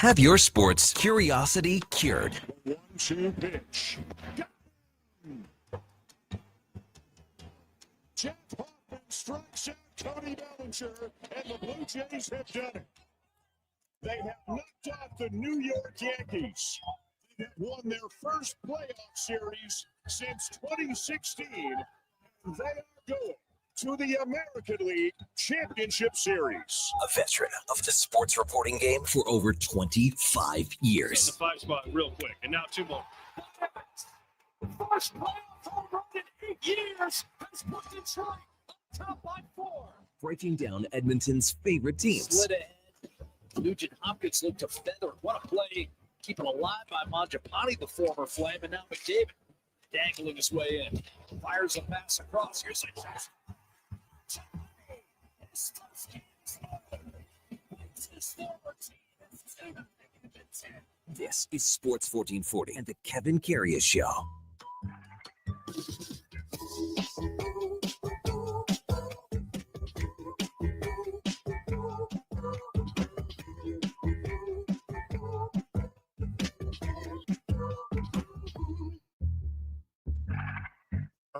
Have your sports curiosity cured. 1-2 pitch. Jeff Hoffman strikes out Cody Bellinger, and the Blue Jays have done it. They have knocked off the New York Yankees. They have won their first playoff series since 2016, and they are going to the American League Championship Series. A veteran of the sports reporting game for over 25 years. The 5 spot real quick, and now 2 more. First playoff home run in 8 years has put Detroit on top by 4. Breaking down Edmonton's favorite teams. Slid ahead. Nugent Hopkins looked to feather. What a play. Keeping alive by Mangiapane, the former Flame, and now McDavid dangling his way in. Fires a pass across. Here's a shot. This is Sports 1440 and the Kevin Karius Show.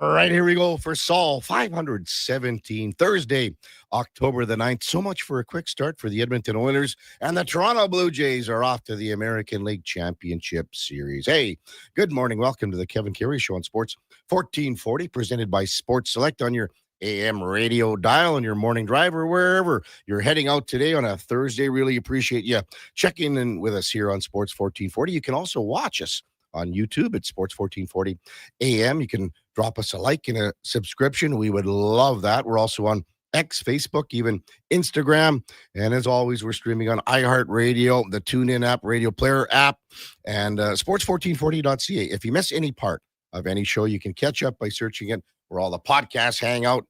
All right, here we go for Saul 517 Thursday, October the 9th. So much for a quick start for the Edmonton Oilers, and the Toronto Blue Jays are off to the American League Championship Series. Hey, good morning. Welcome to the Kevin Karius Show on Sports 1440, presented by Sports Select on your AM radio dial and your morning drive or wherever you're heading out today on a Thursday. Really appreciate you checking in with us here on Sports 1440. You can also watch us on YouTube at Sports 1440 AM. You can drop us a like and a subscription. We would love that. We're also on X, Facebook, even Instagram. And as always, we're streaming on iHeartRadio, the TuneIn app, Radio Player app, and sports1440.ca. If you miss any part of any show, you can catch up by searching it where all the podcasts hang out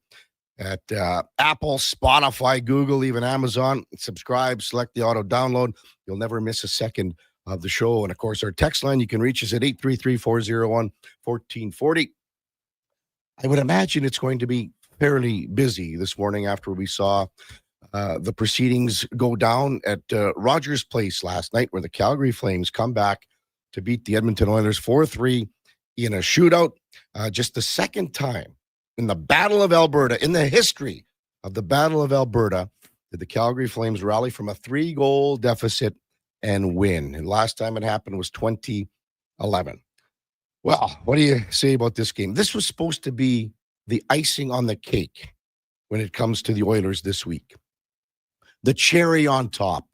at Apple, Spotify, Google, even Amazon. Subscribe, select the auto download. You'll never miss a second of the show. And of course, our text line, you can reach us at 833-401-1440. I would imagine it's going to be fairly busy this morning after we saw the proceedings go down at Rogers Place last night, where the Calgary Flames come back to beat the Edmonton Oilers 4-3 in a shootout. Just the second time in the Battle of Alberta, in the history of the Battle of Alberta, did the Calgary Flames rally from a 3-goal deficit and win. And last time it happened was 2011. Well, what do you say about this game? This was supposed to be the icing on the cake when it comes to the Oilers this week. The cherry on top.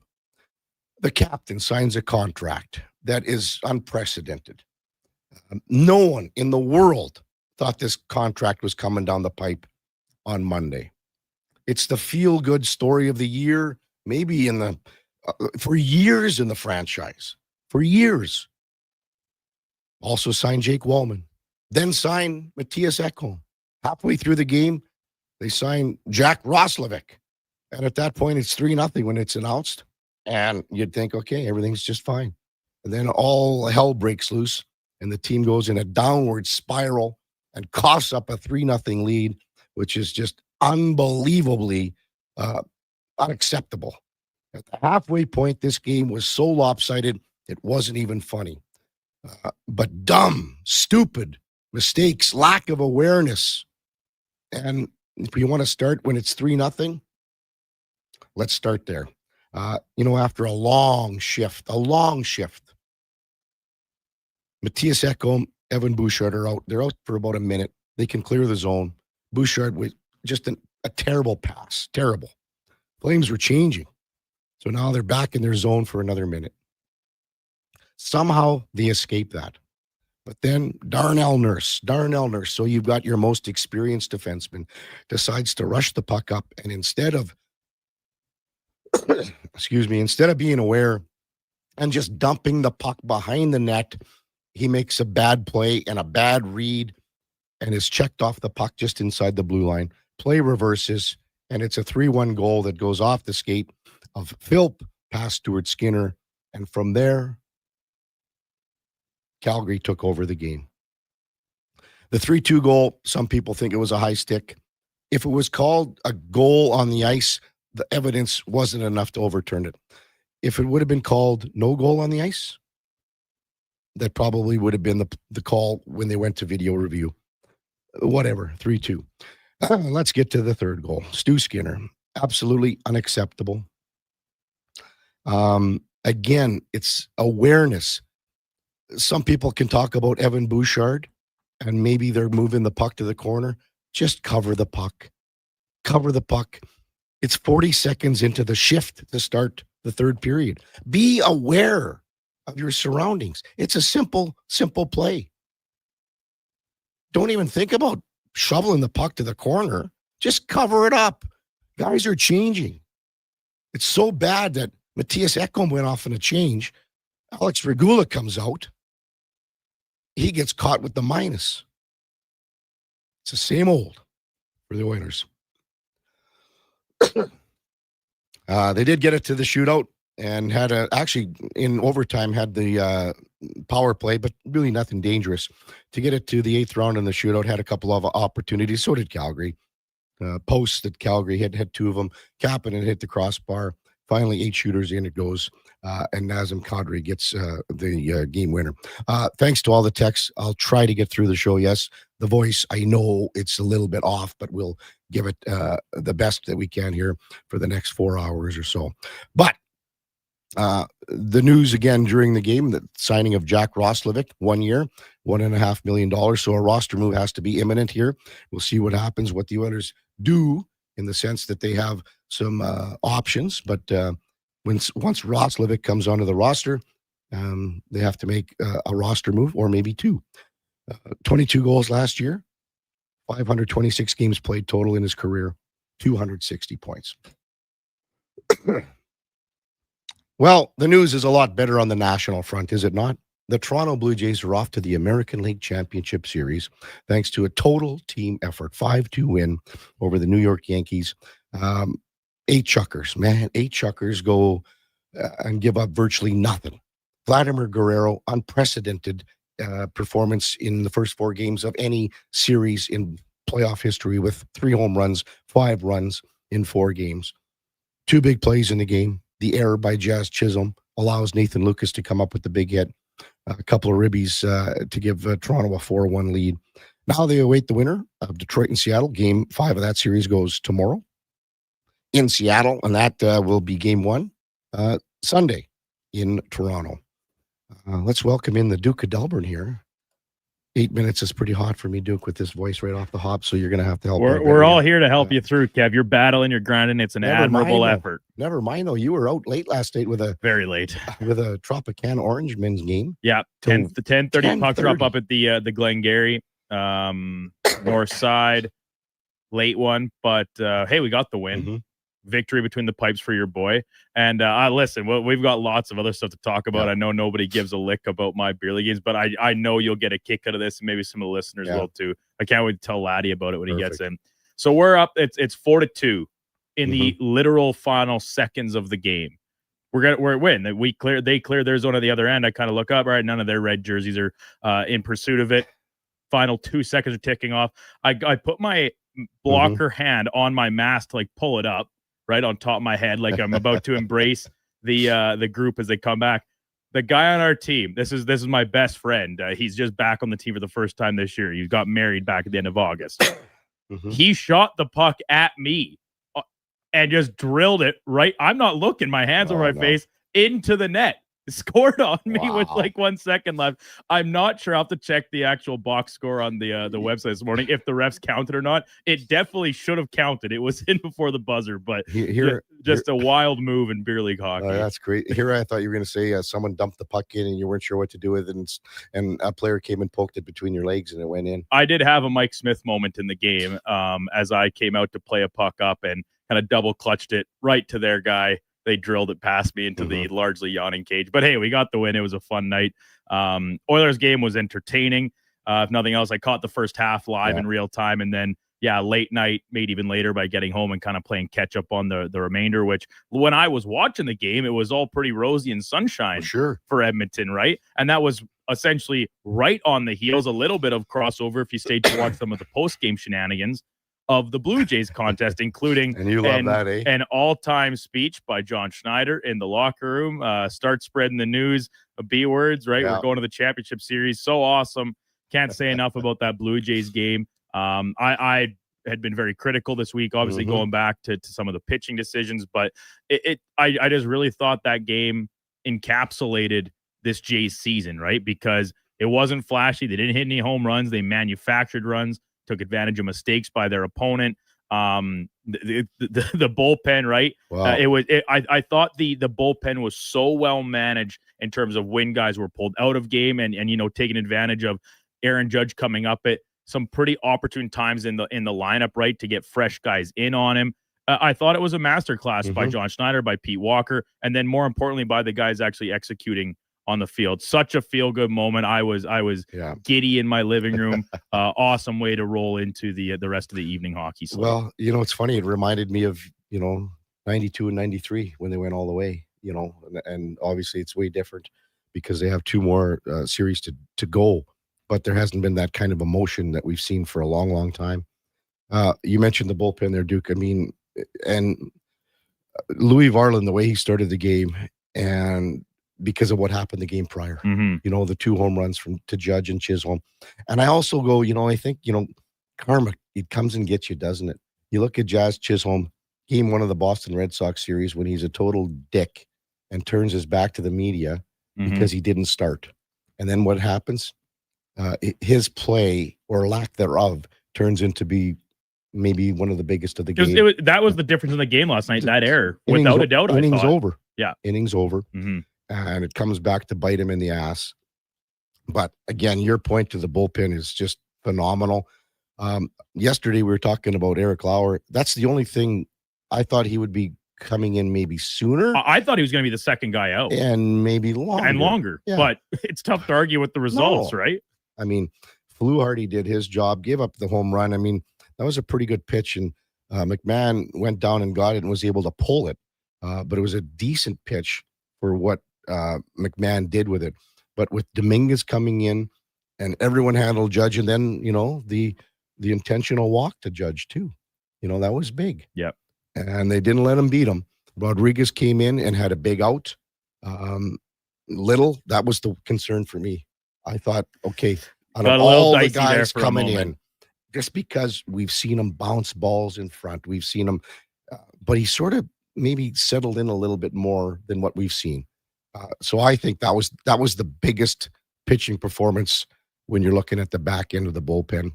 The captain signs a contract that is unprecedented. No one in the world thought this contract was coming down the pipe on Monday. It's the feel-good story of the year, maybe in the for years in the franchise. For years. Also signed Jake Wallman. Then signed Matthias Ekholm. Halfway through the game, they signed Jack Roslovic. And at that point, it's 3-0 when it's announced. And you'd think, okay, everything's just fine. And then all hell breaks loose, and the team goes in a downward spiral and coughs up a 3-0 lead, which is just unbelievably unacceptable. At the halfway point, this game was so lopsided, it wasn't even funny. But dumb, stupid mistakes, lack of awareness. And if you want to start when it's 3-0, let's start there. After a long shift, Matthias Ekholm, Evan Bouchard are out. They're out for about a minute. They can clear the zone. Bouchard with just a terrible pass. Terrible. Flames were changing. So now they're back in their zone for another minute. Somehow they escape that. But then Darnell Nurse, so you've got your most experienced defenseman, decides to rush the puck up, and instead of being aware and just dumping the puck behind the net, he makes a bad play and a bad read and is checked off the puck just inside the blue line. Play reverses, and it's a 3-1 goal that goes off the skate of Philp past Stuart Skinner. And from there, Calgary took over the game. The 3-2 goal, some people think it was a high stick. If it was called a goal on the ice, the evidence wasn't enough to overturn it. if it would have been called no goal on the ice, that probably would have been the call when they went to video review. Whatever, 3-2. Let's get to the third goal. Stu Skinner, absolutely unacceptable. Again, it's awareness. Some people can talk about Evan Bouchard, and maybe they're moving the puck to the corner. Just cover the puck. Cover the puck. It's 40 seconds into the shift to start the third period. Be aware of your surroundings. It's a simple play. Don't even think about shoveling the puck to the corner. Just cover it up. Guys are changing. It's so bad that Matthias Ekholm went off in a change. Alex Regula comes out. He gets caught with the minus. It's the same old for the Oilers. They did get it to the shootout and had actually in overtime had the power play, but really nothing dangerous. To get it to the 8th round in the shootout, had a couple of opportunities. So did Calgary. Posts that Calgary had 2 of them. Kapanen hit the crossbar. Finally, 8 shooters in it goes. And Nazem Kadri gets the game winner. Thanks to all the texts. I'll try to get through the show. Yes, the voice, I know it's a little bit off, but we'll give it the best that we can here for the next 4 hours or so. But the news again during the game, the signing of Jack Roslovic, 1 year, $1.5 million. So a roster move has to be imminent here. We'll see what happens, what the Oilers do in the sense that they have some options. But once Roslovic comes onto the roster, they have to make a roster move or maybe 2. 22 goals last year, 526 games played total in his career, 260 points. Well, the news is a lot better on the national front, is it not? The Toronto Blue Jays are off to the American League Championship Series thanks to a total team effort, 5-2 win over the New York Yankees. 8 chuckers, man. 8 chuckers go and give up virtually nothing. Vladimir Guerrero, unprecedented performance in the first 4 games of any series in playoff history with 3 home runs, 5 runs in 4 games. 2 big plays in the game. The error by Jazz Chisholm allows Nathan Lucas to come up with the big hit. A couple of ribbies to give Toronto a 4-1 lead. Now they await the winner of Detroit and Seattle. Game 5 of that series goes tomorrow in Seattle, and that will be game 1 Sunday in Toronto. Let's welcome in the Duke of Delburne here. 8 minutes is pretty hot for me, Duke, with this voice right off the hop, so you're going to have to help. We're all here to help you through, Kev. You're battling, you're grinding. It's an admirable effort. Never mind, though. You were out late last night with a Tropicana Orange men's game. Yeah, 10:30 puck drop up at the Glengarry north side. Late one, but hey, we got the win. Mm-hmm. Victory between the pipes for your boy. And listen, we've got lots of other stuff to talk about. Yeah. I know nobody gives a lick about my beer league games, but I know you'll get a kick out of this, and maybe some of the listeners will too. I can't wait to tell Laddie about it when he gets in. So we're up. It's 4-2 in the literal final seconds of the game. We're win. They cleared their zone at the other end. I kind of look up, right? None of their red jerseys are in pursuit of it. Final 2 seconds are ticking off. I put my blocker hand on my mask to like pull it up right on top of my head, like I'm about to embrace the group as they come back. The guy on our team, this is my best friend. He's just back on the team for the first time this year. He got married back at the end of August. He shot the puck at me and just drilled it right. I'm not looking. My hands over my face into the net. Scored on me with like 1 second left. I'm not sure. I'll have to check the actual box score on the website this morning if the refs counted or not. It definitely should have counted. It was in before the buzzer, but just a wild move in beer league hockey. That's great. Here I thought you were going to say someone dumped the puck in and you weren't sure what to do with it, and a player came and poked it between your legs and it went in. I did have a Mike Smith moment in the game as I came out to play a puck up and kind of double clutched it right to their guy. They drilled it past me into the largely yawning cage. But hey, we got the win. It was a fun night. Oilers game was entertaining. If nothing else, I caught the first half live in real time. And then, late night, made even later by getting home and kind of playing catch up on the remainder, which when I was watching the game, it was all pretty rosy and sunshine for Edmonton, right? And that was essentially right on the heels, a little bit of crossover if you stayed to watch some of the post-game shenanigans of the Blue Jays contest, including And you love that, eh? an all-time speech by John Schneider in the locker room. Start spreading the news of B words, right? Yeah. We're going to the championship series. So awesome. Can't say enough about that Blue Jays game. I had been very critical this week, obviously going back to some of the pitching decisions, but I just really thought that game encapsulated this Jays season, right? Because it wasn't flashy. They didn't hit any home runs. They manufactured runs, took advantage of mistakes by their opponent. The bullpen, right? Wow. I thought the bullpen was so well managed in terms of when guys were pulled out of game and taking advantage of Aaron Judge coming up at some pretty opportune times in the lineup, right, to get fresh guys in on him. I thought it was a masterclass by John Schneider, by Pete Walker, and then more importantly by the guys actually executing on the field. Such a feel-good moment. I was giddy in my living room. Awesome way to roll into the rest of the evening hockey slate. Well, it's funny. It reminded me of 92 and 93 when they went all the way. And obviously it's way different because they have two more series to go. But there hasn't been that kind of emotion that we've seen for a long, long time. You mentioned the bullpen there, Duke. I mean, and Louis Varland, the way he started the game, and because of what happened the game prior, the 2 home runs to Judge and Chisholm. And I also go, I think, karma, it comes and gets you, doesn't it? You look at Jazz Chisholm, game 1 of the Boston Red Sox series when he's a total dick and turns his back to the media because he didn't start. And then what happens? His play or lack thereof turns into be maybe one of the biggest of the game. That was the difference in the game last night, that error. Without a doubt, innings over. Yeah. Innings over. And it comes back to bite him in the ass. But again, your point to the bullpen is just phenomenal. Yesterday, we were talking about Eric Lauer. That's the only thing I thought he would be coming in maybe sooner. I thought he was going to be the second guy out. And maybe longer. Yeah. But it's tough to argue with the results, right? I mean, Fluharty did his job, gave up the home run. I mean, that was a pretty good pitch, and McMahon went down and got it and was able to pull it. But it was a decent pitch for what McMahon did with it. But with Dominguez coming in and everyone handled Judge, and then, the intentional walk to Judge too. That was big. Yep. And they didn't let him beat him. Rodriguez came in and had a big out. Little, that was the concern for me. I thought, okay, out of all the guys coming in, just because we've seen him bounce balls in front, we've seen him, but he sort of maybe settled in a little bit more than what we've seen. So I think that was the biggest pitching performance when you're looking at the back end of the bullpen.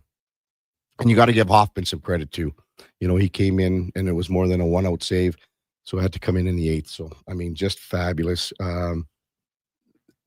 And you got to give Hoffman some credit too. He came in and it was more than a 1-out save, so I had to come in the 8th. So I mean, just fabulous.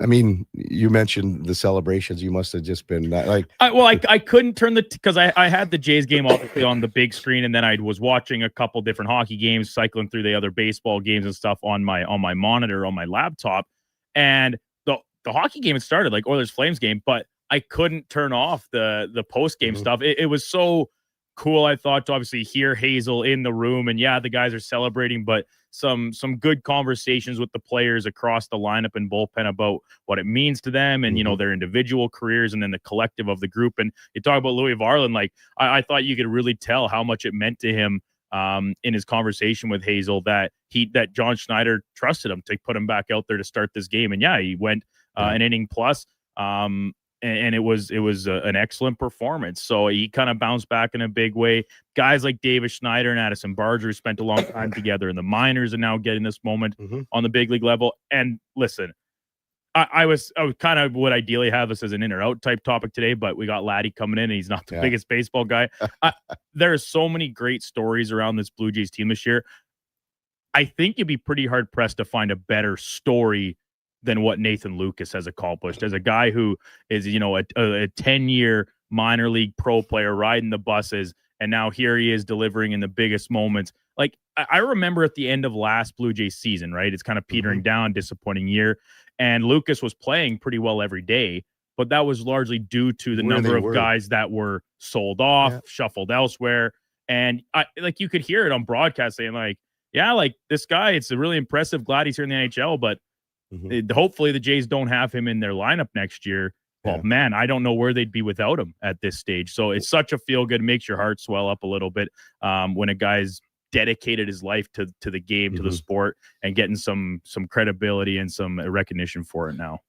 You mentioned the celebrations. You must have just been like. I couldn't turn because I had the Jays game obviously on the big screen, and then I was watching a couple different hockey games, cycling through the other baseball games and stuff on my monitor on my laptop, and the hockey game had started, like Oilers Flames game, but I couldn't turn off the post game stuff. It was so cool, I thought, to obviously hear Hazel in the room, and the guys are celebrating, but some good conversations with the players across the lineup and bullpen about what it means to them and their individual careers, and then the collective of the group. And you talk about Louis Varland, like I thought you could really tell how much it meant to him in his conversation with Hazel that John Schneider trusted him to put him back out there to start this game. And he went an inning plus. And it was an excellent performance. So he kind of bounced back in a big way. Guys like Davis Schneider and Addison Barger, who spent a long time together in the minors, and now getting this moment on the big league level. And listen, I was kind of would ideally have this as an in or out type topic today, but we got Laddie coming in, and he's not the biggest baseball guy. There are so many great stories around this Blue Jays team this year. I think you'd be pretty hard pressed to find a better story than what Nathan Lucas has accomplished as a guy who is, a 10-year minor league pro player riding the buses. And now here he is delivering in the biggest moments. Like I remember at the end of last Blue Jays season, right? It's kind of petering down, disappointing year. And Lucas was playing pretty well every day, but that was largely due to the number of guys that were sold off, shuffled elsewhere. And you could hear it on broadcast saying this guy, it's really impressive. Glad he's here in the NHL, but hopefully the Jays don't have him in their lineup next year. well, man, I don't know where they'd be without him at this stage. So it's such a feel good, makes your heart swell up a little bit when a guy's dedicated his life to the game, to the sport, and getting some credibility and some recognition for it now.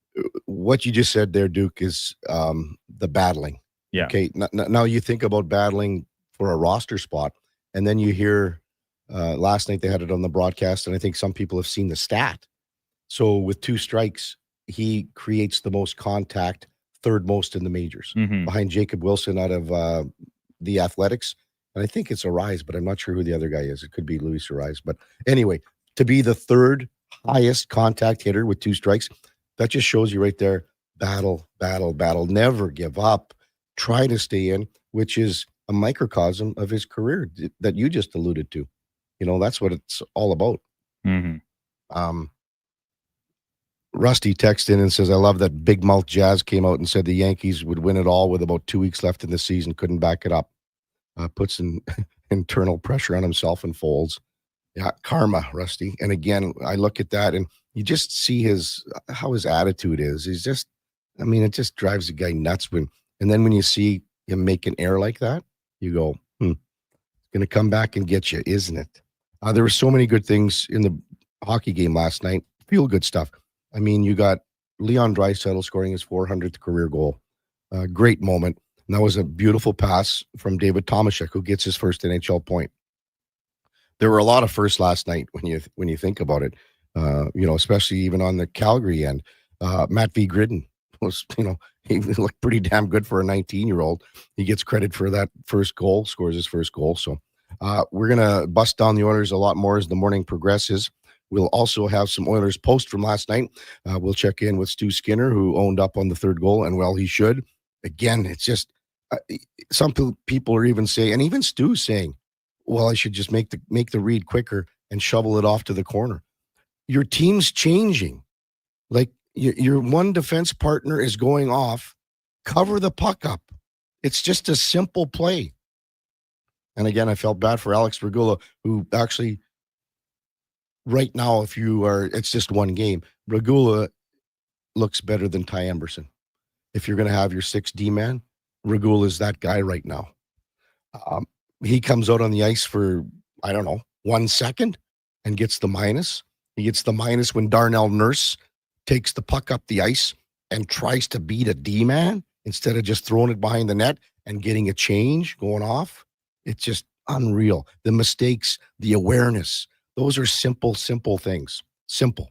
What you just said there, Duke, is the battling. Yeah. Okay. Now you think about battling for a roster spot, and then you hear last night they had it on the broadcast, and I think some people have seen the stat. So with 2 strikes, he creates the most contact, third most in the majors, behind Jacob Wilson out of the Athletics. And I think it's Arise, but I'm not sure who the other guy is. It could be Luis Arise. But anyway, to be the 3rd highest contact hitter with 2 strikes, that just shows you right there, battle, never give up, try to stay in, which is a microcosm of his career that you just alluded to. You know, that's what it's all about. Rusty texted in and says, I love that Big Mouth Jazz came out and said the Yankees would win it all with about 2 weeks left in the season, couldn't back it up. Puts an internal pressure on himself and folds. Yeah, karma, Rusty. And again, I look at that and you just see how his attitude is. He's just, I mean, it just drives the guy nuts. And then when you see him make an error like that, you go, it's going to come back and get you, isn't it? There were so many good things in the hockey game last night. Feel good stuff. I mean, you got Leon Draisaitl scoring his 400th career goal. Great moment. And that was a beautiful pass from David Tomaszek, who gets his first NHL point. There were a lot of firsts last night when you think about it, especially even on the Calgary end. Matt V. Gridden was, he looked pretty damn good for a 19-year-old. He gets credit for that first goal, scores his first goal. So we're going to bust down the Oilers a lot more as the morning progresses. We'll also have some Oilers post from last night. We'll check in with Stu Skinner, who owned up on the 3rd goal, and well, he should. Again, it's just some people are even saying, and even Stu's saying, well, I should just make the read quicker and shovel it off to the corner. Your team's changing. Like your one defense partner is going off. Cover the puck up. It's just a simple play. And again, I felt bad for Alex Regula, who actually right now, it's just one game. Regula looks better than Ty Emberson. If you're going to have your 6 D-man, Regula is that guy right now. He comes out on the ice for, 1 second and gets the minus. He gets the minus when Darnell Nurse takes the puck up the ice and tries to beat a D-man instead of just throwing it behind the net and getting a change going off. It's just unreal. The mistakes, the awareness, those are simple things. Simple.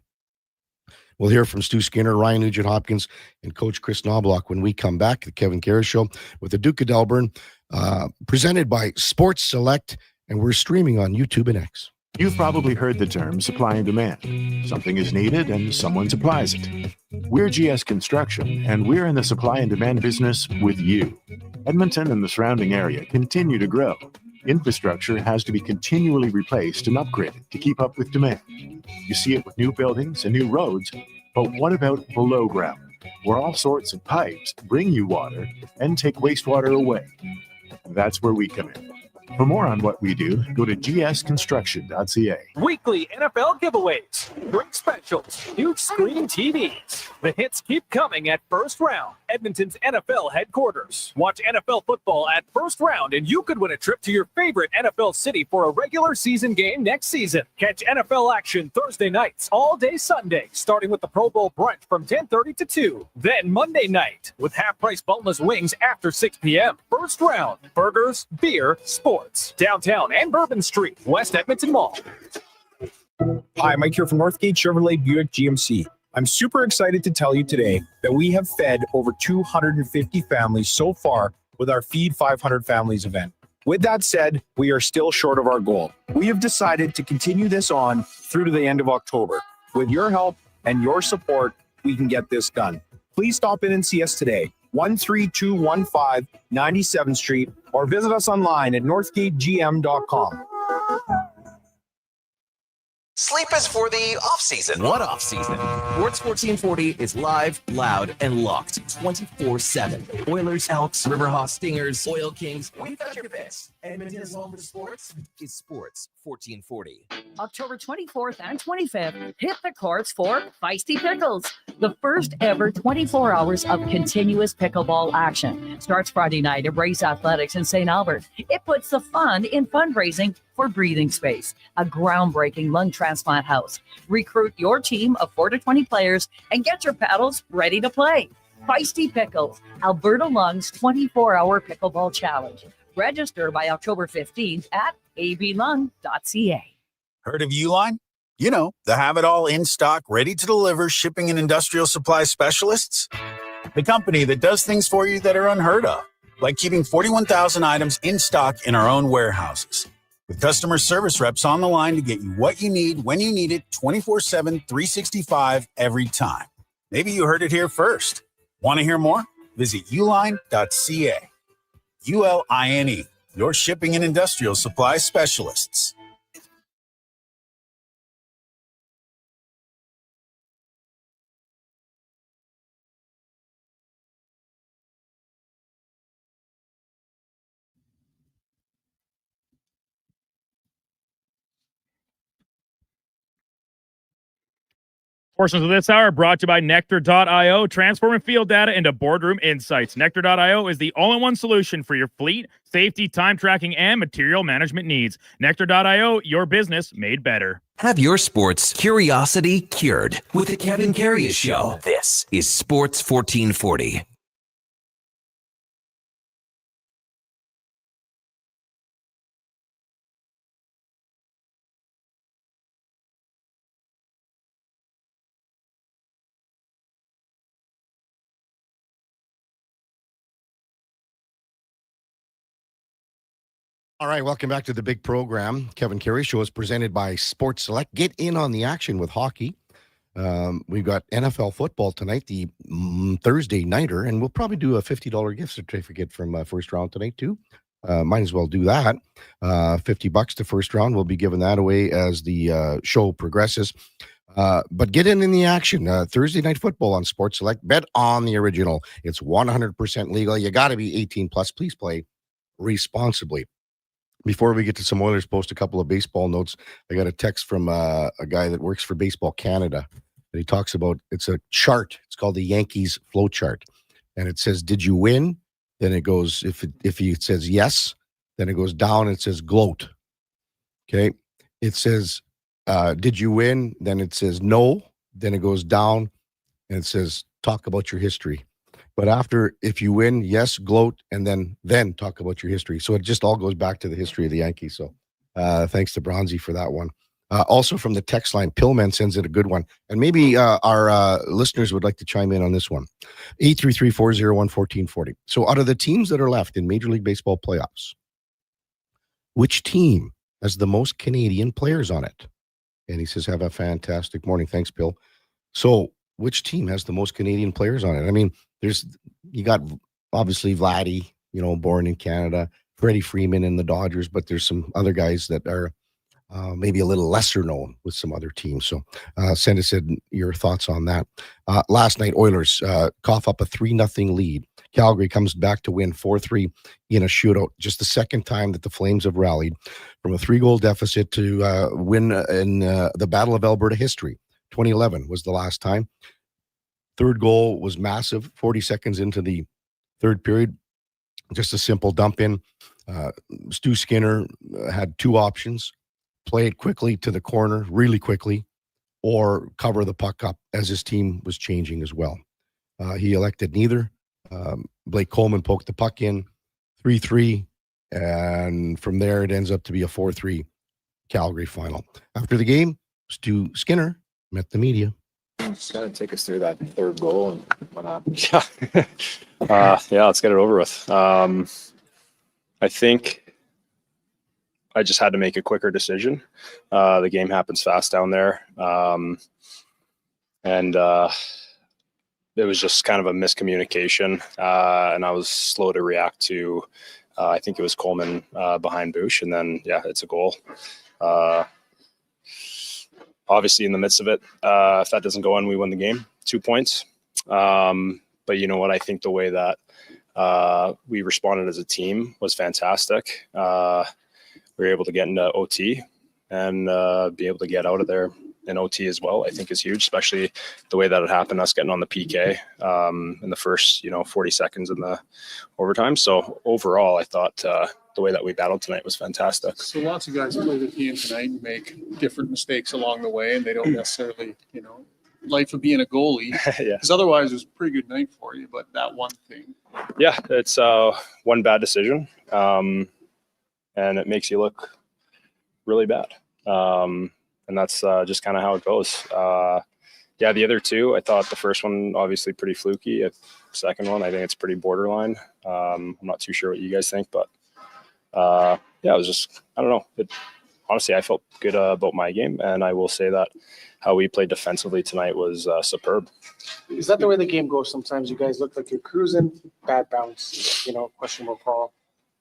We'll hear from Stu Skinner, Ryan Nugent-Hopkins, and Coach Chris Knobloch when we come back. The Kevin Karius Show with the Duke of Delburne, presented by Sports Select, and we're streaming on YouTube and X. You've probably heard the term supply and demand. Something is needed and someone supplies it. We're GS Construction, and we're in the supply and demand business with you. Edmonton and the surrounding area continue to grow. Infrastructure has to be continually replaced and upgraded to keep up with demand. You see it with new buildings and new roads, but what about below ground, where all sorts of pipes bring you water and take wastewater away? That's where we come in. For more on what we do, go to gsconstruction.ca. Weekly NFL giveaways, drink specials, huge screen TVs. The hits keep coming at First Round, Edmonton's NFL headquarters. Watch NFL football at First Round, and you could win a trip to your favorite NFL city for a regular season game next season. Catch NFL action Thursday nights, all day Sunday, starting with the Pro Bowl brunch from 10:30 to 2. Then Monday night, with half-price boneless wings after 6 p.m. First Round, burgers, beer, sports. Downtown and Bourbon Street, West Edmonton Mall. Hi, Mike here from Northgate Chevrolet Buick GMC. I'm super excited to tell you today that we have fed over 250 families so far with our Feed 500 Families event. With that said, we are still short of our goal. We have decided to continue this on through to the end of October. With your help and your support, we can get this done. Please stop in and see us today. 13215 97th Street, or visit us online at northgategm.com. Sleep is for the off-season. What off-season? Sports 1440 is live, loud, and locked 24/7. Oilers, Elks, Riverhawks, Stingers, Oil Kings. We've got your picks. Edmonton's home for sports is Sports 1440. October 24th and 25th, hit the courts for Feisty Pickles, the first ever 24 hours of continuous pickleball action. Starts Friday night at Brace Athletics in St. Albert. It puts the fun in fundraising for Breathing Space, a groundbreaking lung transplant house. Recruit your team of 4 to 20 players and get your paddles ready to play. Feisty Pickles, Alberta Lung's 24-hour pickleball challenge. Register by October 15th at ablung.ca. Heard of Uline? You know, the have-it-all in-stock, ready-to-deliver shipping and industrial supply specialists. The company that does things for you that are unheard of, like keeping 41,000 items in stock in our own warehouses. With customer service reps on the line to get you what you need when you need it 24/7, 365 every time. Maybe you heard it here first. Want to hear more? Visit uline.ca. ULINE, your shipping and industrial supply specialists. Portions of this hour are brought to you by Nectar.io, transforming field data into boardroom insights. Nectar.io is the all-in-one solution for your fleet, safety, time tracking, and material management needs. Nectar.io, your business made better. Have your sports curiosity cured with the Kevin Karius Show. This is Sports 1440. All right, welcome back to the big program. Kevin Karius Show is presented by Sports Select. Get in on the action with hockey. We've got NFL football tonight, the Thursday nighter, and we'll probably do a $50 gift certificate from first round tonight too. Might as well do that. $50 to first round. We'll be giving that away as the show progresses. But get in the action. Thursday night football on Sports Select. Bet on the original. It's 100% legal. You got to be 18 plus. Please play responsibly. Before we get to some Oilers post, a couple of baseball notes. I got a text from a guy that works for Baseball Canada. And he talks about, it's a chart. It's called the Yankees flow chart. And it says, did you win? Then it goes, if he says yes, then it goes down and it says gloat. Okay. It says, did you win? Then it says no. Then it goes down and it says, talk about your history. But after, if you win, yes, gloat, and then talk about your history. So it just all goes back to the history of the Yankees. So thanks to Bronzy for that one. Also from the text line, Pillman sends it a good one. And maybe our listeners would like to chime in on this one. 833-401-1440. So out of the teams that are left in Major League Baseball playoffs, which team has the most Canadian players on it? And he says, have a fantastic morning. Thanks, Bill. So which team has the most Canadian players on it? I mean, you got obviously Vladdy, born in Canada, Freddie Freeman in the Dodgers, but there's some other guys that are maybe a little lesser known with some other teams. So send us in your thoughts on that. Last night, Oilers cough up a 3-0 lead. Calgary comes back to win 4-3 in a shootout. Just the second time that the Flames have rallied from a 3-goal deficit to win in the Battle of Alberta history. 2011 was the last time. Third goal was massive, 40 seconds into the third period. Just a simple dump in. Stu Skinner had two options: play it quickly to the corner, really quickly, or cover the puck up as his team was changing as well. He elected neither. Blake Coleman poked the puck in, 3-3, and from there it ends up to be a 4-3 Calgary final. After the game, Stu Skinner met the media. Just gotta take us through that third goal and whatnot. Yeah, let's get it over with. I think I just had to make a quicker decision. The game happens fast down there, and it was just kind of a miscommunication, and I was slow to react to. I think it was Coleman behind Bush, and then it's a goal. obviously in the midst of it, if that doesn't go in, we win the game, 2 points. But you know what? I think the way that we responded as a team was fantastic. We were able to get into OT and be able to get out of there in OT as well, I think is huge, especially the way that it happened, us getting on the PK in the first, 40 seconds in the overtime. So overall, I thought the way that we battled tonight was fantastic. So lots of guys play the game tonight and make different mistakes along the way, and they don't necessarily, life of being a goalie. Yeah. Because otherwise, it was a pretty good night for you, but that one thing. Yeah, it's one bad decision, and it makes you look really bad. And that's just kind of how it goes. Yeah, the other two, I thought the first one obviously pretty fluky. The second one, I think it's pretty borderline. I'm not too sure what you guys think, but yeah, it was just, I don't know. Honestly, I felt good about my game, and I will say that how we played defensively tonight was superb. Is that the way the game goes? Sometimes you guys look like you're cruising, bad bounce, questionable call,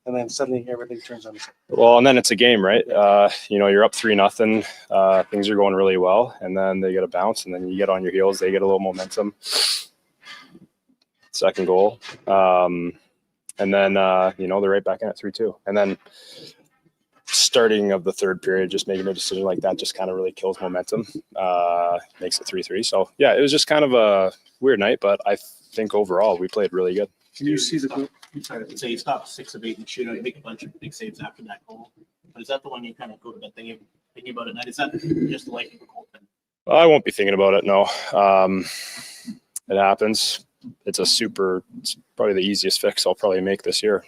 and then suddenly everything turns on. Well, and then it's a game, right? You're up 3-0. Things are going really well, and then they get a bounce, and then you get on your heels. They get a little momentum. Second goal. And then, they're right back in at 3-2. And then starting of the third period, just making a decision like that just kind of really kills momentum, makes it 3-3. So, yeah, it was just kind of a weird night, but I think overall we played really good. Can you see the goal? So you stopped 6 of 8 in the shootout. You make a bunch of big saves after that goal. But is that the one you kind of go to bed thinking about at night? Is that just the liking of goaltending? I won't be thinking about it, no. It happens. It's probably the easiest fix I'll probably make this year.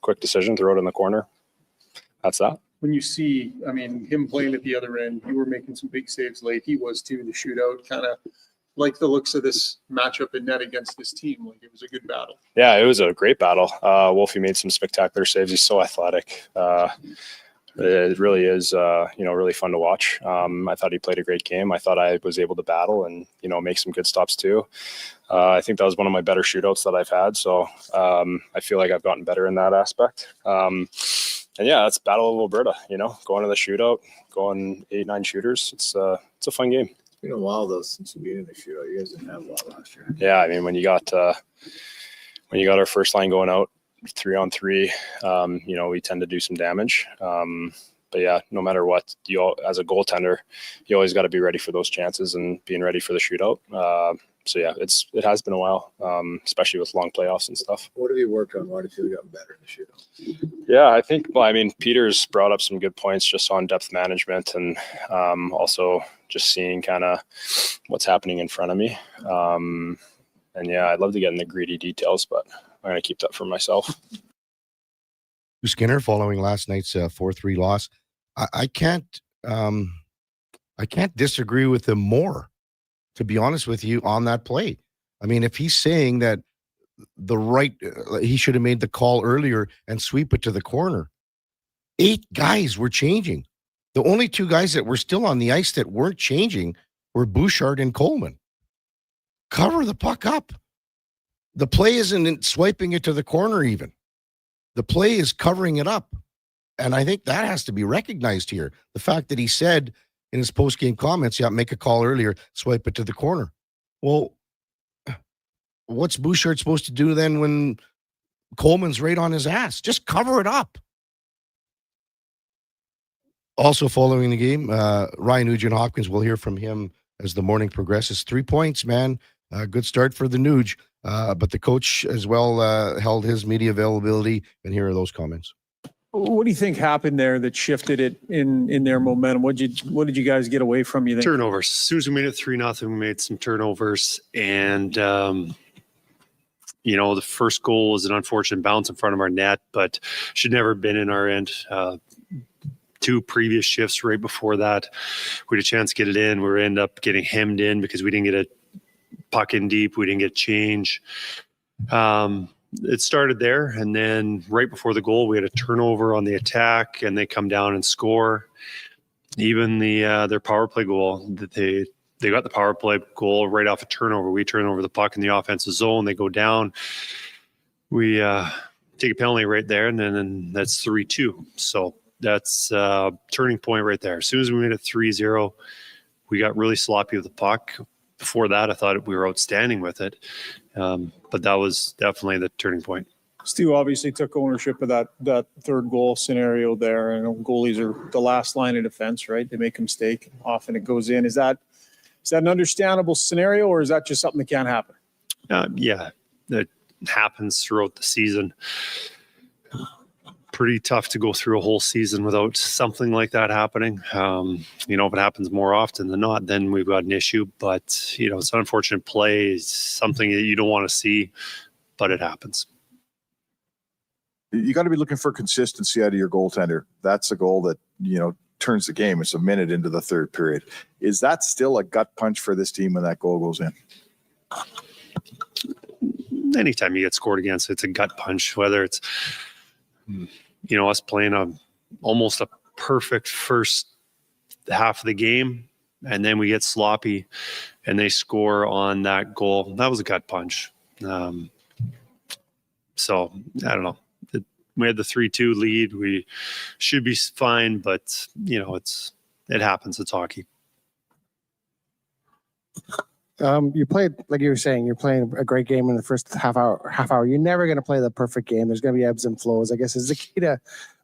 Quick decision, throw it in the corner. That's that. When you see, him playing at the other end, you were making some big saves late. He was too. The shootout kind of like the looks of this matchup in net against this team. Like it was a good battle. Yeah, it was a great battle. Wolfie made some spectacular saves. He's so athletic. It really is, really fun to watch. I thought he played a great game. I thought I was able to battle and, make some good stops too. I think that was one of my better shootouts that I've had. So I feel like I've gotten better in that aspect. And yeah, that's Battle of Alberta, going to the shootout, going 8-9 shooters. It's a fun game. It's been a while though since we been in the shootout. You guys didn't have a lot last year. Yeah, when you got our first line going out 3-on-3, we tend to do some damage. But yeah, no matter what, as a goaltender, you always got to be ready for those chances and being ready for the shootout. So yeah, it has been a while, especially with long playoffs and stuff. What have you worked on? Why do you feel you gotten better in the shootout? Yeah, I think, Peter's brought up some good points just on depth management and also just seeing kind of what's happening in front of me. And yeah, I'd love to get in the greedy details, but I'm going to keep that for myself. Skinner, following last night's 4-3 loss, I can't disagree with him more, to be honest with you, on that play. If he's saying that he should have made the call earlier and sweep it to the corner, 8 guys were changing. The only 2 guys that were still on the ice that weren't changing were Bouchard and Coleman. Cover the puck up. The play isn't swiping it to the corner even. The play is covering it up. And I think that has to be recognized here. The fact that he said in his post-game comments, make a call earlier, swipe it to the corner. Well, what's Bouchard supposed to do then when Coleman's right on his ass? Just cover it up. Also following the game, Ryan Nugent-Hopkins, we'll hear from him as the morning progresses. 3 points, man. Good start for the Nuge. But the coach as well held his media availability, and here are those comments. What do you think happened there that shifted it in their momentum? What did you guys get away from? You think? Turnovers. As soon as we made it 3-0, we made some turnovers, and the first goal was an unfortunate bounce in front of our net, but should never have been in our end. 2 previous shifts right before that, we had a chance to get it in. We end up getting hemmed in because we didn't get a puck in deep. We didn't get change. It started there, and then right before the goal, we had a turnover on the attack, and they come down and score. Even their power play goal, that they got the power play goal right off a turnover. We turn over the puck in the offensive zone. They go down. We take a penalty right there, and then that's 3-2. So That's a turning point right there. As soon as we made it 3-0, we got really sloppy with the puck. Before that, I thought we were outstanding with it. But that was definitely the turning point. Stu obviously took ownership of that third goal scenario there. And goalies are the last line of defense, right? They make a mistake. Often it goes in. Is that an understandable scenario, or is that just something that can't happen? Yeah, that happens throughout the season. Pretty tough to go through a whole season without something like that happening. If it happens more often than not, then we've got an issue. But, it's an unfortunate play. It's something that you don't want to see, but it happens. You got to be looking for consistency out of your goaltender. That's a goal that, turns the game. It's a minute into the third period. Is that still a gut punch for this team when that goal goes in? Anytime you get scored against, it's a gut punch, whether it's, us playing almost a perfect first half of the game, and then we get sloppy and they score on that goal. That was a gut punch. So I don't know. We had the 3-2 lead. We should be fine, but it happens. It's hockey. You played, like you were saying, you're playing a great game in the first half hour. You're never going to play the perfect game. There's going to be ebbs and flows. I guess is the key to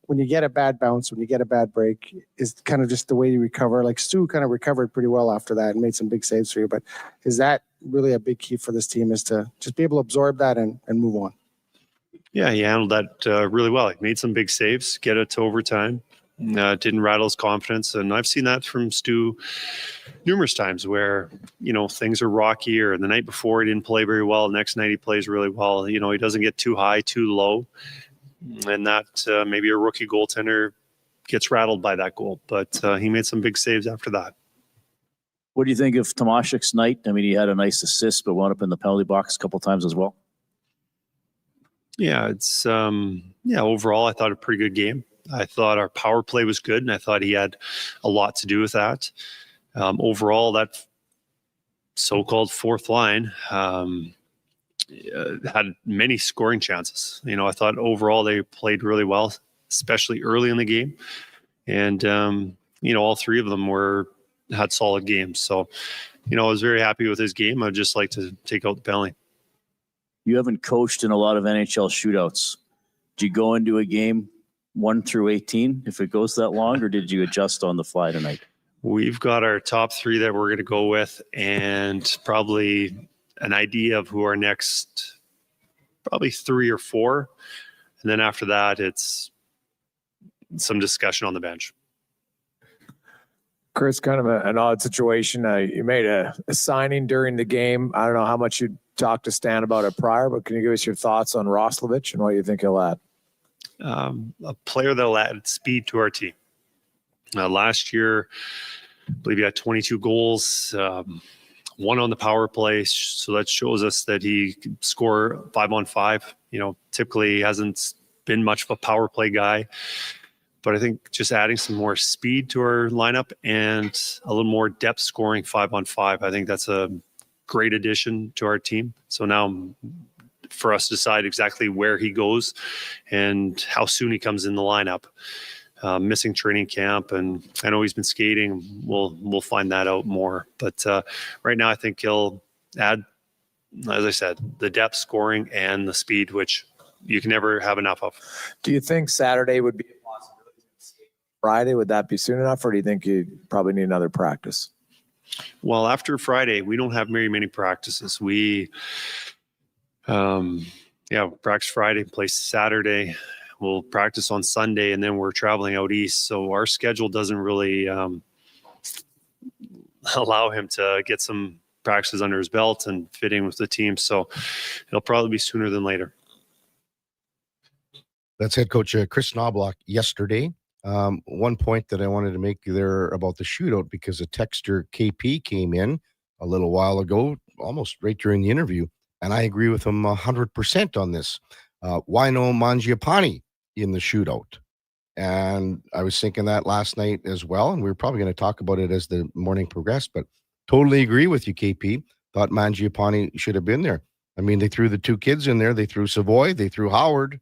when you get a bad bounce, when you get a bad break, is kind of just the way you recover. Like Stu kind of recovered pretty well after that and made some big saves for you. But is that really a big key for this team, is to just be able to absorb that and move on? Yeah, he handled that really well. He made some big saves, get it to overtime. Didn't rattle his confidence. And I've seen that from Stu numerous times where, things are rockier. And the night before he didn't play very well. The next night he plays really well. He doesn't get too high, too low. And that maybe a rookie goaltender gets rattled by that goal. But he made some big saves after that. What do you think of Tomaszek's night? I mean, he had a nice assist, but wound up in the penalty box a couple times as well. Yeah, it's overall, I thought a pretty good game. I thought our power play was good, and I thought he had a lot to do with that. Overall, that so-called fourth line had many scoring chances. I thought overall they played really well, especially early in the game. And, all three of them had solid games. So, I was very happy with his game. I'd just like to take out the penalty. You haven't coached in a lot of NHL shootouts. Do you go into a game 1 through 18 if it goes that long, or did you adjust on the fly tonight? We've got our top 3 that we're going to go with, and probably an idea of who our next, probably 3 or 4. And then after that, it's some discussion on the bench. Chris, kind of an odd situation. You made a signing during the game. I don't know how much you talked to Stan about it prior, but can you give us your thoughts on Roslovic and what you think he'll add? A player that'll add speed to our team. Last year, I believe he had 22 goals, 1 on the power play. So that shows us that he can score 5-on-5. Typically he hasn't been much of a power play guy. But I think just adding some more speed to our lineup and a little more depth scoring 5-on-5, I think that's a great addition to our team. So now for us to decide exactly where he goes and how soon he comes in the lineup. Missing training camp, and I know he's been skating. We'll find that out more. But right now I think he'll add, as I said, the depth scoring and the speed, which you can never have enough of. Do you think Saturday would be a possibility? Friday, would that be soon enough, or do you think you probably need another practice? Well, after Friday, we don't have very many practices. We, practice Friday, play Saturday. We'll practice on Sunday, and then we're traveling out east. So our schedule doesn't really allow him to get some practices under his belt and fit in with the team. So it'll probably be sooner than later. That's head coach Chris Knobloch yesterday. One point that I wanted to make there about the shootout, because a texter KP came in a little while ago, almost right during the interview, and I agree with him 100% on this. Why no Mangiapane in the shootout? And I was thinking that last night as well, and we were probably going to talk about it as the morning progressed, but totally agree with you, KP. Thought Mangiapane should have been there. I mean, they threw the 2 kids in there. They threw Savoy. They threw Howard.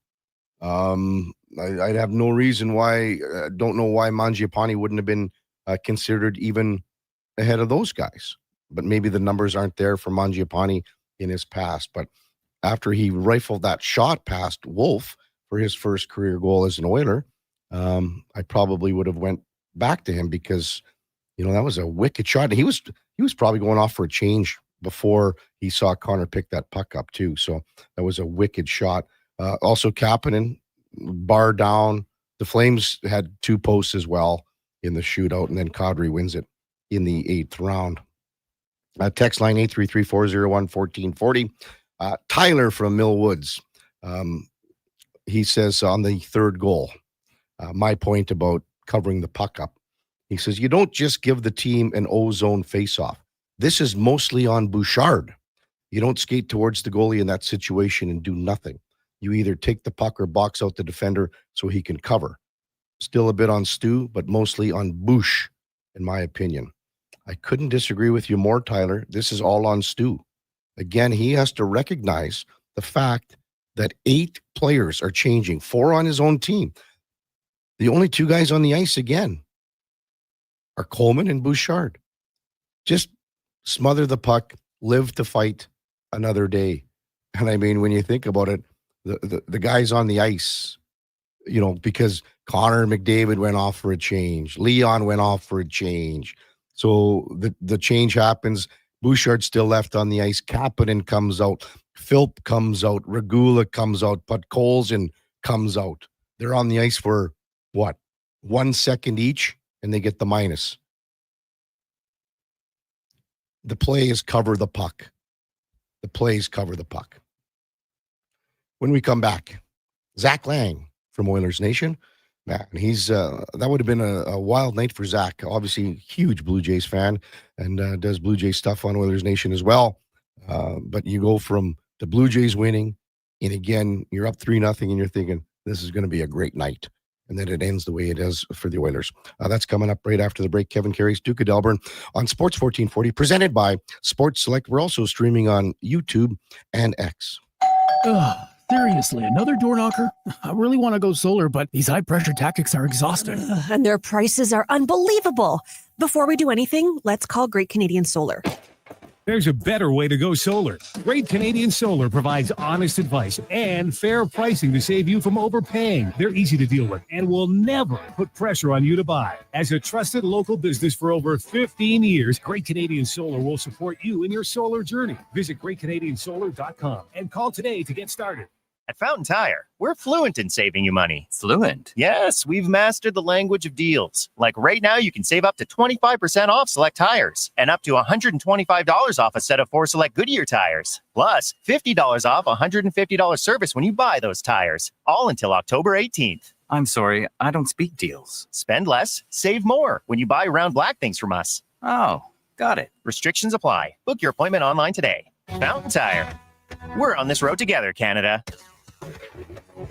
I'd have no reason why. Don't know why Mangiapane wouldn't have been considered even ahead of those guys. But maybe the numbers aren't there for Mangiapane in his past. But after he rifled that shot past Wolf for his first career goal as an Oiler, I probably would have went back to him because, that was a wicked shot. He was probably going off for a change before he saw Connor pick that puck up too. So that was a wicked shot. Also Kapanen, bar down. The Flames had 2 posts as well in the shootout, and then Kadri wins it in the 8th round. Text line 833-401-1440. Tyler from Mill Woods. He says on the 3rd goal, my point about covering the puck up. He says, you don't just give the team an O-zone faceoff. This is mostly on Bouchard. You don't skate towards the goalie in that situation and do nothing. You either take the puck or box out the defender so he can cover. Still a bit on Stu, but mostly on Bouch, in my opinion. I couldn't disagree with you more, Tyler. This is all on Stu. Again, he has to recognize the fact that 8 players are changing, 4 on his own team. The only 2 guys on the ice again are Coleman and Bouchard. Just smother the puck, live to fight another day. And I mean, when you think about it, the guys on the ice, because Connor McDavid went off for a change. Leon went off for a change. So the change happens. Bouchard's still left on the ice. Kapanen comes out. Philp comes out. Regula comes out. Podkolzin comes out. They're on the ice for, 1 second each, and they get the minus. The play is cover the puck. The plays cover the puck. When we come back, Zach Lang from Oilers Nation. Man, he's that would have been a wild night for Zach. Obviously, huge Blue Jays fan and does Blue Jays stuff on Oilers Nation as well. But you go from the Blue Jays winning, and again, you're up 3-0, and you're thinking, this is going to be a great night. And then it ends the way it is for the Oilers. That's coming up right after the break. Kevin Karius, Duke of Delburne on Sports 1440, presented by Sports Select. We're also streaming on YouTube and X. Seriously, another door knocker? I really want to go solar, but these high-pressure tactics are exhausting. And their prices are unbelievable. Before we do anything, let's call Great Canadian Solar. There's a better way to go solar. Great Canadian Solar provides honest advice and fair pricing to save you from overpaying. They're easy to deal with and will never put pressure on you to buy. As a trusted local business for over 15 years, Great Canadian Solar will support you in your solar journey. Visit GreatCanadianSolar.com and call today to get started. At Fountain Tire, we're fluent in saving you money. Fluent? Yes, we've mastered the language of deals. Like right now, you can save up to 25% off select tires and up to $125 off a set of 4 select Goodyear tires. Plus, $50 off $150 service when you buy those tires. All until October 18th. I'm sorry, I don't speak deals. Spend less, save more when you buy round black things from us. Oh, got it. Restrictions apply. Book your appointment online today. Fountain Tire. We're on this road together, Canada.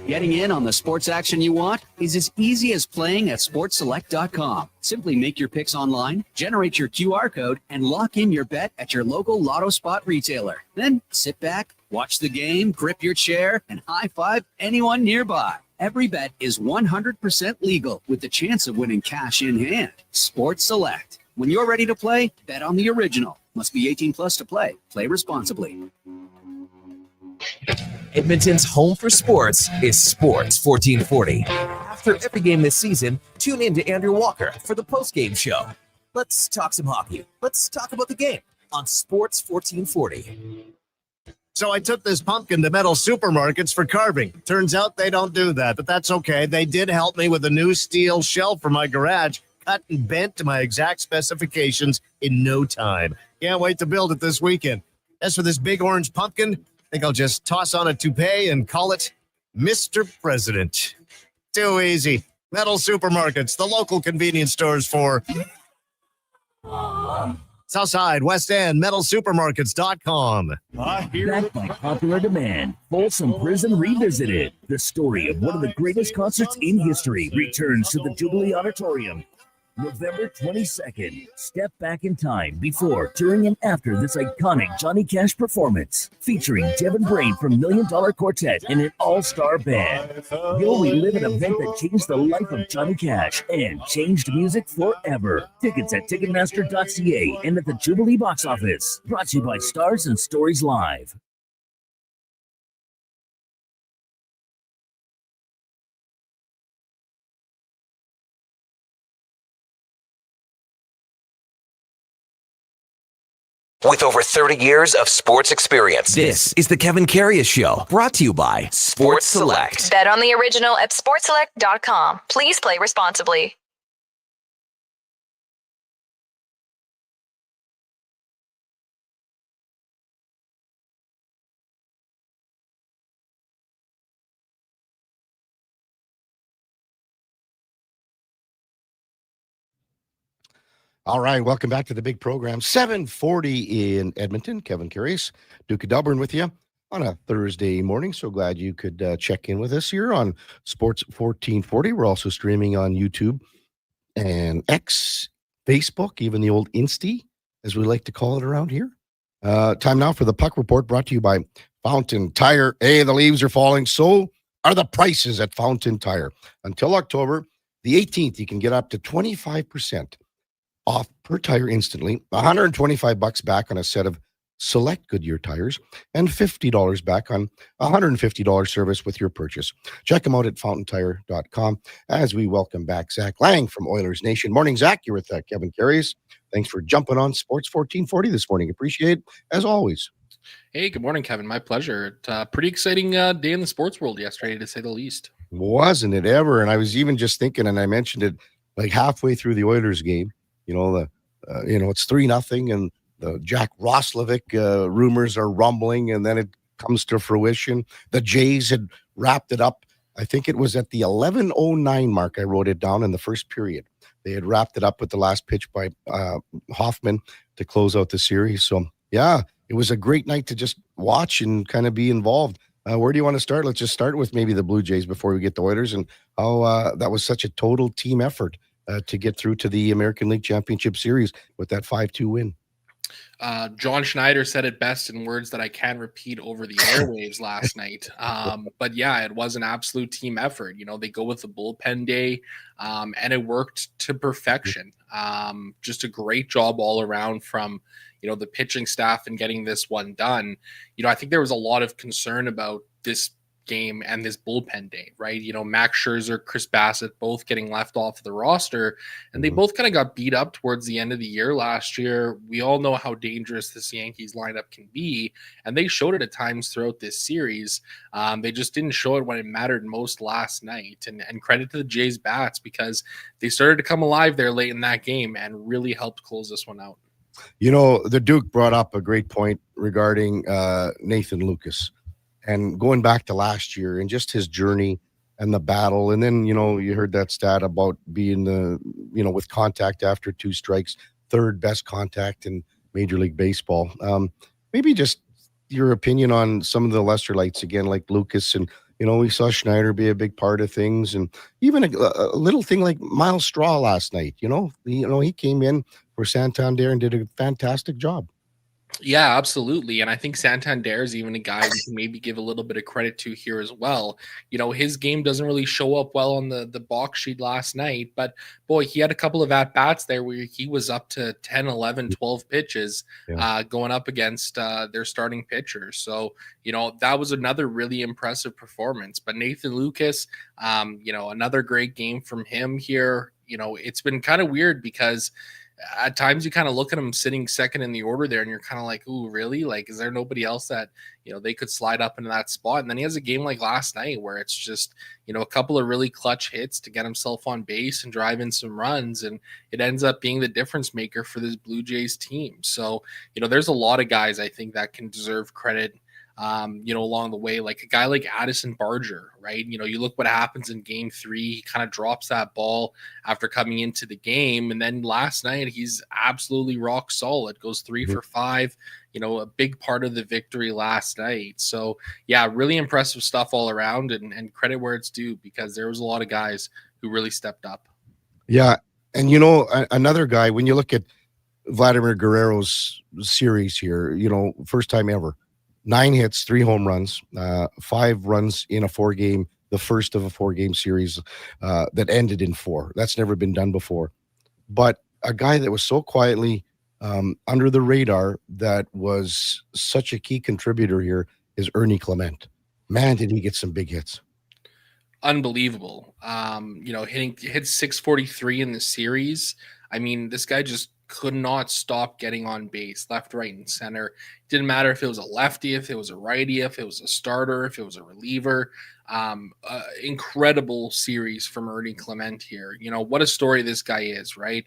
Getting in on the sports action you want is as easy as playing at sportselect.com. Simply make your picks online, generate your QR code, and lock in your bet at your local Lotto Spot retailer. Then sit back, watch the game, grip your chair, and high-five anyone nearby. Every bet is 100% legal with the chance of winning cash in hand. Sports Select. When you're ready to play, bet on the original. Must be 18 plus to play. Play responsibly. Edmonton's home for sports is Sports 1440. After every game this season, tune in to Andrew Walker for the post-game show. Let's talk some hockey. Let's talk about the game on Sports 1440. So I took this pumpkin to Metal Supermarkets for carving. Turns out they don't do that, but that's okay. They did help me with a new steel shelf for my garage, cut and bent to my exact specifications in no time. Can't wait to build it this weekend. As for this big orange pumpkin, I think I'll just toss on a toupee and call it Mr. President. Too easy. Metal Supermarkets, the local convenience stores for Southside, West End, metalsupermarkets.com. Backed by popular demand, Folsom Prison Revisited. The story of one of the greatest concerts in history returns to the Jubilee Auditorium. November 22nd. Step back in time before, during, and after this iconic Johnny Cash performance, featuring Devin Brain from $1 Million Quartet and an all-star band. You'll relive an event that changed the life of Johnny Cash and changed music forever. Tickets at Ticketmaster.ca and at the Jubilee box office. Brought to you by Stars and Stories Live. With over 30 years of sports experience, this is the Kevin Karius Show, brought to you by Sports Select. Bet on the original at sportselect.com. Please play responsibly. All right, welcome back to the big program. 7:40 in Edmonton. Kevin Karius, Duke of Delburne with you on a Thursday morning. So glad you could check in with us here on Sports 1440. We're also streaming on YouTube and X, Facebook, even the old Insty, as we like to call it around here. Time now for the Puck Report, brought to you by Fountain Tire. Hey, the leaves are falling. So are the prices at Fountain Tire. Until October the 18th, you can get up to 25% off per tire instantly, $125 back on a set of select Goodyear tires, and $50 back on $150 service with your purchase. Check them out at fountaintire.com as we welcome back Zach Lang from Oilers Nation. Morning, Zach. You're with Kevin Karius. Thanks for jumping on Sports 1440 this morning. Appreciate it, as always. Hey, good morning, Kevin. My pleasure. Pretty exciting day in the sports world yesterday, to say the least. Wasn't it ever? And I was even just thinking, and I mentioned it like halfway through the Oilers game, it's 3-0 and the Jack Roslovic rumors are rumbling, and then it comes to fruition. The Jays had wrapped it up. I think it was at the 11:09 mark. I wrote it down in the first period. They had wrapped it up with the last pitch by Hoffman to close out the series. So, yeah, it was a great night to just watch and kind of be involved. Where do you want to start? Let's just start with maybe the Blue Jays before we get the Oilers, and how that was such a total team effort to get through to the American League Championship Series with that 5-2 win. John Schneider said it best in words that I can't repeat over the airwaves last night. But yeah, it was an absolute team effort. They go with the bullpen day, and it worked to perfection. Just a great job all around from, the pitching staff and getting this one done. I think there was a lot of concern about this game and this bullpen day, right? Max Scherzer, Chris Bassett, both getting left off the roster, and they both kind of got beat up towards the end of the year last year. We all know how dangerous this Yankees lineup can be, and they showed it at times throughout this series. They just didn't show it when it mattered most last night, and credit to the Jays bats, because they started to come alive there late in that game and really helped close this one out. The Duke brought up a great point regarding Nathan Lucas. And going back to last year and just his journey and the battle. And then, you heard that stat about being with contact after 2 strikes, third best contact in Major League Baseball. Maybe just your opinion on some of the lesser lights again, like Lucas. And, we saw Schneider be a big part of things. And even a little thing like Miles Straw last night, he came in for Santander and did a fantastic job. Yeah, absolutely. And I think Santander is even a guy we can maybe give a little bit of credit to here as well. His game doesn't really show up well on the box sheet last night, but boy, he had a couple of at-bats there where he was up to 10, 11, 12 pitches going up against their starting pitcher. So, that was another really impressive performance. But Nathan Lucas, another great game from him here. It's been kind of weird because at times you kind of look at him sitting second in the order there and you're kind of like, ooh, really? Like, is there nobody else that, they could slide up into that spot? And then he has a game like last night where it's just, a couple of really clutch hits to get himself on base and drive in some runs. And it ends up being the difference maker for this Blue Jays team. So, there's a lot of guys I think that can deserve credit along the way, like a guy like Addison Barger, right? You look what happens in game 3, he kind of drops that ball after coming into the game. And then last night, he's absolutely rock solid, goes 3 for 5, a big part of the victory last night. So yeah, really impressive stuff all around, and credit where it's due, because there was a lot of guys who really stepped up. Yeah. And another guy, when you look at Vladimir Guerrero's series here, first time ever, 9 hits, 3 home runs, 5 runs in a 4-game, the first of a 4-game series that ended in 4. That's never been done before. But a guy that was so quietly under the radar that was such a key contributor here is Ernie Clement. Man, did he get some big hits. Unbelievable. Hit 643 in the series. I mean, this guy just could not stop getting on base, left, right, and center. Didn't matter if it was a lefty, if it was a righty, if it was a starter, if it was a reliever. Incredible series from Ernie Clement here. What a story this guy is, right?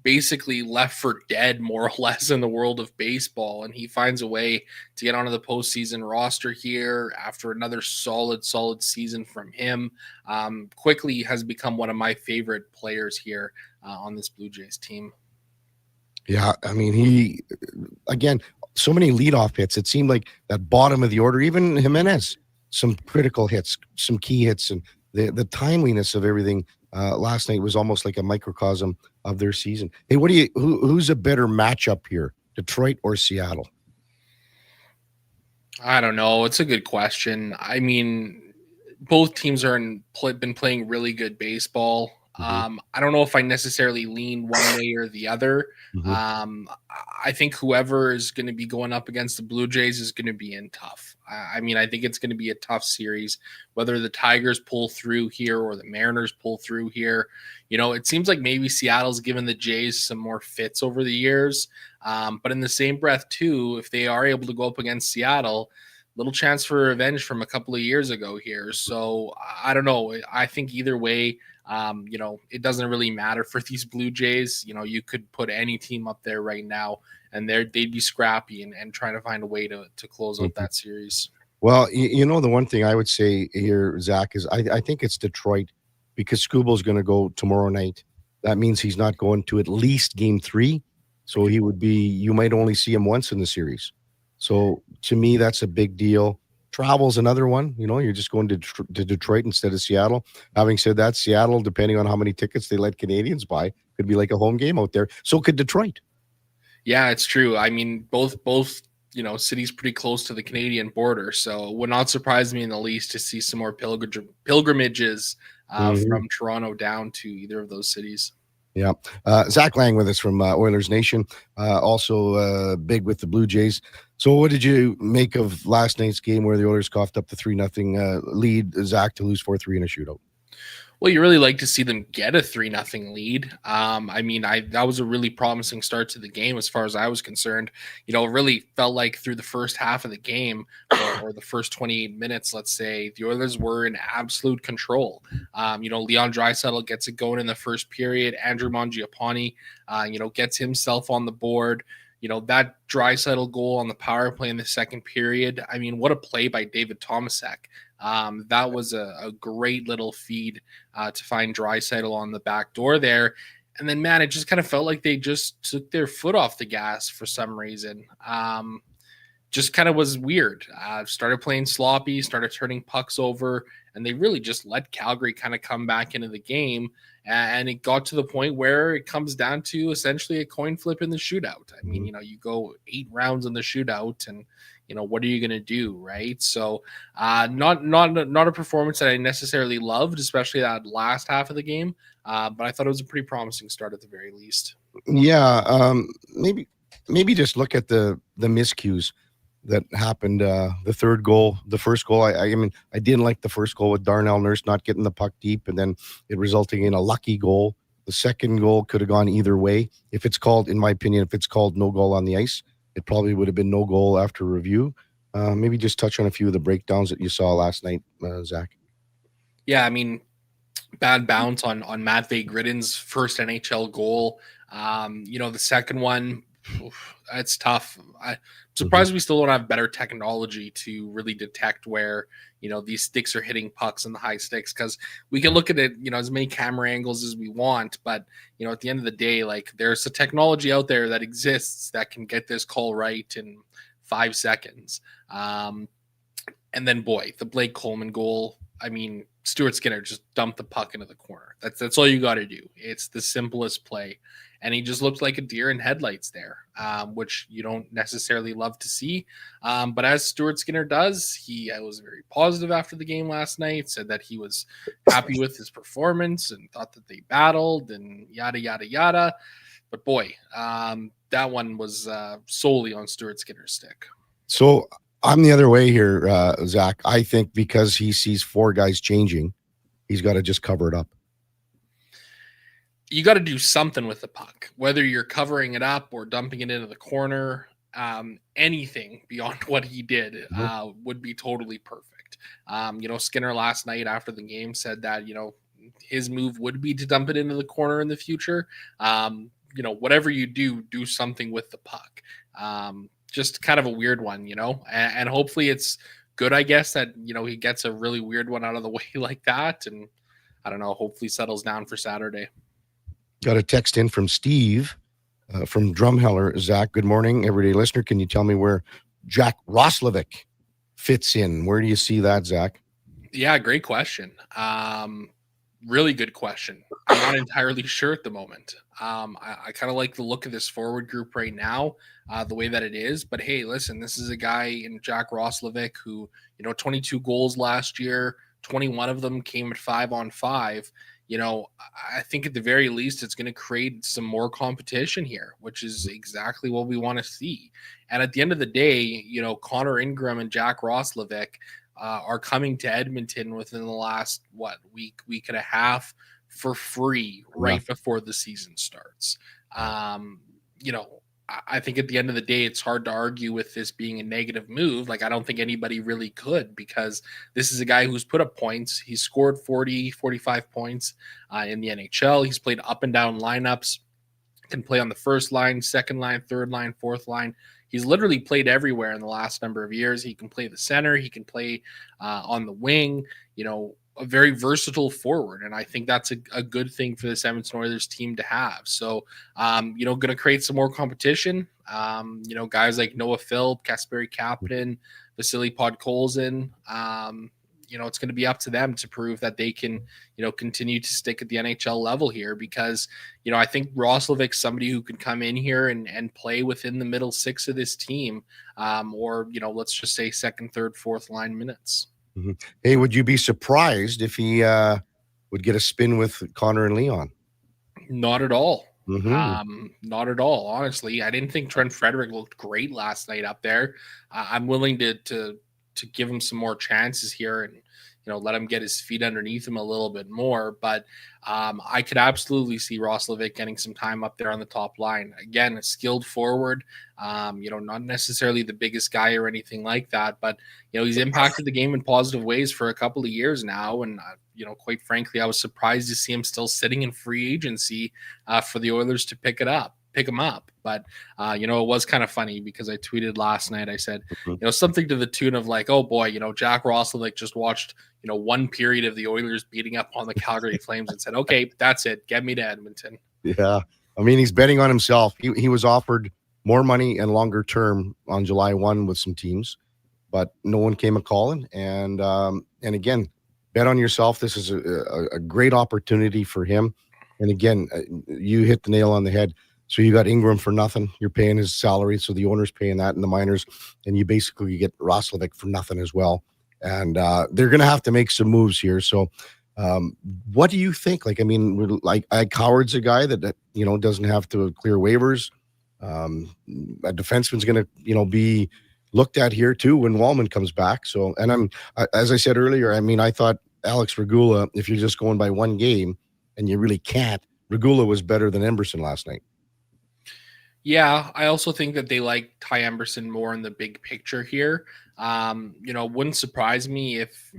Basically left for dead more or less in the world of baseball, and he finds a way to get onto the postseason roster here after another solid season from him. Quickly has become one of my favorite players here on this Blue Jays team. Yeah, I mean, he, again, so many leadoff hits. It seemed like that bottom of the order, even Jimenez, some critical hits, some key hits, and the timeliness of everything last night was almost like a microcosm of their season. Hey, who's a better matchup here, Detroit or Seattle? I don't know. It's a good question. I mean, both teams been playing really good baseball. I don't know if I necessarily lean one way or the other. I think whoever is going to be going up against the Blue Jays is going to be in tough. I mean, I think it's going to be a tough series, whether the Tigers pull through here or the Mariners pull through here. It seems like maybe Seattle's given the Jays some more fits over the years. But in the same breath, too, if they are able to go up against Seattle, little chance for revenge from a couple of years ago here. So I don't know. I think either way, it doesn't really matter for these Blue Jays. You could put any team up there right now and they'd be scrappy and trying to find a way to close out that series. Well, the one thing I would say here, Zach, is I think it's Detroit because Scubo's going to go tomorrow night. That means he's not going to at least game 3. So you might only see him once in the series. So to me, that's a big deal. Travel's another one. You're just going to Detroit instead of Seattle. Having said that, Seattle, depending on how many tickets they let Canadians buy, could be like a home game out there. So could Detroit. Yeah, it's true. I mean, both cities pretty close to the Canadian border. So it would not surprise me in the least to see some more pilgrimages from Toronto down to either of those cities. Yeah. Zach Lang with us from Oilers Nation, also big with the Blue Jays. So what did you make of last night's game where the Oilers coughed up the 3-0 lead, Zach, to lose 4-3 in a shootout? Well, you really like to see them get a 3-0 lead. That was a really promising start to the game as far as I was concerned. It really felt like through the first half of the game or the first 28 minutes, let's say, the Oilers were in absolute control. Leon Draisaitl gets it going in the first period. Andrew Mangiapane, gets himself on the board. That Draisaitl goal on the power play in the second period. I mean, what a play by David Tomasek. That was a great little feed to find Draisaitl on the back door there. And then, man, it just kind of felt like they just took their foot off the gas for some reason. Just kind of was weird. Started playing sloppy, started turning pucks over, and they really just let Calgary kind of come back into the game. And it got to the point where it comes down to essentially a coin flip in the shootout. I mean, you go 8 rounds in the shootout and, what are you going to do, right? So not a performance that I necessarily loved, especially that last half of the game. But I thought it was a pretty promising start at the very least. Yeah, maybe just look at the miscues that happened. The third goal, the first goal. I mean, I didn't like the first goal with Darnell Nurse not getting the puck deep, and then it resulting in a lucky goal. The second goal could have gone either way. If it's called, in my opinion, if it's called no goal on the ice, it probably would have been no goal after review. Maybe just touch on a few of the breakdowns that you saw last night, Zach. Yeah, I mean, bad bounce on Matvei Gridin's first NHL goal. The second one, it's tough. I'm surprised we still don't have better technology to really detect where, these sticks are hitting pucks in the high sticks, because we can look at it, as many camera angles as we want. But, at the end of the day, like, there's a technology out there that exists that can get this call right in 5 seconds. And then, boy, the Blake Coleman goal, I mean, Stuart Skinner just dumped the puck into the corner. That's all you got to do. It's the simplest play. And he just looked like a deer in headlights there, which you don't necessarily love to see. But as Stuart Skinner does, he was very positive after the game last night, said that he was happy with his performance and thought that they battled and yada, yada, yada. But boy, that one was solely on Stuart Skinner's stick. So I'm the other way here, Zach. I think because he sees 4 guys changing, he's got to just cover it up. You got to do something with the puck, whether you're covering it up or dumping it into the corner. Anything beyond what he did would be totally perfect. Skinner last night after the game said that, his move would be to dump it into the corner in the future. Whatever you do something with the puck. Just kind of a weird one, and hopefully it's good, I guess, that, he gets a really weird one out of the way like that. And I don't know, hopefully settles down for Saturday. Got a text in from Steve from Drumheller. Zach, good morning, everyday listener. Can you tell me where Jack Roslovic fits in? Where do you see that, Zach? Yeah, great question. Really good question. I'm not entirely sure at the moment. I kind of like the look of this forward group right now, the way that it is. But hey, listen, this is a guy in Jack Roslovic who, 22 goals last year, 21 of them came at 5-on-5. I think at the very least, it's going to create some more competition here, which is exactly what we want to see. And at the end of the day, Connor Ingram and Jack Roslovic are coming to Edmonton within the last, week and a half for free before the season starts. I think at the end of the day, it's hard to argue with this being a negative move. Like, I don't think anybody really could, because this is a guy who's put up points. He's scored 40, 45 points in the NHL. He's played up and down lineups, can play on the first line, second line, third line, fourth line. He's literally played everywhere in the last number of years. He can play the center. He can play on the wing, a very versatile forward. And I think that's a good thing for this Edmonton Oilers team to have. So, going to create some more competition. Guys like Noah Philp, Kasperi Kapanen, Vasily Podkolzin, it's going to be up to them to prove that they can, continue to stick at the NHL level here, because, I think Roslovic's somebody who can come in here and play within the middle 6 of this team, or, let's just say second, third, fourth line minutes. Mm-hmm. Hey, would you be surprised if he would get a spin with Connor and Leon? Not at all. Mm-hmm. Not at all. Honestly, I didn't think Trent Frederick looked great last night up there. I'm willing to give him some more chances here and, let him get his feet underneath him a little bit more. But I could absolutely see Roslovic getting some time up there on the top line. Again, a skilled forward, not necessarily the biggest guy or anything like that, but, he's impacted the game in positive ways for a couple of years now. And, quite frankly, I was surprised to see him still sitting in free agency for the Oilers to pick him up. But, it was kind of funny because I tweeted last night, I said, something to the tune of like, oh boy, Jack Roslovic just watched, one period of the Oilers beating up on the Calgary Flames and said, okay, that's it. Get me to Edmonton. Yeah. I mean, he's betting on himself. He was offered more money and longer term on July 1 with some teams, but no one came a calling. And again, bet on yourself. This is a great opportunity for him. And again, you hit the nail on the head. So you got Ingram for nothing. You're paying his salary. So the owner's paying that in the minors. And you basically get Roslovic for nothing as well. And they're going to have to make some moves here. So what do you think? Like Howard's a guy that doesn't have to clear waivers. A defenseman's going to, be looked at here too when Wallman comes back. So, and as I said earlier, I thought Alex Regula, if you're just going by one game and you really can't, Regula was better than Emberson last night. Yeah, I also think that they like Ty Emberson more in the big picture here. Wouldn't surprise me if,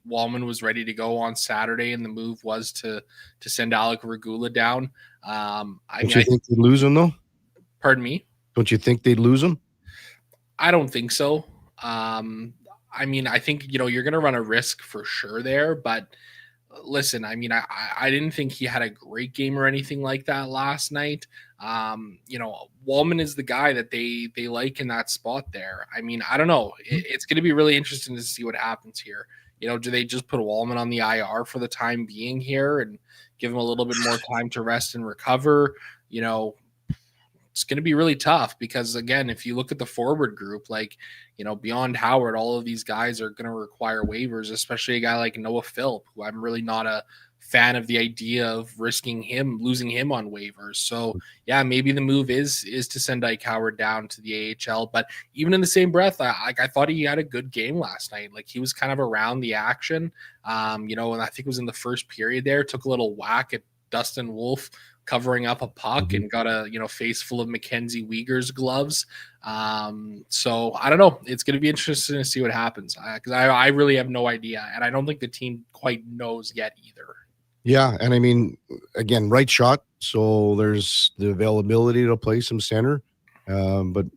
Wallman was ready to go on Saturday and the move was to send Alec Regula down. Don't you think they'd lose him though? Pardon me? Don't you think they'd lose him? I don't think so. I think, you're going to run a risk for sure there, but listen, I didn't think he had a great game or anything like that last night. Wallman is the guy that they like in that spot there. I don't know. It's going to be really interesting to see what happens here. Do they just put Wallman on the IR for the time being here and give him a little bit more time to rest and recover? It's going to be really tough because, again, if you look at the forward group, beyond Howard, all of these guys are going to require waivers, especially a guy like Noah Philp, who I'm really not a fan of the idea of losing him on waivers. So yeah, maybe the move is to send Ike Howard down to the AHL. But even in the same breath, I thought he had a good game last night. He was kind of around the action, and I think it was in the first period there, took a little whack at Dustin Wolf covering up a puck and got a face full of Mackenzie Weegar's gloves. So I don't know. It's going to be interesting to see what happens because I really have no idea, and I don't think the team quite knows yet either. Yeah, and I mean, again, right shot, so there's the availability to play some center, but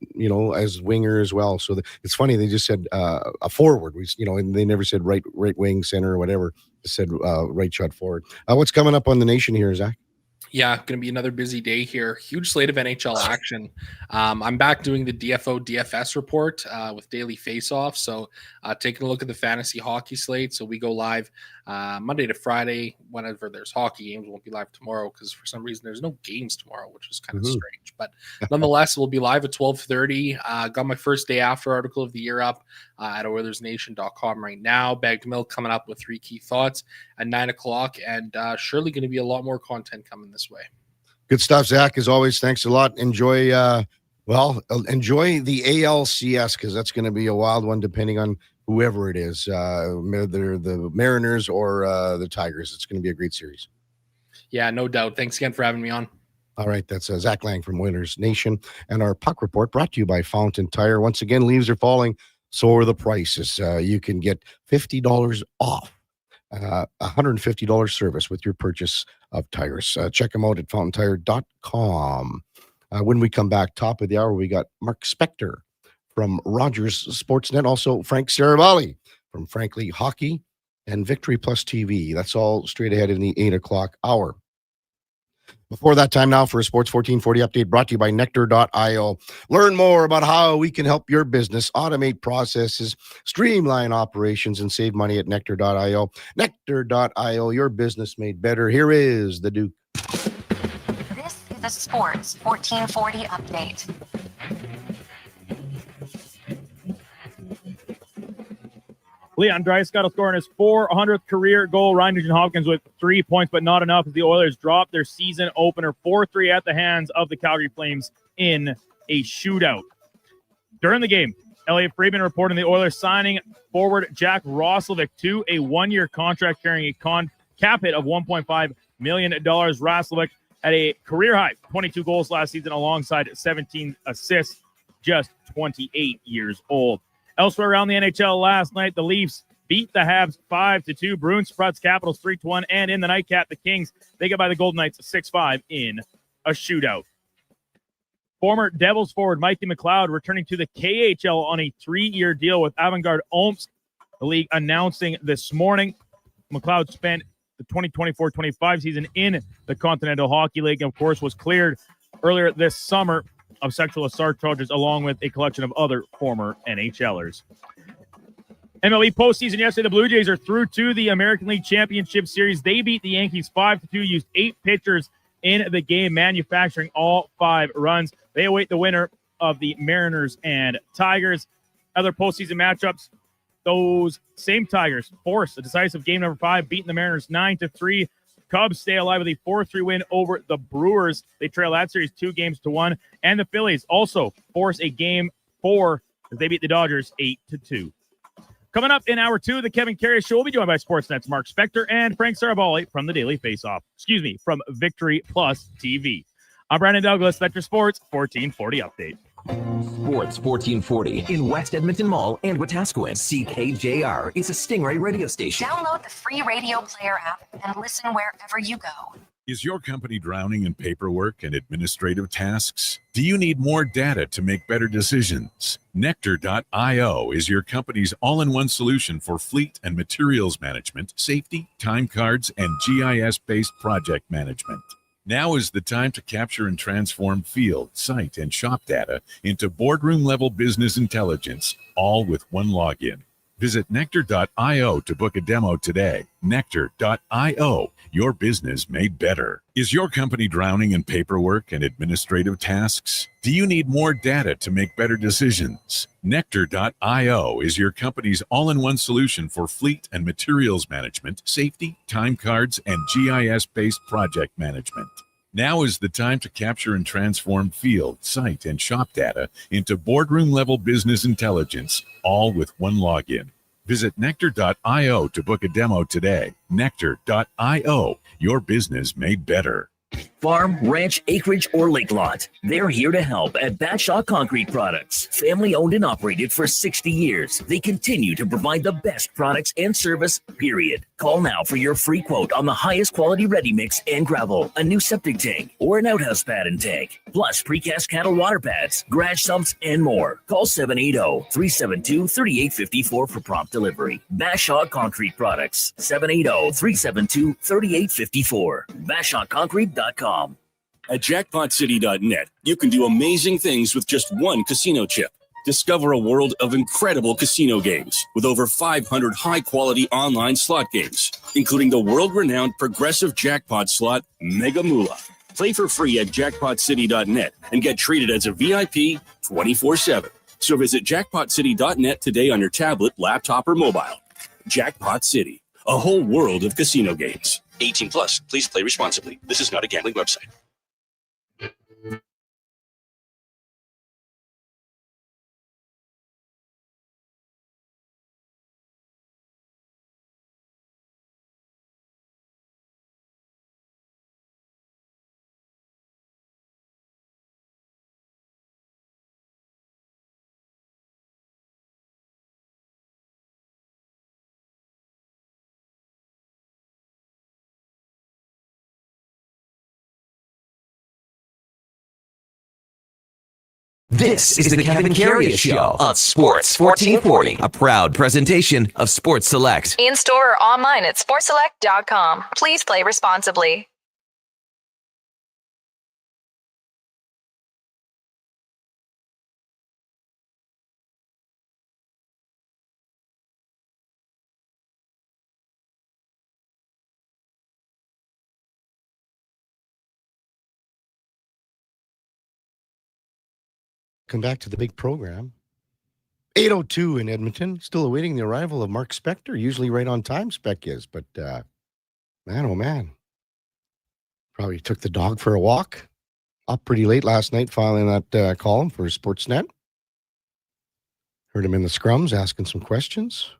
as winger as well. So it's funny, they just said a forward, and they never said right wing, center, or whatever. They said right shot forward. What's coming up on the Nation here, Zach? Yeah, going to be another busy day here. Huge slate of NHL action. I'm back doing the DFO DFS report with Daily Faceoff. So taking a look at the fantasy hockey slate. So we go live Monday to Friday. Whenever there's hockey games, won't be live tomorrow because for some reason there's no games tomorrow, which is kind of strange. But nonetheless, we'll be live at 12:30. Got my first day after article of the year up at OilersNation.com right now. Bagged Milk coming up with 3 key thoughts at 9 o'clock, and surely going to be a lot more content coming this way. Good stuff, Zach. As always, thanks a lot. Enjoy the ALCS because that's going to be a wild one, depending on whoever it is, they're the Mariners or the Tigers. It's going to be a great series. Yeah, no doubt. Thanks again for having me on. All right, that's Zach Lang from Oilers Nation, and our puck report brought to you by Fountain Tire. Once again, leaves are falling, so are the prices. You can get $50 off. $150 service with your purchase of tires. Check them out at fountaintire.com. When we come back, top of the hour, we got Mark Spector from Rogers Sportsnet, also Frank Saravalli from Frankly Hockey and Victory Plus TV. That's all straight ahead in the 8 o'clock hour. Before that time now for a Sports 1440 update brought to you by Nectar.io. Learn more about how we can help your business automate processes, streamline operations, and save money at Nectar.io. Nectar.io, your business made better. Here is the Duke. This is a Sports 1440 update. Leon Draisaitl scoring his 400th career goal. Ryan Nugent-Hopkins with 3 points, but not enough as the Oilers dropped their season opener 4-3 at the hands of the Calgary Flames in a shootout. During the game, Elliot Friedman reporting the Oilers signing forward Jack Roslovic to a one-year contract carrying a cap hit of $1.5 million. Roslovic had a career-high 22 goals last season alongside 17 assists, just 28 years old. Elsewhere around the NHL last night, the Leafs beat the Habs 5-2. Bruins surprised Capitals 3-1. And in the nightcap, the Kings, they get by the Golden Knights 6-5 in a shootout. Former Devils forward Mikey McLeod returning to the KHL on a 3-year deal with Avangard Omsk. The league announcing this morning. McLeod spent the 2024-25 season in the Continental Hockey League and, of course, was cleared earlier this summer of sexual assault charges, along with a collection of other former NHLers. MLB postseason yesterday, the Blue Jays are through to the American League Championship Series. They beat the Yankees 5-2, used 8 pitchers in the game, manufacturing all 5 runs. They await the winner of the Mariners and Tigers. Other postseason matchups, those same Tigers force a decisive game number 5, beating the Mariners 9-3. Cubs stay alive with a 4-3 win over the Brewers. They trail that series 2-1. And the Phillies also force a game 4 as they beat the Dodgers 8-2. Coming up in hour 2 of the Kevin Karius Show, we'll be joined by Sportsnet's Mark Spector and Frank Saravalli from the Daily Faceoff. From Victory Plus TV. I'm Brandon Douglas. That's your Sports 1440 update. Sports 1440 in West Edmonton Mall and Wetaskiwin. CKJR is a Stingray radio station. Download the free radio player app and listen wherever you go. Is your company drowning in paperwork and administrative tasks? Do you need more data to make better decisions? Nectar.io is your company's all-in-one solution for fleet and materials management, safety, time cards, and GIS-based project management. Now is the time to capture and transform field, site, and shop data into boardroom-level business intelligence, all with one login. Visit nectar.io to book a demo today. Nectar.io, your business made better. Is your company drowning in paperwork and administrative tasks? Do you need more data to make better decisions? Nectar.io is your company's all-in-one solution for fleet and materials management, safety, time cards, and GIS-based project management. Now is the time to capture and transform field, site, and shop data into boardroom-level business intelligence, all with one login. Visit nectar.io to book a demo today. Nectar.io, your business made better. Farm, ranch, acreage, or lake lot. They're here to help at Batshaw Concrete Products. Family owned and operated for 60 years. They continue to provide the best products and service, period. Call now for your free quote on the highest quality ready mix and gravel, a new septic tank, or an outhouse pad and tank, plus precast cattle water pads, garage sumps, and more. Call 780-372-3854 for prompt delivery. Batshaw Concrete Products, 780-372-3854. BashawConcrete.com. At jackpotcity.net, you can do amazing things with just one casino chip. Discover a world of incredible casino games with over 500 high-quality online slot games, including the world-renowned progressive jackpot slot Mega Moolah. Play for free at jackpotcity.net and get treated as a VIP 24/7. So visit jackpotcity.net today on your tablet, laptop, or mobile. Jackpot City, a whole world of casino games. 18 plus. Please play responsibly. This is not a gambling website. This is the Kevin Karius Show on Sports 1440, a proud presentation of Sports Select. In store or online at sportselect.com. Please play responsibly. Come back to the big program. 8:02 in Edmonton. Still awaiting the arrival of Mark Spector. Usually right on time, Spec is. But, man, oh, man. Probably took the dog for a walk. Up pretty late last night filing that column for Sportsnet. Heard him in the scrums asking some questions.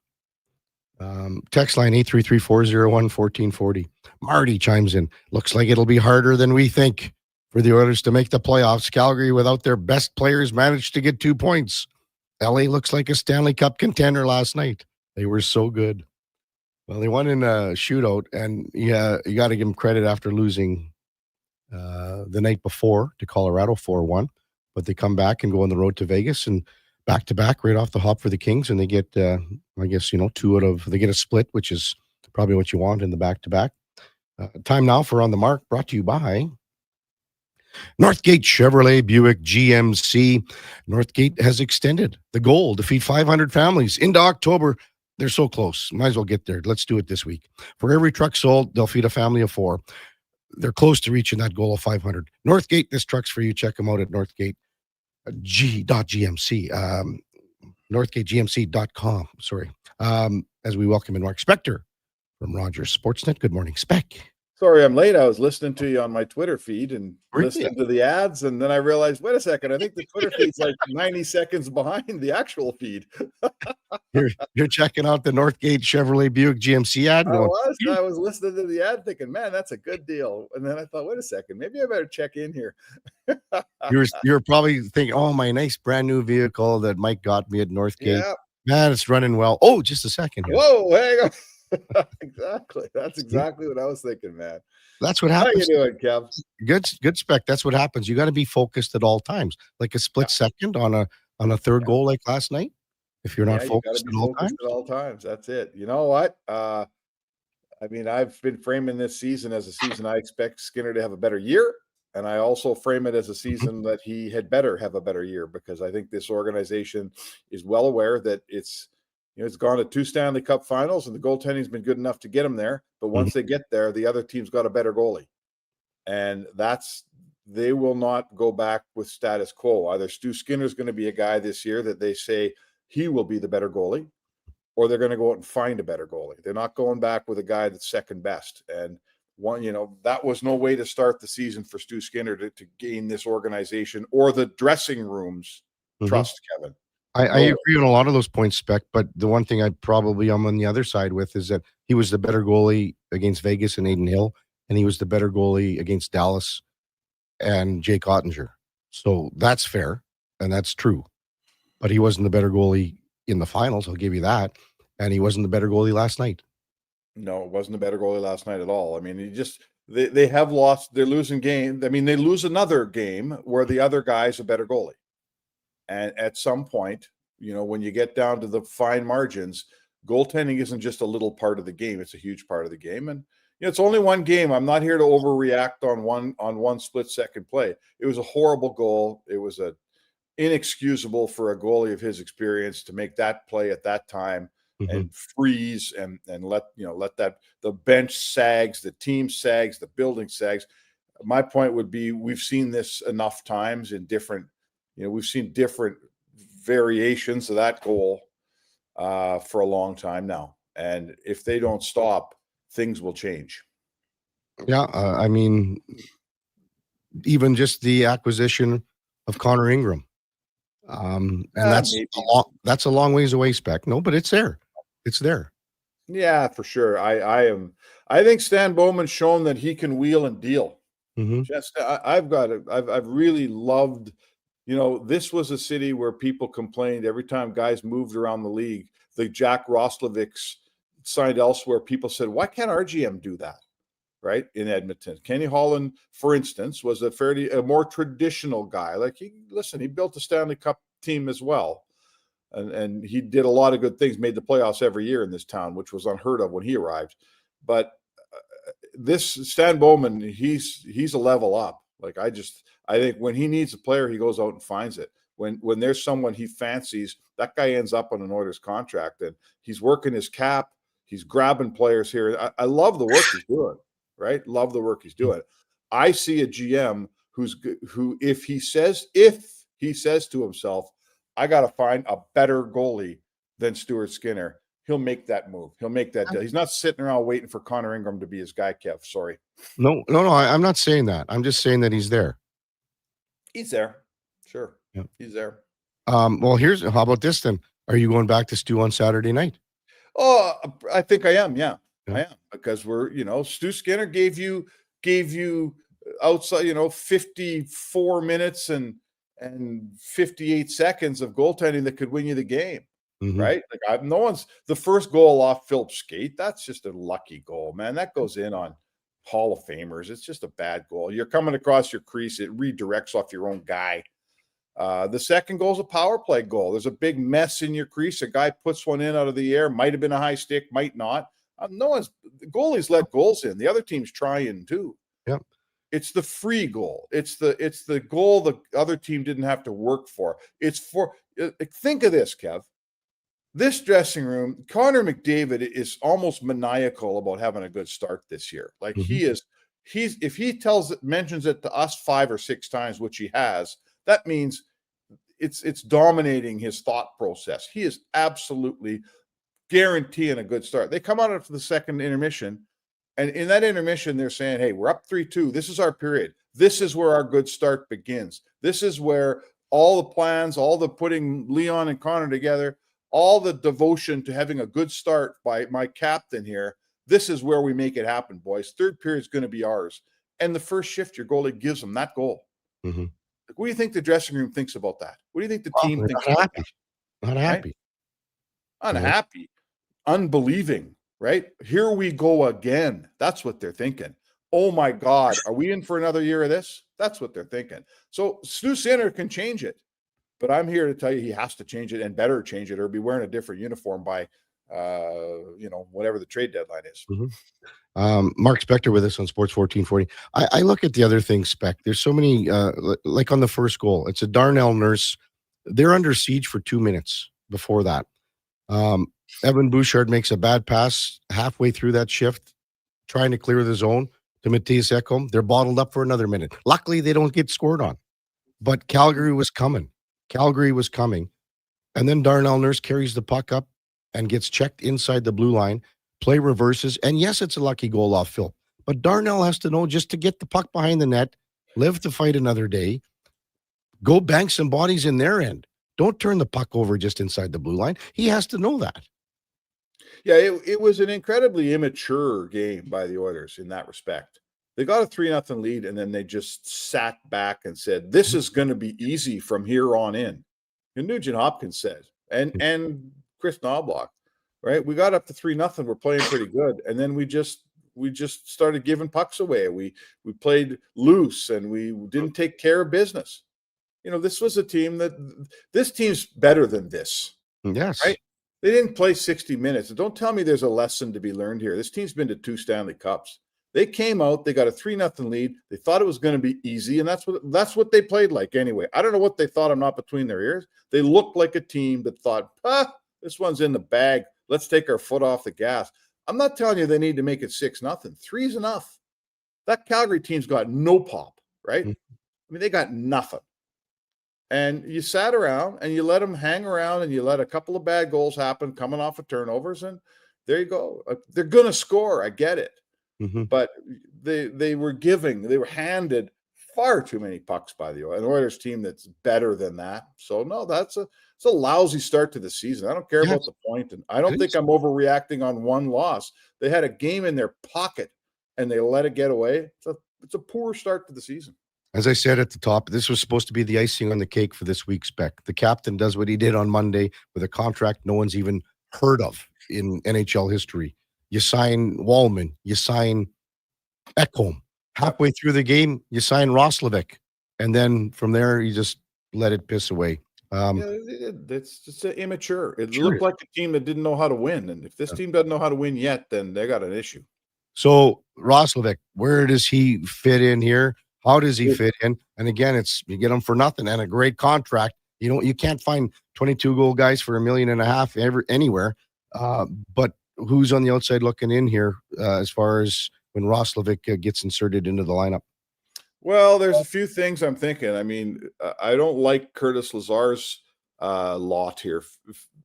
Text line 833-401-1440. Marty chimes in. Looks like it'll be harder than we think for the Oilers to make the playoffs. Calgary, without their best players, managed to get 2 points. LA looks like a Stanley Cup contender last night. They were so good. Well, they won in a shootout, and yeah, you got to give them credit after losing the night before to Colorado 4-1. But they come back and go on the road to Vegas and back-to-back right off the hop for the Kings, and they get, I guess, they get a split, which is probably what you want in the back-to-back. Time now for On the Mark, brought to you by Northgate Chevrolet Buick GMC. Northgate has extended the goal to feed 500 families into October. They're so close. Might as well get there. Let's do it this week. For every truck sold, they'll feed a family of 4. They're close to reaching that goal of 500. Northgate, this truck's for you. Check them out at northgate.gmc. northgategmc.com. Sorry. As we welcome in Mark Spector from Rogers Sportsnet. Good morning, Spec. Sorry, I'm late. I was listening to you on my Twitter feed and listening to the ads, and then I realized, wait a second, I think the Twitter feed's like 90 seconds behind the actual feed. You're checking out the Northgate Chevrolet Buick GMC ad. I was listening to the ad thinking, man, that's a good deal. And then I thought, wait a second, maybe I better check in here. You're probably thinking, oh, my nice brand new vehicle that Mike got me at Northgate. Yeah. Man, it's running well. Oh, just a second here. Whoa, hang on. Exactly. That's exactly what I was thinking, man. That's what happens. How you doing, Kev? Good, Spec. That's what happens. You got to be focused at all times. Like a split second on a third goal like last night. If you're not focused at all times. That's it. You know what? I mean, I've been framing this season as a season I expect Skinner to have a better year. And I also frame it as a season that he had better have a better year, because I think this organization is well aware that it's it's gone to 2 Stanley Cup finals, and the goaltending's been good enough to get them there. But once they get there, the other team's got a better goalie. And they will not go back with status quo. Either Stu Skinner's going to be a guy this year that they say he will be the better goalie, or they're going to go out and find a better goalie. They're not going back with a guy that's second best. And that was no way to start the season for Stu Skinner to gain this organization or the dressing room's trust, Kevin. I agree on a lot of those points, Spec, but the one thing I'm on the other side with is that he was the better goalie against Vegas and Aiden Hill, and he was the better goalie against Dallas and Jake Ottinger. So that's fair, and that's true. But he wasn't the better goalie in the finals, I'll give you that. And he wasn't the better goalie last night. No, it wasn't a better goalie last night at all. I mean, they have lost. They're losing games. I mean, they lose another game where the other guy's a better goalie. And at some point, when you get down to the fine margins, goaltending isn't just a little part of the game. It's a huge part of the game. And it's only one game. I'm not here to overreact on one split-second play. It was a horrible goal. It was inexcusable for a goalie of his experience to make that play at that time and freeze and let that the bench sags, the team sags, the building sags. My point would be we've seen this enough times in different. We've seen different variations of that goal for a long time now. And if they don't stop, things will change. Yeah. I mean, even just the acquisition of Connor Ingram. And that's a long ways away, Spec. No, but it's there. It's there. Yeah, for sure. I think Stan Bowman's shown that he can wheel and deal. I've really loved. This was a city where people complained every time guys moved around the league. The Jack Roslovics signed elsewhere. People said, why can't RGM do that? Right? In Edmonton. Kenny Holland, for instance, was a more traditional guy. Like he built a Stanley Cup team as well. And he did a lot of good things, made the playoffs every year in this town, which was unheard of when he arrived. But this Stan Bowman, he's a level up. Like I think when he needs a player, he goes out and finds it. When there's someone he fancies, that guy ends up on an Oilers contract, and he's working his cap. He's grabbing players here. I love the work he's doing. Right, love the work he's doing. I see a GM who if he says to himself, I got to find a better goalie than Stuart Skinner, he'll make that move. He'll make that deal. He's not sitting around waiting for Connor Ingram to be his guy, Kev. Sorry. No. I'm not saying that. I'm just saying that he's there. He's there. Sure. Yeah. He's there. Well, how about this then? Are you going back to Stu on Saturday night? Oh, I think I am. Yeah, I am, because Stu Skinner gave you outside, 54 minutes and 58 seconds of goaltending that could win you the game. Right? Like the first goal off Philip's skate. That's just a lucky goal, man. That goes in on Hall of Famers. It's just a bad goal. You're coming across your crease. It redirects off your own guy. The second goal is a power play goal. There's a big mess in your crease. A guy puts one in out of the air. Might have been a high stick, might not. Goalies let goals in. The other team's trying too. Yeah. It's the free goal. It's the goal the other team didn't have to work for. Think of this, Kev. This dressing room, Connor McDavid is almost maniacal about having a good start this year. Like if he mentions it to us 5 or 6 times, which he has, that means it's dominating his thought process. He is absolutely guaranteeing a good start. They come out after the second intermission, and in that intermission, they're saying, hey, we're up 3-2. This is our period. This is where our good start begins. This is where all the plans, all the putting Leon and Connor together, all the devotion to having a good start by my captain here, this is where we make it happen, boys. Third period is going to be ours. And the first shift, your goalie gives them that goal. What do you think the dressing room thinks about that? What do you think the team thinks about that? Not happy. Right? Unhappy. Unbelieving, right? Here we go again. That's what they're thinking. Oh, my God. Are we in for another year of this? That's what they're thinking. So Stu Skinner can change it. But I'm here to tell you he has to change it and better change it or be wearing a different uniform by, whatever the trade deadline is. Mark Spector with us on Sports 1440. I look at the other things, Spec. There's so many, like on the first goal, it's a Darnell Nurse. They're under siege for 2 minutes before that. Evan Bouchard makes a bad pass halfway through that shift, trying to clear the zone to Matthias Ekholm. They're bottled up for another minute. Luckily, they don't get scored on. But Calgary was coming. And then Darnell Nurse carries the puck up and gets checked inside the blue line. Play reverses. And yes, it's a lucky goal off Phil. But Darnell has to know just to get the puck behind the net, live to fight another day, go bank some bodies in their end. Don't turn the puck over just inside the blue line. He has to know that. Yeah, it was an incredibly immature game by the Oilers in that respect. They got a 3-0 lead, and then they just sat back and said, this is going to be easy from here on in. And Nugent Hopkins said, and Chris Knobloch, right? We got up to 3-0. We're playing pretty good. And then we just started giving pucks away. We played loose, and we didn't take care of business. This was a team this team's better than this. Yes. Right? They didn't play 60 minutes. Don't tell me there's a lesson to be learned here. This team's been to 2 Stanley Cups. They came out, they got a 3-0 lead. They thought it was going to be easy, and that's what they played like anyway. I don't know what they thought. I'm not between their ears. They looked like a team that thought, this one's in the bag. Let's take our foot off the gas. I'm not telling you they need to make it 6-0. 3 is enough. That Calgary team's got no pop, right? I mean, they got nothing. And you sat around and you let them hang around and you let a couple of bad goals happen coming off of turnovers. And there you go. They're going to score. I get it. But they were handed far too many pucks by the Oilers team that's better than that. So, no, it's a lousy start to the season. I don't care about the point. And I don't think I'm overreacting on one loss. They had a game in their pocket and they let it get away. It's a poor start to the season. As I said at the top, this was supposed to be the icing on the cake for this week's spec. The captain does what he did on Monday with a contract no one's even heard of in NHL history. You sign Wallman, you sign Ekholm. Halfway through the game, you sign Roslovic. And then from there, you just let it piss away. It's just immature. It looked like a team that didn't know how to win. And if this team doesn't know how to win yet, then they got an issue. So Roslovic, where does he fit in here? How does he fit in? And again, you get him for nothing and a great contract. You can't find 22-goal guys for $1.5 million anywhere. But who's on the outside looking in here as far as when Roslovic gets inserted into the lineup? Well, there's a few things I'm thinking. I mean, I don't like Curtis Lazar's lot here.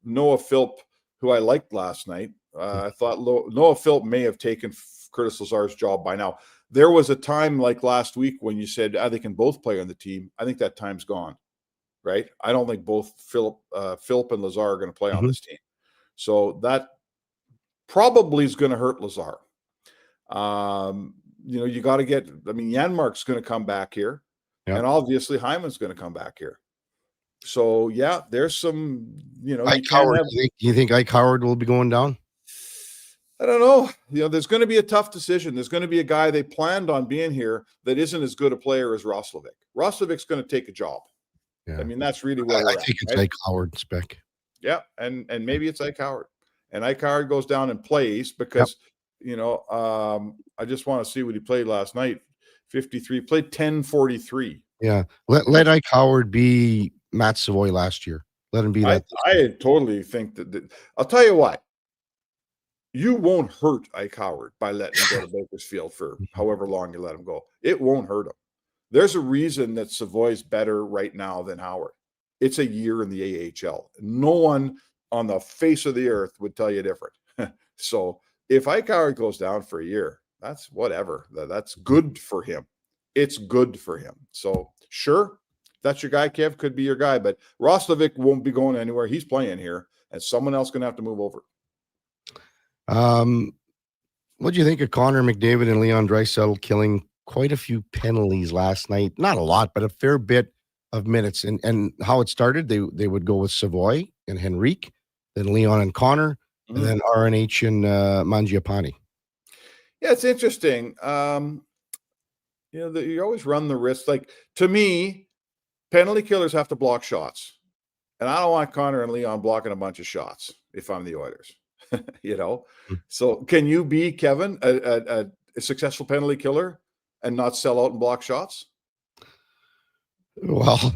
Noah Philp, who I liked last night, I thought Noah Philp may have taken Curtis Lazar's job by now. There was a time like last week when you said they can both play on the team. I think that time's gone, right? I don't think both Philp and Lazar are going to play on this team. So that probably is going to hurt Lazar. You got to Janmark's going to come back here, and obviously Hyman's going to come back here. So, yeah, there's some, Ike Howard. You think Ike Howard will be going down? I don't know. There's going to be a tough decision. There's going to be a guy they planned on being here that isn't as good a player as Roslovic. Roslovic's going to take a job. Yeah. I mean, that's really where I think it's Ike Howard spec. Yeah, and maybe it's Ike Howard. And Ike Howard goes down and plays because, I just want to see what he played last night. 53, played 10:43. Yeah, let Ike Howard be Matt Savoy last year. Let him be that. I totally think that I'll tell you what. You won't hurt Ike Howard by letting him go to Bakersfield for however long you let him go. It won't hurt him. There's a reason that Savoy's better right now than Howard. It's a year in the AHL. No one on the face of the earth would tell you different. So if Ike Howard goes down for a year, that's whatever. That's good for him. It's good for him. So sure, that's your guy, Kev, could be your guy. But Roslovic won't be going anywhere. He's playing here, and someone else going to have to move over. What do you think of Connor McDavid and Leon Draisaitl killing quite a few penalties last night? Not a lot, but a fair bit of minutes. And how it started, they would go with Savoy and Henrique, then Leon and Connor, and then RNH and Mangiapane. Yeah, it's interesting. You always run the risk. Like, to me, penalty killers have to block shots. And I don't want Connor and Leon blocking a bunch of shots if I'm the Oilers. So can you be, Kevin, a successful penalty killer and not sell out and block shots? Well,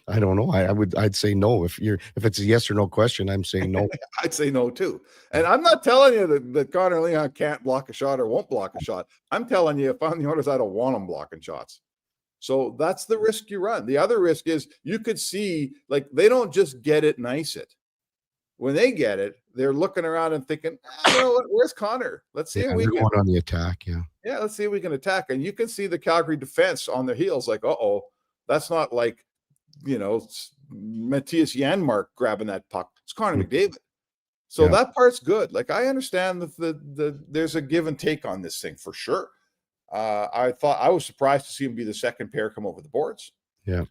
I don't know. I'd say no. If it's a yes or no question, I'm saying no. I'd say no too. And I'm not telling you that Connor Leon can't block a shot or won't block a shot. I'm telling you, if I'm the Oilers, I don't want him blocking shots. So that's the risk you run. The other risk is you could see, like, they don't just get it and ice it. When they get it, they're looking around and thinking, where's Connor? Let's see if we can going on the attack. Yeah. Yeah, let's see if we can attack. And you can see the Calgary defense on their heels, like, that's not like, Matthias Janmark grabbing that puck. It's Connor McDavid. So that part's good. Like, I understand that there's a give and take on this thing for sure. I was surprised to see him be the second pair come over the boards. Yeah.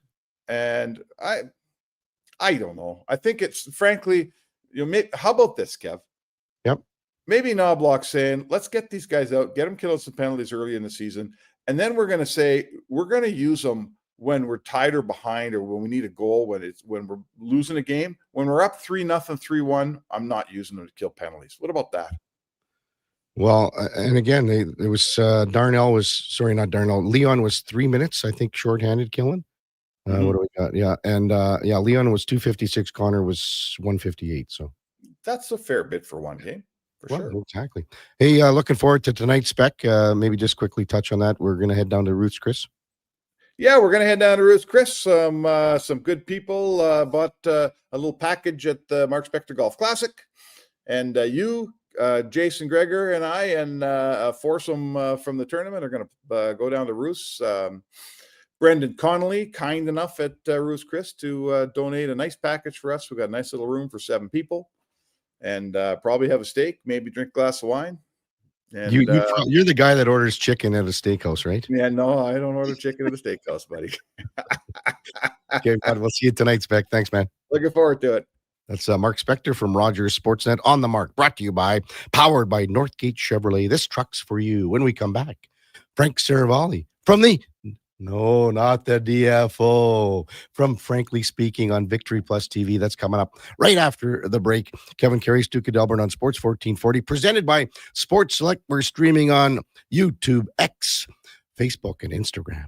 And I don't know. I think it's frankly, how about this, Kev? Yep. Maybe Knobloch saying, let's get these guys out, get them killing some penalties early in the season. And then we're going to say, we're going to use them when we're tied or behind, or when we need a goal, when we're losing a game. When we're up 3-0, 3-1, I'm not using them to kill penalties. What about that? Well, and again, Leon was 3 minutes, I think, shorthanded killing. What do we got? Yeah. And Leon was 256. Connor was 158. So that's a fair bit for one game. Sure. Exactly. Hey, looking forward to tonight's spec. Maybe just quickly touch on that. We're going to head down to Ruth's Chris. Yeah, we're going to head down to Ruth's Chris. Some good people bought a little package at the Mark Spector Golf Classic. And Jason Gregor and I and a foursome from the tournament are going to go down to Ruth's. Brendan Connolly, kind enough at Ruth's Chris to donate a nice package for us. We got a nice little room for 7 people, and probably have a steak, maybe drink a glass of wine. And you're the guy that orders chicken at a steakhouse, right? Yeah, no, I don't order chicken at a steakhouse, buddy. Okay, bud, we'll see you tonight, Spec. Thanks, man. Looking forward to it. That's Mark Spector from Rogers Sportsnet on the Mark, brought to you by, powered by Northgate Chevrolet. This truck's for you. When we come back, Frank Saravalli from no, not the DFO, from Frankly Speaking on Victory Plus TV. That's coming up right after the break. Kevin Karius, Duke of Delburne on Sports 1440, presented by Sports Select. We're streaming on YouTube, X, Facebook, and Instagram.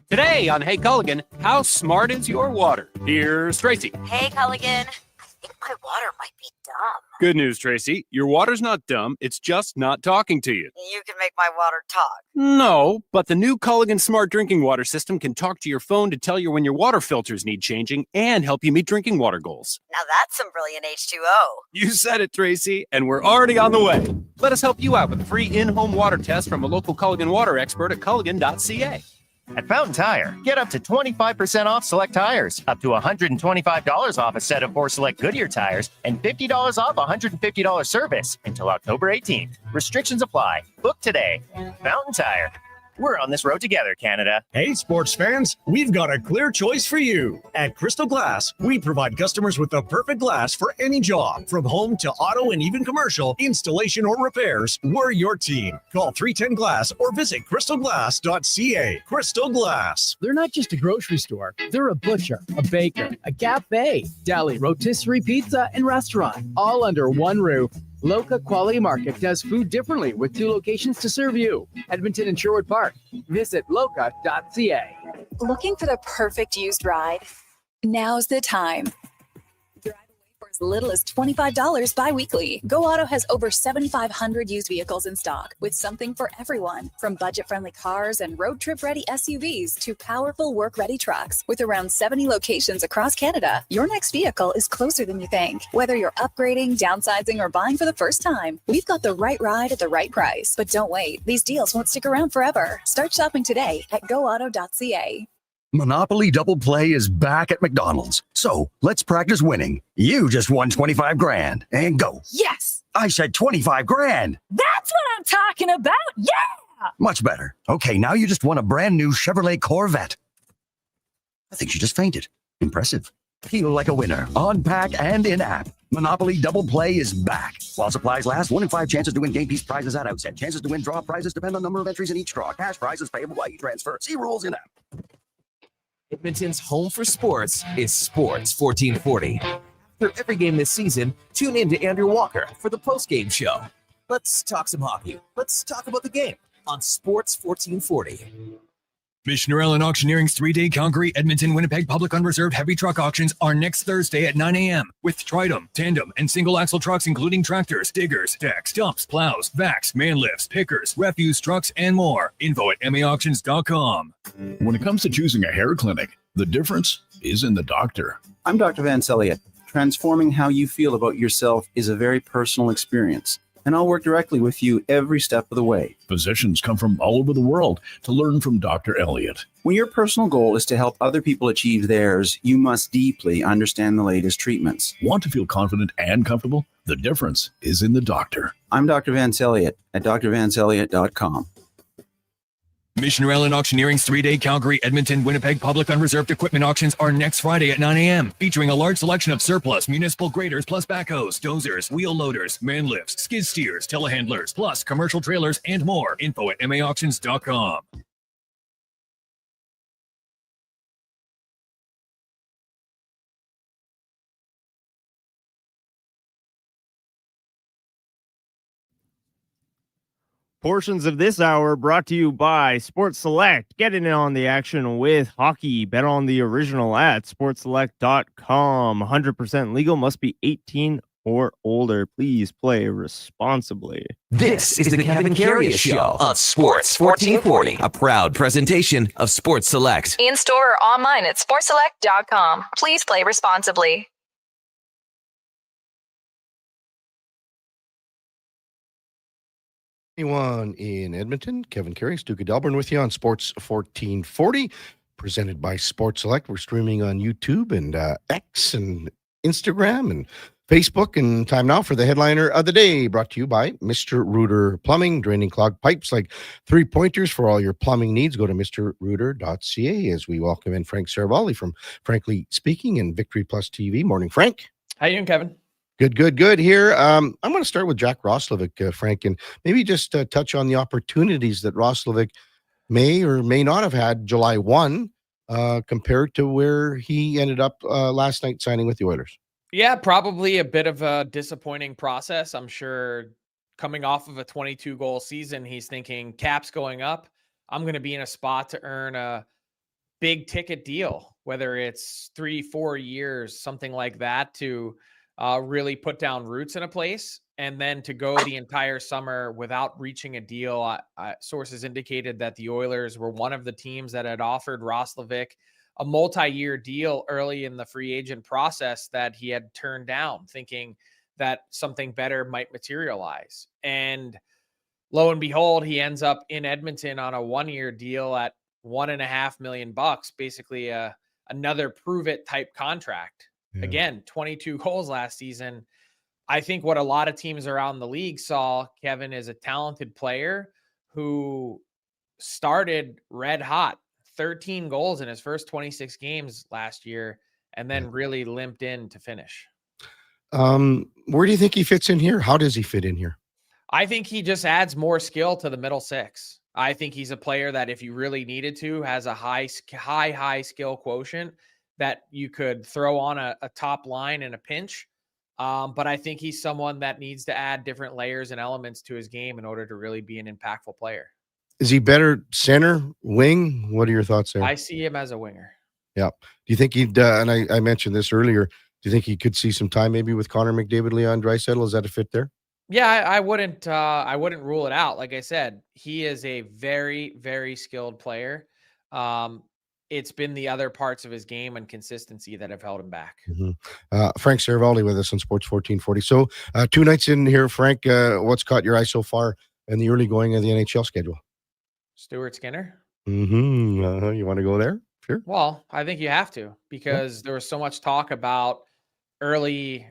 Today on Hey Culligan, how smart is your water? Here's Tracy. Hey, Culligan. I think my water might be dumb. Good news, Tracy. Your water's not dumb. It's just not talking to you. You can make my water talk. No, but the new Culligan Smart Drinking Water System can talk to your phone to tell you when your water filters need changing and help you meet drinking water goals. Now that's some brilliant H2O. You said it, Tracy, and we're already on the way. Let us help you out with a free in-home water test from a local Culligan water expert at Culligan.ca. At Fountain Tire, get up to 25% off select tires, up to $125 off a set of 4 select Goodyear tires, and $50 off $150 service until October 18th. Restrictions apply. Book today. Fountain Tire. We're on this road together, Canada. Hey, sports fans, we've got a clear choice for you. At Crystal Glass, we provide customers with the perfect glass for any job. From home to auto and even commercial, installation or repairs, we're your team. Call 310 Glass or visit crystalglass.ca. Crystal Glass. They're not just a grocery store. They're a butcher, a baker, a cafe, deli, rotisserie pizza, and restaurant, all under one roof. Loca Quality Market does food differently with 2 locations to serve you. Edmonton and Sherwood Park. Visit loca.ca. Looking for the perfect used ride? Now's the time. Drive away for as little as $25 bi-weekly. Go Auto has over 7,500 used vehicles in stock with something for everyone. From budget-friendly cars and road trip-ready SUVs to powerful work-ready trucks. With around 70 locations across Canada, your next vehicle is closer than you think. Whether you're upgrading, downsizing, or buying for the first time, we've got the right ride at the right price. But don't wait. These deals won't stick around forever. Start shopping today at goauto.ca. Monopoly Double Play is back at McDonald's. So let's practice winning. You just won 25 grand and go. Yes! I said 25 grand. That's what I'm talking about. Yeah! Much better. Okay, now you just won a brand new Chevrolet Corvette. I think she just fainted. Impressive. Feel like a winner on pack and in-app. Monopoly Double Play is back. While supplies last, 1 in 5 chances to win game piece prizes at outset. Chances to win draw prizes depend on number of entries in each draw. Cash prizes payable by e-transfer. See rules in-app. Edmonton's home for sports is Sports 1440. After every game this season, tune in to Andrew Walker for the post-game show. Let's talk some hockey. Let's talk about the game on Sports 1440. Missioner Allen Auctioneering's 3-day Calgary, Edmonton, Winnipeg public unreserved heavy truck auctions are next Thursday at 9 a.m. with Tritum, tandem, and single axle trucks, including tractors, diggers, decks, dumps, plows, vacs, man lifts, pickers, refuse trucks, and more. Info at maauctions.com. When it comes to choosing a hair clinic, the difference is in the doctor. I'm Dr. Van Selliot. Transforming how you feel about yourself is a very personal experience, and I'll work directly with you every step of the way. Physicians come from all over the world to learn from Dr. Elliott. When your personal goal is to help other people achieve theirs, you must deeply understand the latest treatments. Want to feel confident and comfortable? The difference is in the doctor. I'm Dr. Van Selliot at drvanselliot.com. Missioner Allen Auctioneering's 3-day Calgary, Edmonton, Winnipeg public unreserved equipment auctions are next Friday at 9 a.m. featuring a large selection of surplus municipal graders plus backhoes, dozers, wheel loaders, man lifts, skid steers, telehandlers, plus commercial trailers and more. Info at maauctions.com. Portions of this hour brought to you by Sports Select. Get in on the action with hockey. Bet on the original at sportselect.com. 100% legal, must be 18 or older. Please play responsibly. This is the Kevin Karius Show on Sports 1440, a proud presentation of Sports Select. In store or online at sportselect.com. Please play responsibly. Anyone in Edmonton, Kevin Karius, Duke of Delburne with you on Sports 1440, presented by Sports Select. We're streaming on YouTube and X and Instagram and Facebook. And time now for the headliner of the day, brought to you by Mr. Rooter Plumbing, draining clogged pipes like 3-pointers for all your plumbing needs. Go to mrrooter.ca as we welcome in Frank Saravalli from Frankly Speaking and Victory Plus TV. Morning, Frank. How you doing, Kevin? Good here. I'm going to start with Jack Roslovic, Frank, and maybe just touch on the opportunities that Roslovic may or may not have had July 1 compared to where he ended up last night signing with the Oilers. Yeah, probably a bit of a disappointing process. I'm sure coming off of a 22-goal season, he's thinking cap's going up. I'm going to be in a spot to earn a big ticket deal, whether it's 3-4 years, something like that, to really put down roots in a place, and then to go the entire summer without reaching a deal. Sources indicated that the Oilers were one of the teams that had offered Roslovic a multi-year deal early in the free agent process that he had turned down, thinking that something better might materialize. And lo and behold, he ends up in Edmonton on a 1-year deal at $1.5 million, basically another prove it type contract. Yeah. Again, 22 goals last season. I think what a lot of teams around the league saw, Kevin, is a talented player who started red hot, 13 goals in his first 26 games last year, and then really limped in to finish. Where do you think he fits in here? How does he fit in here? I think he just adds more skill to the middle six. I think he's a player that, if you really needed to, has a high skill quotient that you could throw on a top line in a pinch. But I think he's someone that needs to add different layers and elements to his game in order to really be an impactful player. Is he better center, wing? What are your thoughts there? I see him as a winger. Yeah. Do you think he'd, and I mentioned this earlier, do you think he could see some time maybe with Connor McDavid, Leon Draisaitl? Is that a fit there? Yeah, I wouldn't rule it out. Like I said, he is a very, very skilled player. It's been the other parts of his game and consistency that have held him back. Mm-hmm. Frank Saravalli with us on Sports 1440. So 2 nights in here, Frank, what's caught your eye so far in the early going of the NHL schedule? Stuart Skinner. Mm-hmm. You want to go there? Sure. Well, I think you have to, because there was so much talk about early,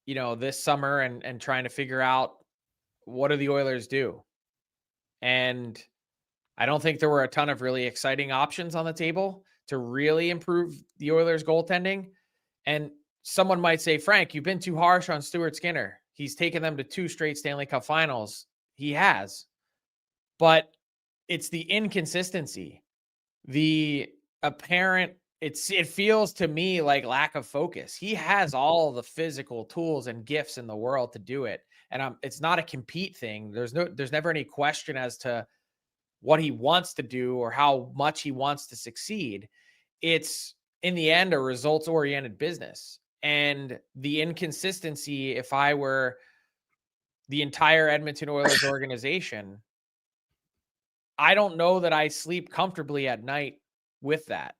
this summer and trying to figure out what do the Oilers do. And I don't think there were a ton of really exciting options on the table to really improve the Oilers' goaltending. And someone might say, Frank, you've been too harsh on Stuart Skinner. He's taken them to 2 straight Stanley Cup finals. He has. But it's the inconsistency, the apparent, it feels to me like lack of focus. He has all the physical tools and gifts in the world to do it. And it's not a compete thing. There's never any question as to what he wants to do or how much he wants to succeed. It's in the end a results oriented business. And the inconsistency, if I were the entire Edmonton Oilers organization, I don't know that I sleep comfortably at night with that.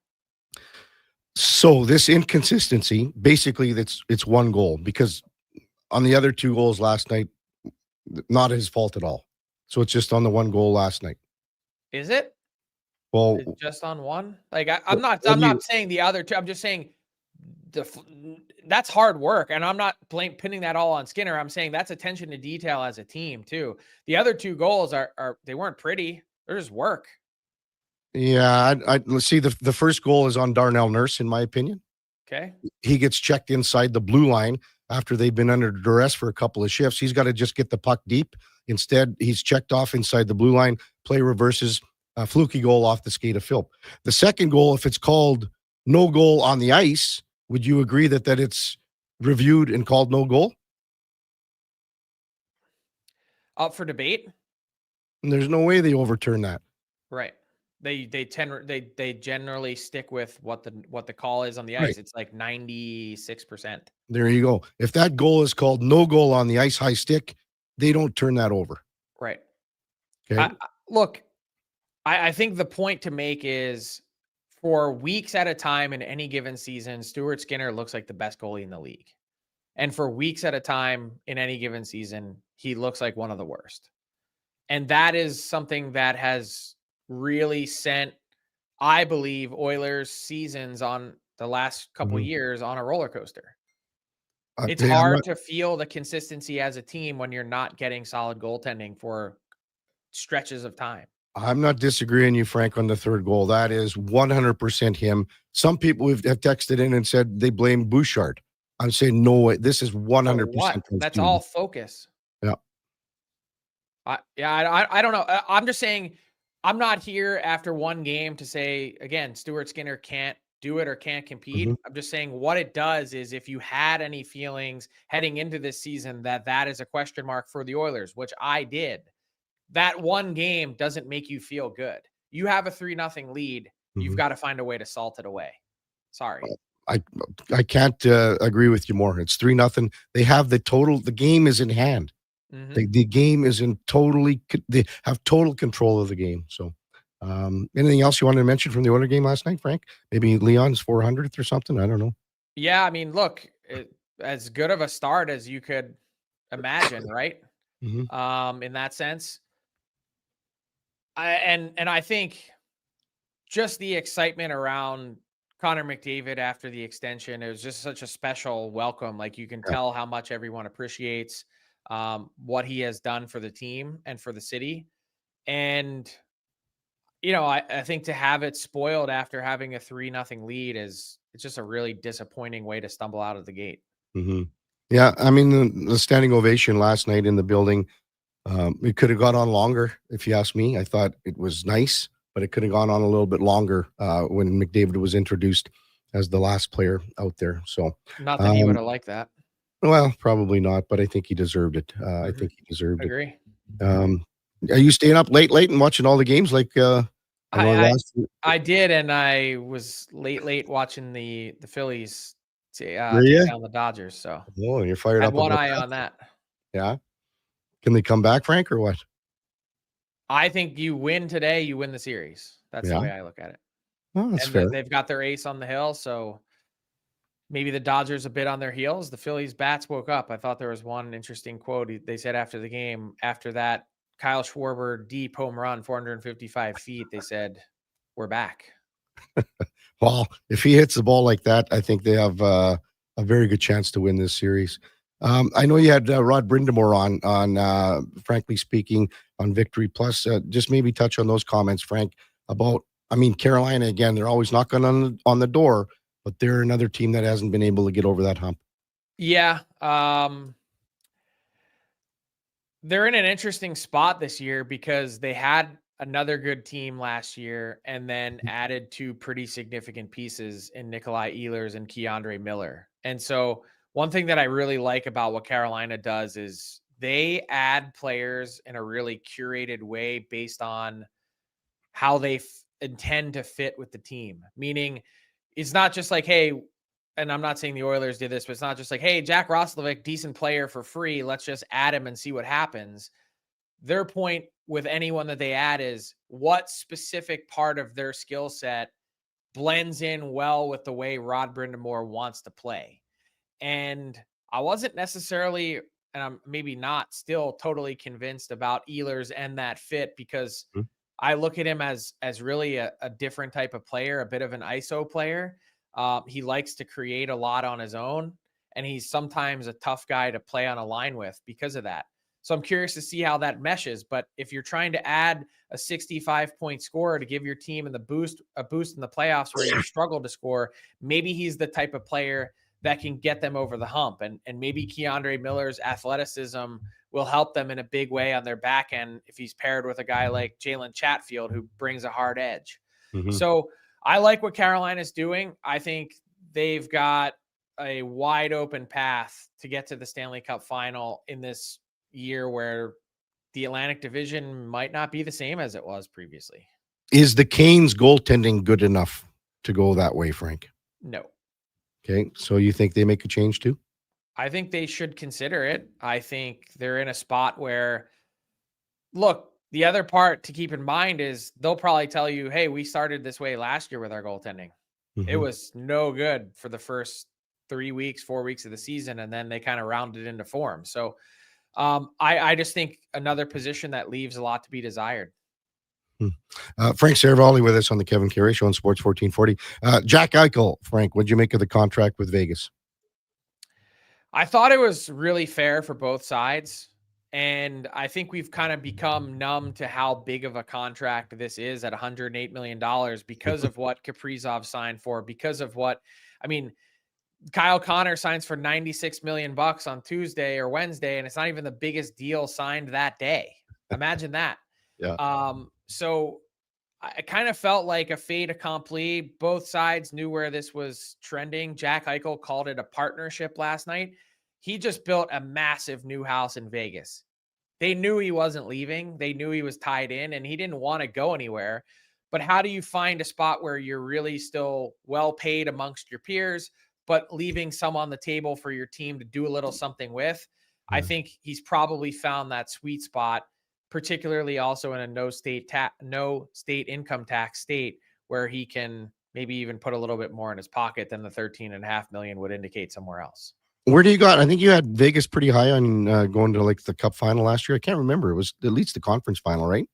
So this inconsistency, basically, it's one goal, because on the other 2 goals last night, not his fault at all. So it's just on the 1 goal last night. Is it? Well, It's just on one? Like I'm not saying the other 2. I'm just saying that's hard work, and I'm not pinning that all on Skinner. I'm saying that's attention to detail as a team too. The other 2 goals are they weren't pretty. They're just work. Yeah, let's see. The first goal is on Darnell Nurse, in my opinion. Okay. He gets checked inside the blue line after they've been under duress for a couple of shifts. He's got to just get the puck deep. Instead, he's checked off inside the blue line. Play reverses, a fluky goal off the skate of Philp. The second goal, if it's called no goal on the ice, would you agree that it's reviewed and called no goal? Up for debate? And there's no way they overturn that. Right. They generally stick with what the call is on the ice. Right. It's like 96%. There you go. If that goal is called no goal on the ice high stick, they don't turn that over. Right. Okay. Look, I think the point to make is, for weeks at a time in any given season, Stuart Skinner looks like the best goalie in the league. And for weeks at a time in any given season, he looks like one of the worst. And that is something that has really sent, I believe, Oilers seasons on the last couple of years on a roller coaster. It's hard to feel the consistency as a team when you're not getting solid goaltending for stretches of time. I'm not disagreeing you, Frank, on the third goal. That is 100% him. Some people have texted in and said they blame Bouchard. I'm saying no way. This is 100%. What? That's all focus. Yeah. I don't know. I'm just saying, I'm not here after one game to say, again, Stuart Skinner can't do it or can't compete. I'm just saying what it does is, if you had any feelings heading into this season that is a question mark for the Oilers, which I did, that one game doesn't make you feel good. You have a 3-0 lead. You've got to find a way to salt it away. Sorry. I can't agree with you more. It's 3-0. They have the game is in hand. The game is they have total control of the game. So anything else you wanted to mention from the Oilers game last night, Frank? Maybe Leon's 400th or something? I don't know. Yeah, I mean, look, as good of a start as you could imagine, right? In that sense. I think just the excitement around Connor McDavid after the extension, it was just such a special welcome. Like, you can tell how much everyone appreciates what he has done for the team and for the city. And, I think to have it spoiled after having a 3-0 lead it's just a really disappointing way to stumble out of the gate. Yeah. I mean, the standing ovation last night in the building, it could have gone on longer, if you ask me. I thought it was nice, but it could have gone on a little bit longer when McDavid was introduced as the last player out there. So not that he would have liked that. Well, probably not, but I think he deserved it. I think he deserved it. Agree. Are you staying up late and watching all the games? Like I did, and I was late watching the Phillies take down the Dodgers. So you're fired I up. had one eye on that. Yeah. Can they come back, Frank, or what? I think you win today, you win the series. That's the way I look at it. Oh, that's fair. They've got their ace on the hill, so maybe the Dodgers a bit on their heels. The Phillies bats woke up. I thought there was one interesting quote. They said after the game, after that Kyle Schwarber deep home run, 455 feet, they said, we're back. Well, if he hits the ball like that, I think they have a very good chance to win this series. I know you had Rod Brindamore on Frankly Speaking on Victory Plus. Just maybe touch on those comments, Frank, about, Carolina, again, they're always knocking on the door, but they're another team that hasn't been able to get over that hump. Yeah. They're in an interesting spot this year because they had another good team last year and then added 2 pretty significant pieces in Nikolai Ehlers and Keandre Miller. And so one thing that I really like about what Carolina does is they add players in a really curated way based on how they intend to fit with the team. Meaning, it's not just like, hey, and I'm not saying the Oilers did this, but it's not just like, hey, Jack Roslovic, decent player for free. Let's just add him and see what happens. Their point with anyone that they add is what specific part of their skill set blends in well with the way Rod Brind'Amour wants to play. And I wasn't necessarily, and I'm maybe not still totally convinced about Ehlers and that fit, because I look at him as really a different type of player, a bit of an ISO player. He likes to create a lot on his own, and he's sometimes a tough guy to play on a line with because of that. So I'm curious to see how that meshes. But if you're trying to add a 65-point scorer to give your team a boost in the playoffs where you struggle to score, maybe he's the type of player that can get them over the hump. And maybe Keandre Miller's athleticism will help them in a big way on their back end if he's paired with a guy like Jalen Chatfield, who brings a hard edge. So I like what Carolina's doing. I think they've got a wide open path to get to the Stanley Cup final in this year where the Atlantic Division might not be the same as it was previously. Is the Canes goaltending good enough to go that way, Frank? No. Okay, so you think they make a change too? I think they should consider it. I think they're in a spot where, look, the other part to keep in mind is they'll probably tell you, hey, we started this way last year with our goaltending. It was no good for the first 4 weeks of the season, and then they kind of rounded into form. So I just think another position that leaves a lot to be desired. Frank Saravalli with us on the Kevin Carey Show on Sports 1440. Jack Eichel, Frank, what'd you make of the contract with Vegas? I thought it was really fair for both sides. And I think we've kind of become numb to how big of a contract this is at $108 million because of what Kaprizov signed for, because of what, I mean, Kyle Connor signs for $96 million on Tuesday or Wednesday, and it's not even the biggest deal signed that day. Imagine that. Yeah. So I kind of felt like a fait accompli. Both sides knew where this was trending. Jack Eichel called it a partnership last night. He just built a massive new house in Vegas. They knew he wasn't leaving. They knew he was tied in, and he didn't want to go anywhere. But how do you find a spot where you're really still well paid amongst your peers, but leaving some on the table for your team to do a little something with? I think he's probably found that sweet spot, particularly also in a no state income tax state where he can maybe even put a little bit more in his pocket than the $13.5 million would indicate somewhere else. Where do you got? I think you had Vegas pretty high on going to like the Cup final last year. I can't remember. It was at least the conference final, right?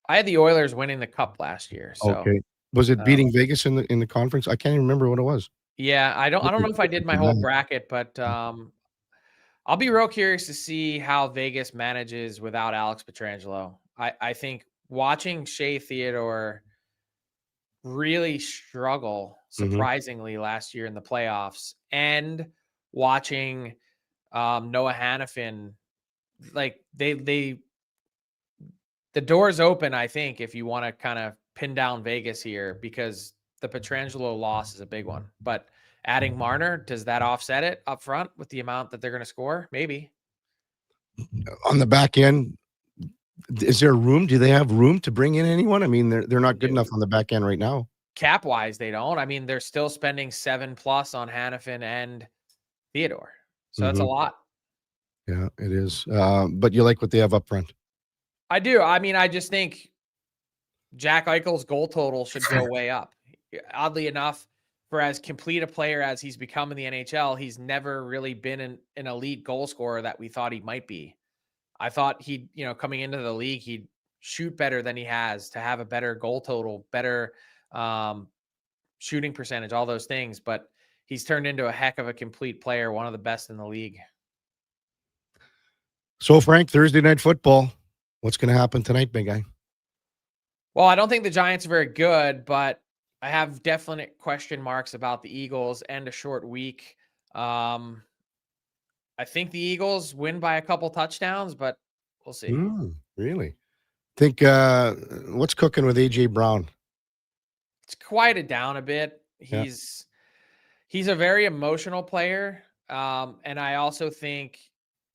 I had the Oilers winning the Cup last year. So, okay. Was it beating Vegas in the conference? I can't even remember what it was. Yeah, I don't know if I did my whole bracket, but I'll be real curious to see how Vegas manages without Alex Pietrangelo. I think watching Shea Theodore really struggle surprisingly last year in the playoffs, and watching Noah Hannafin, like the door's open, I think, if you want to kind of pin down Vegas here, because the Pietrangelo loss is a big one. But adding Marner, does that offset it up front with the amount that they're going to score? Maybe. On the back end, is there room? Do they have room to bring in anyone? I mean, they're not good enough on the back end right now. Cap wise, they don't. I mean, they're still spending 7+ on Hannafin and Theodore. So that's a lot. Yeah, it is. But you like what they have up front? I do. I mean, I just think Jack Eichel's goal total should go way up. Oddly enough, for as complete a player as he's become in the NHL, he's never really been an elite goal scorer that we thought he might be. I thought he'd, coming into the league, he'd shoot better than he has, to have a better goal total, better shooting percentage, all those things. But he's turned into a heck of a complete player, one of the best in the league. So, Frank, Thursday night football, what's going to happen tonight, big guy? Well, I don't think the Giants are very good, but I have definite question marks about the Eagles and a short week. I think the Eagles win by a couple touchdowns, but we'll see. Really? Think what's cooking with AJ Brown? It's quieted down a bit. He's a very emotional player, and I also think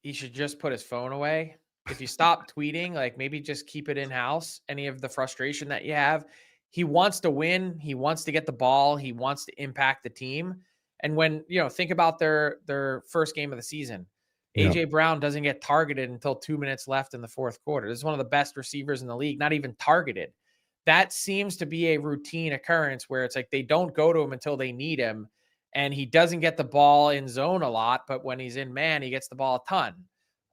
he should just put his phone away. if you stop tweeting, like maybe just keep it in house. Any of the frustration that you have, he wants to win. He wants to get the ball. He wants to impact the team. And when, think about their first game of the season, AJ Brown doesn't get targeted until 2 minutes left in the fourth quarter. This is one of the best receivers in the league, not even targeted. That seems to be a routine occurrence where it's like they don't go to him until they need him. And he doesn't get the ball in zone a lot, but when he's in man, he gets the ball a ton.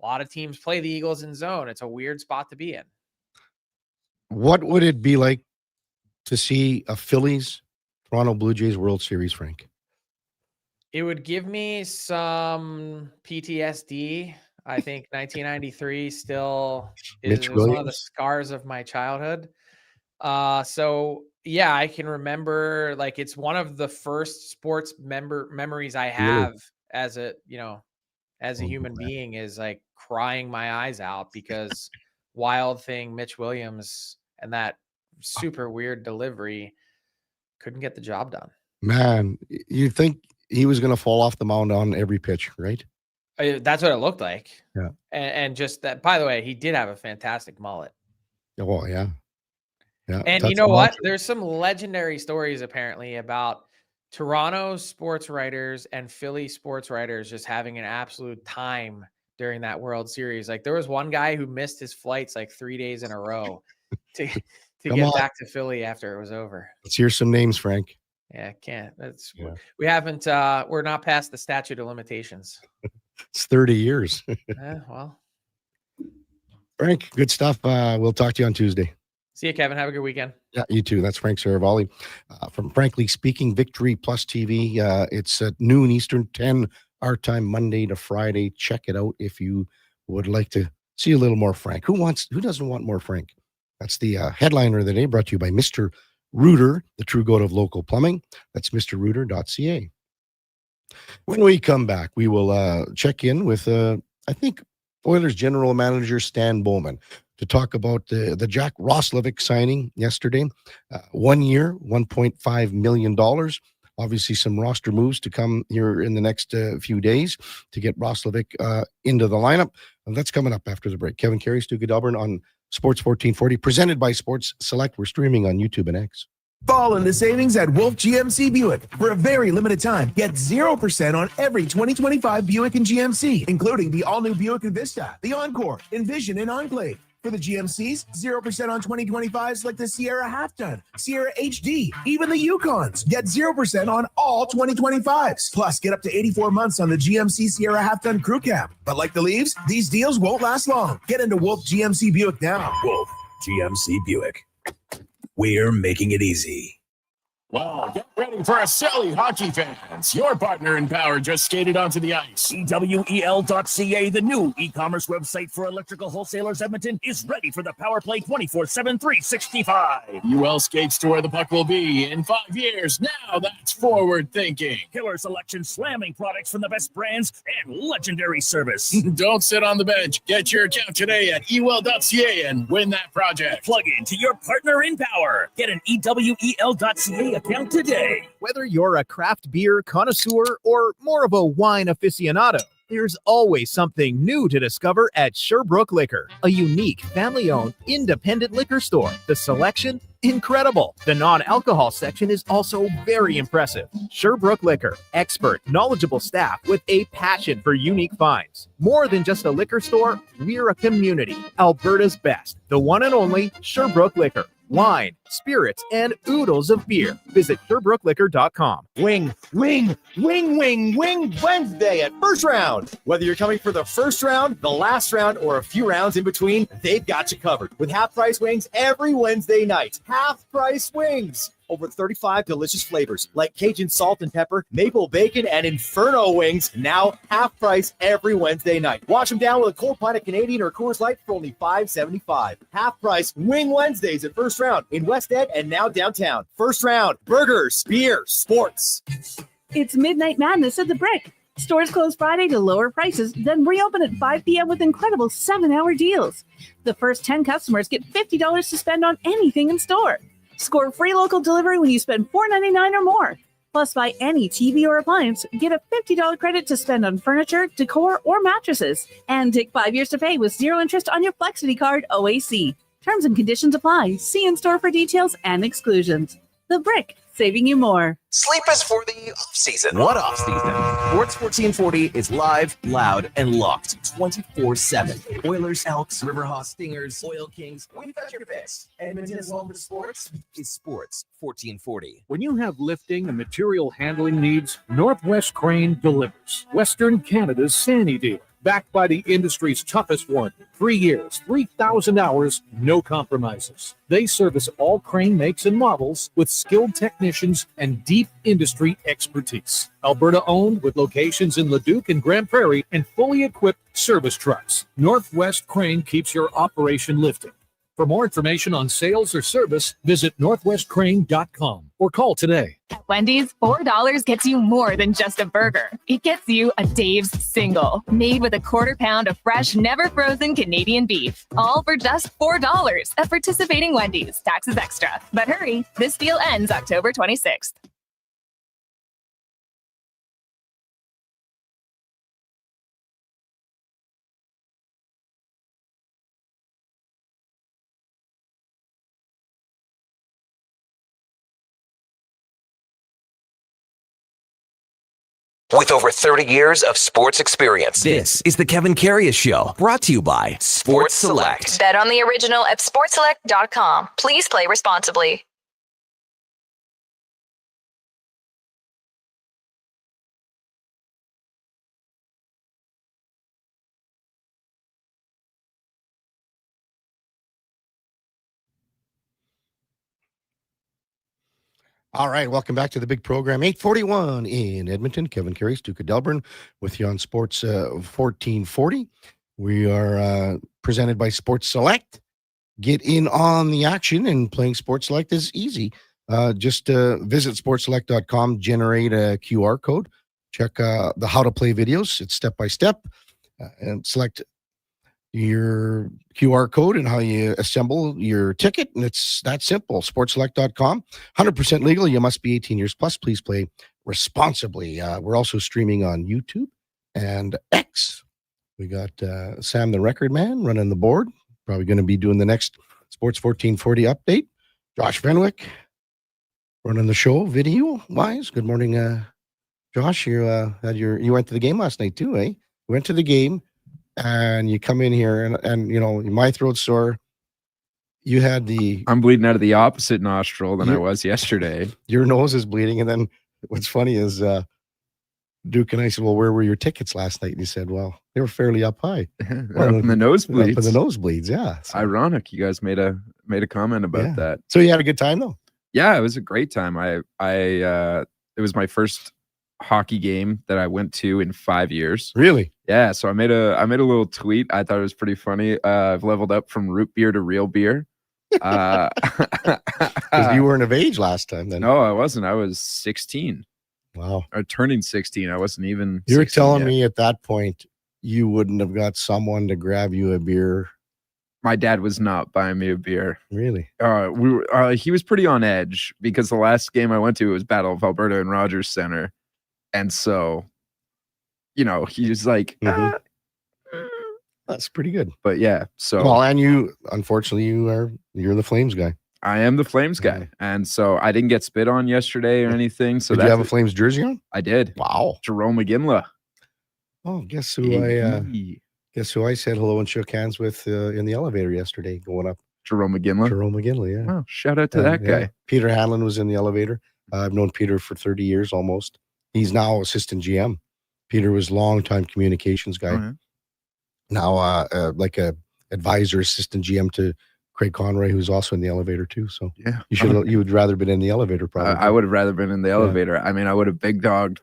A lot of teams play the Eagles in zone. It's a weird spot to be in. What would it be like to see a Phillies Toronto Blue Jays World Series, Frank? It would give me some PTSD. I think 1993 still is one of the scars of my childhood. So yeah, I can remember, like, it's one of the first sports memories I have as a human being, is like crying my eyes out because Wild Thing, Mitch Williams, and that super weird delivery couldn't get the job done. Man, you think he was going to fall off the mound on every pitch, right? That's what it looked like. Yeah. And just that, by the way, he did have a fantastic mullet. Oh, yeah. Yeah. And you know what? There's some legendary stories apparently about Toronto sports writers and Philly sports writers just having an absolute time during that World Series. Like, there was one guy who missed his flights like 3 days in a row to get back to Philly after it was over. Let's hear some names, Frank. Yeah, can't. We haven't. We're not past the statute of limitations. It's 30 years. Well, Frank, good stuff. We'll talk to you on Tuesday. See you, Kevin. Have a good weekend. Yeah, you too. That's Frank Saravalli from Frankly Speaking Victory Plus TV. It's at noon Eastern, 10 our time, Monday to Friday. Check it out if you would like to see a little more Frank. Who doesn't want more Frank? That's the headliner of the day, brought to you by Mr. Rooter, the true goat of local plumbing. That's mrrooter.ca. When we come back, we will check in with, I think, Oilers General Manager Stan Bowman to talk about the Jack Roslovic signing yesterday. 1 year, $1.5 million. Obviously, some roster moves to come here in the next few days to get Roslovic into the lineup. And that's coming up after the break. Kevin Karius, Duke of Delburne on Sports 1440, presented by Sports Select. We're streaming on YouTube and X. Fall into savings at Wolf GMC Buick. For a very limited time, get 0% on every 2025 Buick and GMC, including the all-new Buick Envista, the Encore, Envision, and Enclave. For the GMCs, 0% on 2025s like the Sierra Half-Ton, Sierra HD, even the Yukons. Get 0% on all 2025s. Plus, get up to 84 months on the GMC Sierra Half-Ton Crew Cab. But like the leaves, these deals won't last long. Get into Wolf GMC Buick now. Wolf GMC Buick. We're making it easy. Well, get ready for a silly hockey fans. Your partner in power just skated onto the ice. EWEL.ca, the new e-commerce website for electrical wholesalers Edmonton, is ready for the Power Play 24/7 365. UL skates to where the puck will be in 5 years. Now that's forward thinking. Killer selection, slamming products from the best brands, and legendary service. Don't sit on the bench. Get your account today at ewell.ca and win that project. Plug into your partner in power. Get an EWEL.ca account today. Whether you're a craft beer connoisseur or more of a wine aficionado, there's always something new to discover at Sherbrooke Liquor, a unique family-owned independent liquor store. The selection, incredible. The non-alcohol section is also very impressive. Sherbrooke Liquor, expert, knowledgeable staff with a passion for unique finds. More than just a liquor store, we're a community. Alberta's best, the one and only Sherbrooke Liquor. Wine, spirits, and oodles of beer. Visit SherbrookeLiquor.com. Wing Wednesday at First Round. Whether you're coming for the first round, the last round, or a few rounds in between, they've got you covered. With half-price wings every Wednesday night. Half-price wings. Over 35 delicious flavors like Cajun salt and pepper, maple bacon, and Inferno wings. Now half price every Wednesday night. Wash them down with a cold pint of Canadian or Coors Light for only $5.75. Half price Wing Wednesdays at First Round in West End and now downtown. First Round, burgers, beer, sports. It's Midnight Madness at the Brick. Stores close Friday to lower prices, then reopen at 5 p.m. with incredible 7-hour deals. The first 10 customers get $50 to spend on anything in store. Score free local delivery when you spend $4.99 or more. Plus, buy any TV or appliance, get a $50 credit to spend on furniture, decor, or mattresses. And take 5 years to pay with 0 interest on your Flexity card OAC. Terms and conditions apply. See in-store for details and exclusions. The Brick, saving you more. Sleep is for the off-season. What off-season? Sports 1440 is live, loud, and locked 24/7. Oilers, Elks, Riverhawks, Stingers, Oil Kings. We've got your fix. Edmonton's home for sports is Sports 1440. When you have lifting and material handling needs, Northwest Crane delivers. Western Canada's Sandy dealer. Backed by the industry's toughest one. 3 years, 3,000 hours, no compromises. They service all crane makes and models with skilled technicians and deep industry expertise. Alberta owned with locations in Leduc and Grand Prairie and fully equipped service trucks. Northwest Crane keeps your operation lifting. For more information on sales or service, visit northwestcrane.com or call today. At Wendy's, $4 gets you more than just a burger. It gets you a Dave's Single, made with a 1/4 pound of fresh, never frozen Canadian beef. All for just $4 at participating Wendy's. Taxes extra. But hurry, this deal ends October 26th. With over 30 years of sports experience, this is the Kevin Karius Show, brought to you by Sports Select. Bet on the original at sportselect.com. Please play responsibly. All right, welcome back to the big program. 8:41 in Edmonton. Kevin Karius, Duke of Delburne, with you on Sports 1440. We are presented by Sports Select. Get in on the action, and playing Sports Select is easy. Just visit sportselect.com, generate a QR code, check the how to play videos. It's step by step, and select your QR code and how you assemble your ticket. And it's that simple. Sportselect.com. 100% legal. You must be 18 years plus. Please play responsibly. We're also streaming on YouTube and X. We got Sam the Record Man running the board. Probably going to be doing the next Sports 1440 update. Josh Fenwick running the show video wise. Good morning, Josh. You went to the game last night too, eh? You went to the game. And you come in here and you know, my throat's sore. You had I'm bleeding out of the opposite nostril than I was yesterday. Your nose is bleeding. And then what's funny is Duke and I said, well, where were your tickets last night? And he said, well, they were fairly up high. Well, up in the nosebleeds. Up in the nosebleeds, yeah. It's ironic. You guys made a comment about that. So you had a good time though? Yeah, it was a great time. It was my first hockey game that I went to in 5 years. Really? Yeah. So I made a little tweet. I thought it was pretty funny. I've leveled up from root beer to real beer. Because you weren't of age last time then. No, I wasn't. I was 16. Wow. Or turning 16. I wasn't even. You were telling me at that point you wouldn't have got someone to grab you a beer. My dad was not buying me a beer. Really? He was pretty on edge because the last game I went to was Battle of Alberta in Rogers Center. And so, you know, he was like, that's pretty good. But yeah, so well, and you, unfortunately, you're the Flames guy. I am the Flames guy, and so I didn't get spit on yesterday or anything. So did you have a Flames jersey on? I did. Wow, Jerome McGinley. Oh, guess who I said hello and shook hands with in the elevator yesterday going up? Jerome McGinley. Jerome McGinley, yeah. Wow, shout out to that guy. Yeah. Peter Hanlon was in the elevator. I've known Peter for 30 years almost. He's now assistant GM. Peter was longtime communications guy. Mm-hmm. Now, like a advisor, assistant GM to Craig Conroy, who's also in the elevator too. So yeah, you would rather been in the elevator probably. I would have rather been in the elevator. I mean, I would have big dogged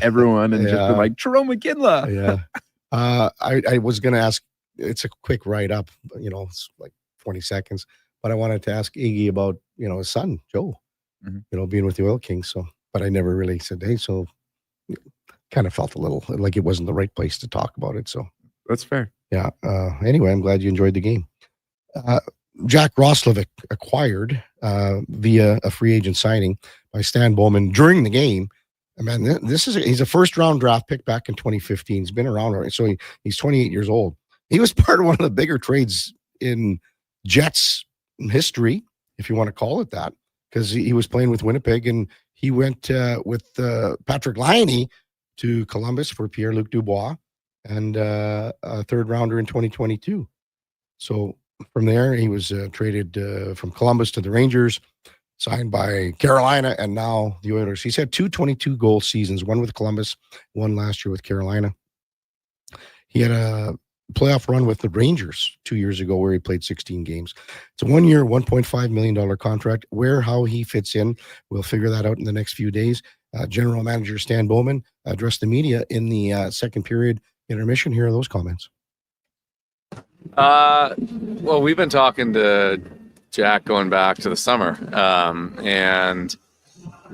everyone and just been like Jerome McGinley. Yeah. I was going to ask. It's a quick write up. You know, it's like 20 seconds. But I wanted to ask Iggy about his son Joe. Mm-hmm. Being with the Oil Kings. So. But I never really said, hey, so kind of felt a little like it wasn't the right place to talk about it. So that's fair. Yeah. Anyway, I'm glad you enjoyed the game. Jack Roslovic acquired via a free agent signing by Stan Bowman during the game. I mean, he's a first round draft pick back in 2015. He's been around already. So he's 28 years old. He was part of one of the bigger trades in Jets history, if you want to call it that, because he was playing with Winnipeg, and he went with Patrick Laine to Columbus for Pierre-Luc Dubois and a third rounder in 2022. So from there, he was traded from Columbus to the Rangers, signed by Carolina, and now the Oilers. He's had 2 22-goal seasons, one with Columbus, one last year with Carolina. He had a playoff run with the Rangers 2 years ago where he played 16 games. It's a 1 year, $1.5 million contract. How he fits in, we'll figure that out in the next few days. General Manager Stan Bowman addressed the media in the second period intermission. Here are those comments. Well, we've been talking to Jack going back to the summer. And,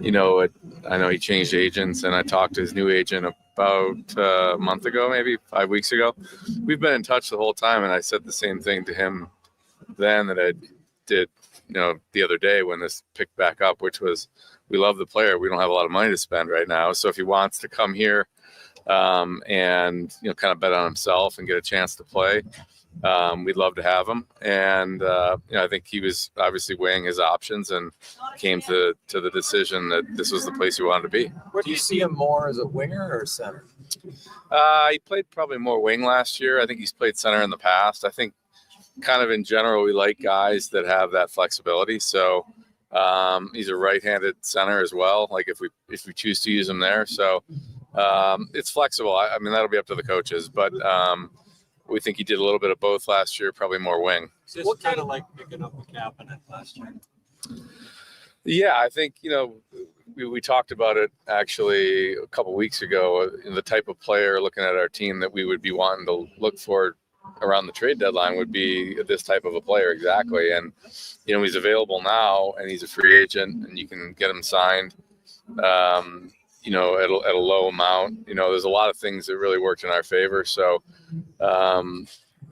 I know he changed agents, and I talked to his new agent about a month ago, maybe 5 weeks ago. We've been in touch the whole time, and I said the same thing to him then that I did, the other day when this picked back up, which was, we love the player. We don't have a lot of money to spend right now. So if he wants to come here and, kind of bet on himself and get a chance to play, we'd love to have him. And, I think he was obviously weighing his options and came to the decision that this was the place he wanted to be. Where do you see him more, as a winger or center? He played probably more wing last year. I think he's played center in the past. I think kind of in general, we like guys that have that flexibility. So he's a right-handed center as well, like if we choose to use him there. So it's flexible. I mean, that'll be up to the coaches, but we think he did a little bit of both last year, probably more wing. So what kind of like picking up a Kapanen last year? Yeah, I think, we talked about it actually a couple weeks ago, the type of player looking at our team that we would be wanting to look for around the trade deadline would be this type of a player exactly. And, he's available now and he's a free agent and you can get him signed, at a low amount. There's a lot of things that really worked in our favor. So,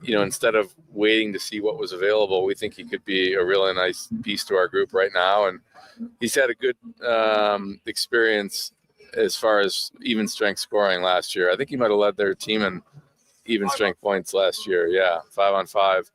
instead of waiting to see what was available, we think he could be a really nice piece to our group right now. And he's had a good experience as far as even strength scoring last year. I think he might have led their team in even strength points last year. Yeah, 5-on-5.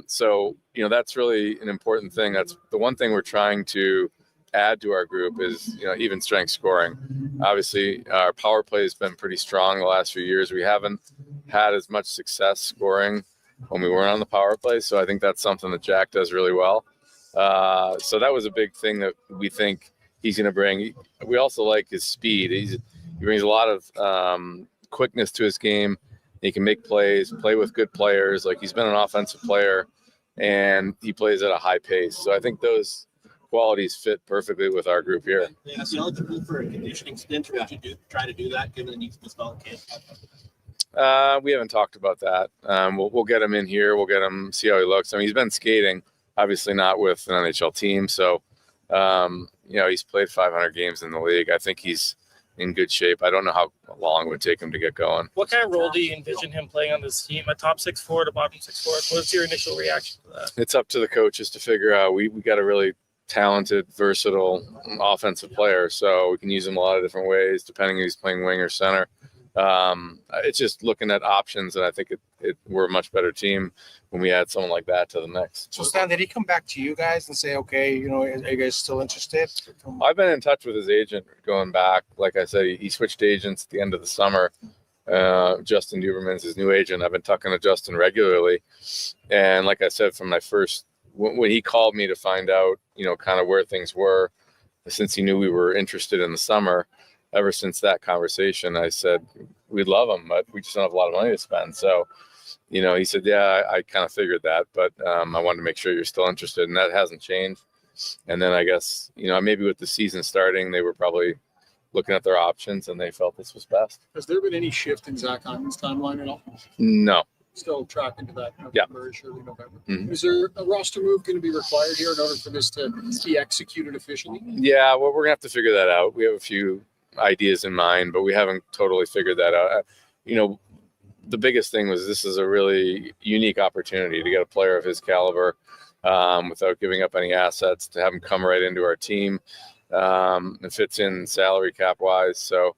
So, that's really an important thing. That's the one thing we're trying to add to our group is, even strength scoring. Obviously, our power play has been pretty strong the last few years. We haven't had as much success scoring when we weren't on the power play. So I think that's something that Jack does really well. So that was a big thing that we think he's going to bring. We also like his speed. He brings a lot of quickness to his game. He can make plays, play with good players. Like, he's been an offensive player and he plays at a high pace. So I think those qualities fit perfectly with our group here. Yeah, is he eligible for a conditioning stint, or would you try to do that given the needs of the spell camp? We haven't talked about that. We'll get him in here. We'll get him, see how he looks. I mean, he's been skating, obviously not with an NHL team. So, he's played 500 games in the league. I think he's in good shape. I don't know how long it would take him to get going. What kind of role do you envision him playing on this team? A top 6 forward, a bottom 6 forward? What's your initial reaction to that? It's up to the coaches to figure out. We got a really talented, versatile offensive player, so we can use him a lot of different ways depending if he's playing wing or center. It's just looking at options, and I think we're a much better team when we add someone like that to the mix. So, Stan, did he come back to you guys and say, okay, are you guys still interested? I've been in touch with his agent going back. Like I said, he switched agents at the end of the summer. Justin Duberman's his new agent. I've been talking to Justin regularly. And like I said, from my when he called me to find out, kind of where things were, since he knew we were interested in the summer, ever since that conversation, I said, we'd love him, but we just don't have a lot of money to spend. So, he said, yeah, I kind of figured that, but I wanted to make sure you're still interested, and that hasn't changed. And then I guess, maybe with the season starting, they were probably looking at their options and they felt this was best. Has there been any shift in Zach Hyman's timeline at all? No. Still tracking to that November, early November. Mm-hmm. Is there a roster move going to be required here in order for this to be executed officially? Yeah, well, we're going to have to figure that out. We have a few ideas in mind, but we haven't totally figured that out. The biggest thing was this is a really unique opportunity to get a player of his caliber without giving up any assets, to have him come right into our team. It fits in salary cap wise. So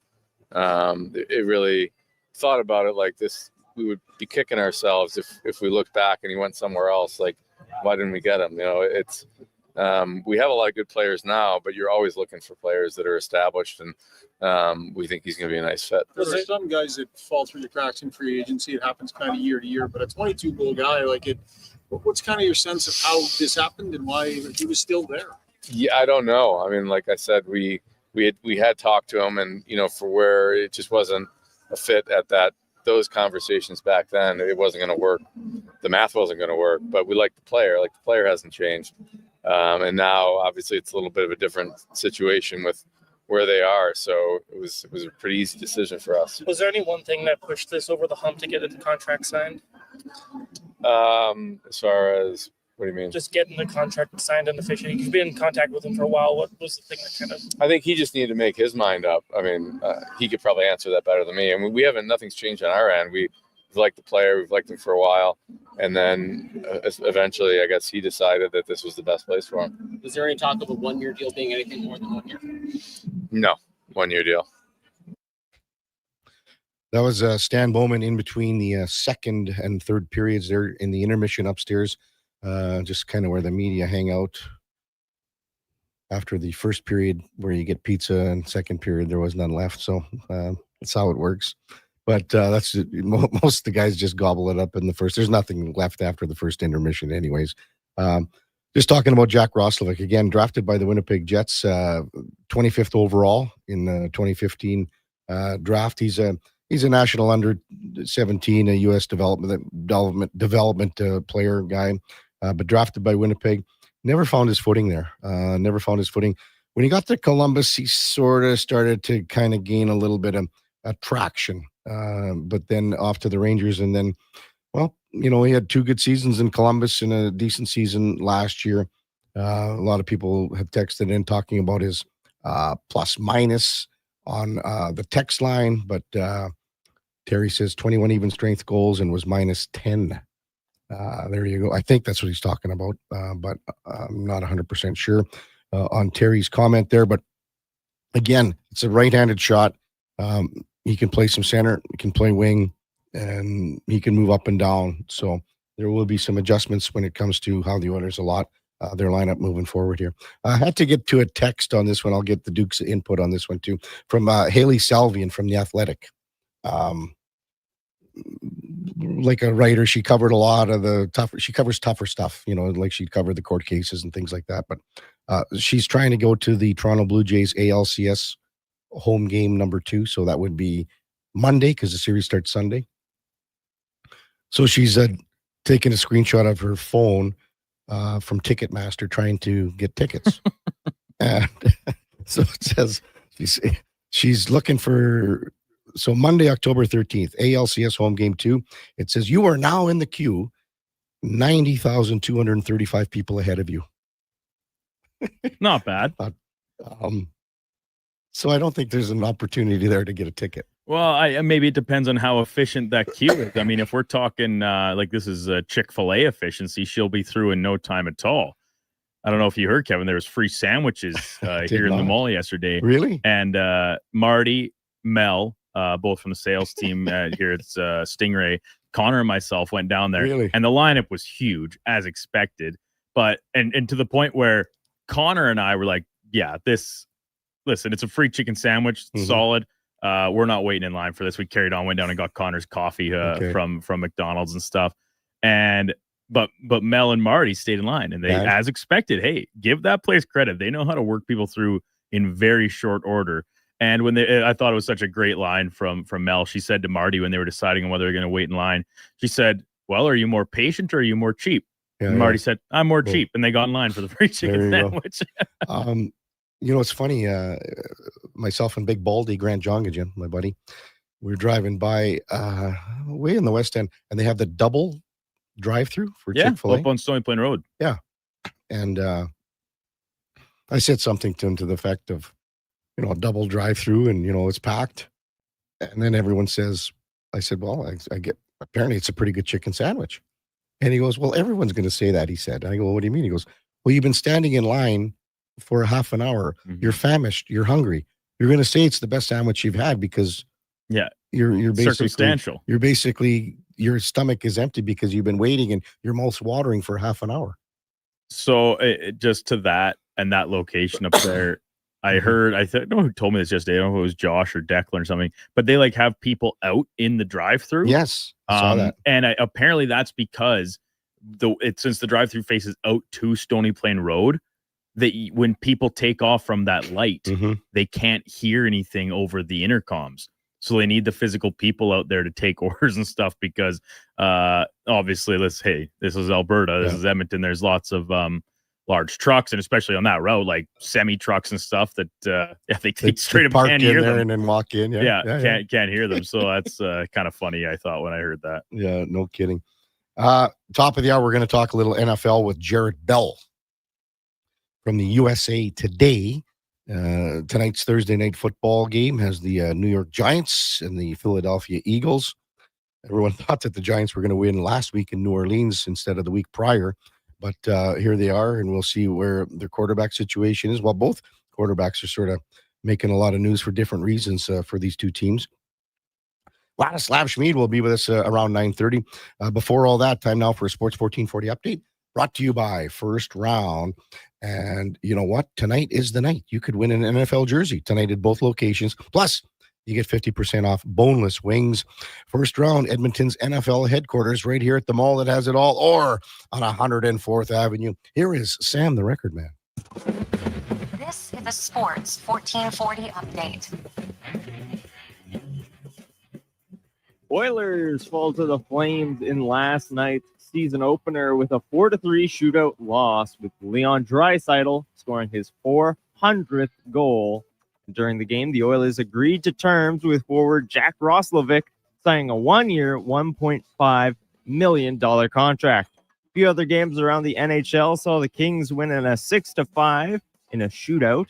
it really thought about it like this. We would be kicking ourselves if we looked back and he went somewhere else. Like, why didn't we get him? It's we have a lot of good players now, but you're always looking for players that are established, and we think he's going to be a nice fit. There's some guys that fall through the cracks in free agency. It happens kind of year to year, but a 22-goal guy, like it. What's kind of your sense of how this happened and why he was still there? Yeah, I don't know. I mean, like I said, we had talked to him, and for where it just wasn't a fit at those conversations back then, it wasn't going to work. The math wasn't going to work, but we like the player. Like, the player hasn't changed. And now obviously it's a little bit of a different situation with where they are. So it was a pretty easy decision for us. Was there any one thing that pushed this over the hump to get the contract signed? As far as, what do you mean? Just getting the contract signed and officially. You've been in contact with him for a while. What was the thing that kind of? I think he just needed to make his mind up. I mean, he could probably answer that better than me. I mean, nothing's changed on our end. We've liked the player. We've liked him for a while. And then eventually, I guess he decided that this was the best place for him. Was there any talk of a 1-year deal being anything more than 1 year? No, 1-year deal. That was Stan Bowman in between the second and third periods there in the intermission upstairs, just kind of where the media hang out. After the first period where you get pizza, and second period there was none left. So that's how it works. But that's most of the guys just gobble it up in the first. There's nothing left after the first intermission anyways. Just talking about Jack Roslovic, again, drafted by the Winnipeg Jets, 25th overall in the 2015 draft. He's a national under 17, a U.S. development player guy, but drafted by Winnipeg. Never found his footing there. When he got to Columbus, he sort of started to kind of gain a little bit of traction, but then off to the Rangers. And then, well, he had 2 good seasons in Columbus and a decent season last year. A lot of people have texted in talking about his plus minus on the text line, but Terry says 21 even strength goals and was minus 10. There you go. I think that's what he's talking about, but I'm not 100% sure on Terry's comment there. But again, it's a right-handed shot. He can play some center, he can play wing, and he can move up and down. So there will be some adjustments when it comes to how the Oilers their lineup moving forward here. I had to get to a text on this one. I'll get the Duke's input on this one too, from Haley Salvian from The Athletic. Like a writer, she covered a lot of she covers tougher stuff, like she covered the court cases and things like that. But she's trying to go to the Toronto Blue Jays ALCS home game number 2. So that would be Monday, because the series starts Sunday. So she's taking a screenshot of her phone from Ticketmaster trying to get tickets. And so it says she's looking for, so Monday, October 13th, ALCS home game 2. It says you are now in the queue, 90,235 people ahead of you. Not bad. So I don't think there's an opportunity there to get a ticket. Well, maybe it depends on how efficient that queue is. I mean, if we're talking like this is a Chick-fil-A efficiency, she'll be through in no time at all. I don't know if you heard, Kevin, there was free sandwiches here in the mall yesterday. Really? And Marty, Mel, both from the sales team here at Stingray, Connor and myself went down there. Really? And the lineup was huge, as expected. But and to the point where Connor and I were like, yeah, listen, it's a free chicken sandwich, solid. We're not waiting in line for this. We carried on, went down and got Connor's coffee from McDonald's and stuff. But Mel and Marty stayed in line, and they, as expected, hey, give that place credit. They know how to work people through in very short order. And when I thought it was such a great line from Mel. She said to Marty when they were deciding on whether they're going to wait in line, she said, well, are you more patient or are you more cheap? And Marty said, I'm more cheap. And they got in line for the free chicken sandwich. It's funny. Myself and Big Baldy, Grant Jongajan, my buddy, we were driving by way in the West End, and they have the double drive-through for Chick-fil-A. Up on Stony Plain Road. Yeah. And I said something to him to the effect of, a double drive-through and, it's packed. And then everyone says, I said, well, I get, apparently it's a pretty good chicken sandwich. And he goes, well, everyone's going to say that, he said. And I go, well, what do you mean? He goes, well, you've been standing in line for a half an hour. You're famished. You're hungry. You're going to say it's the best sandwich you've had because you're basically circumstantial. You're basically your stomach is empty because you've been waiting and your mouth's watering for half an hour. So just to that and that location up there, I heard, I don't know who told me this yesterday. I don't know if it was Josh or Declan or something, but they like have people out in the drive-through. Yes, I saw that. And apparently that's because since the drive-through faces out to Stony Plain Road, when people take off from that light, they can't hear anything over the intercoms. So they need the physical people out there to take orders and stuff because obviously, this is Alberta. This is Edmonton. There's lots of large trucks, and especially on that road, like semi trucks and stuff that they straight up park can't in hear there them and then walk in. Can't hear them. So that's kind of funny, I thought, when I heard that. Yeah, no kidding. Top of the hour, we're going to talk a little NFL with Jarrett Bell from the USA Today. Tonight's Thursday night football game has the New York Giants and the Philadelphia Eagles. Everyone thought that the Giants were going to win last week in New Orleans instead of the week prior, but here they are, and we'll see where their quarterback situation is. Well, both quarterbacks are sort of making a lot of news for different reasons for these two teams. Ladislav Schmid will be with us around 9:30. Before all that, time now for a Sports 1440 update, brought to you by First Round. And you know what? Tonight is the night. You could win an NFL jersey tonight at both locations. Plus, you get 50% off boneless wings. First Round, Edmonton's NFL headquarters, right here at the mall that has it all, or on 104th Avenue. Here is Sam, the record man. This is a Sports 1440 update. Oilers fall to the Flames in last night's season opener with a 4-3 shootout loss, with Leon Draisaitl scoring his 400th goal. During the game, the Oilers agreed to terms with forward Jack Roslovic, signing a one-year, $1.5 million contract. A few other games around the NHL saw the Kings win in a 6-5 in a shootout.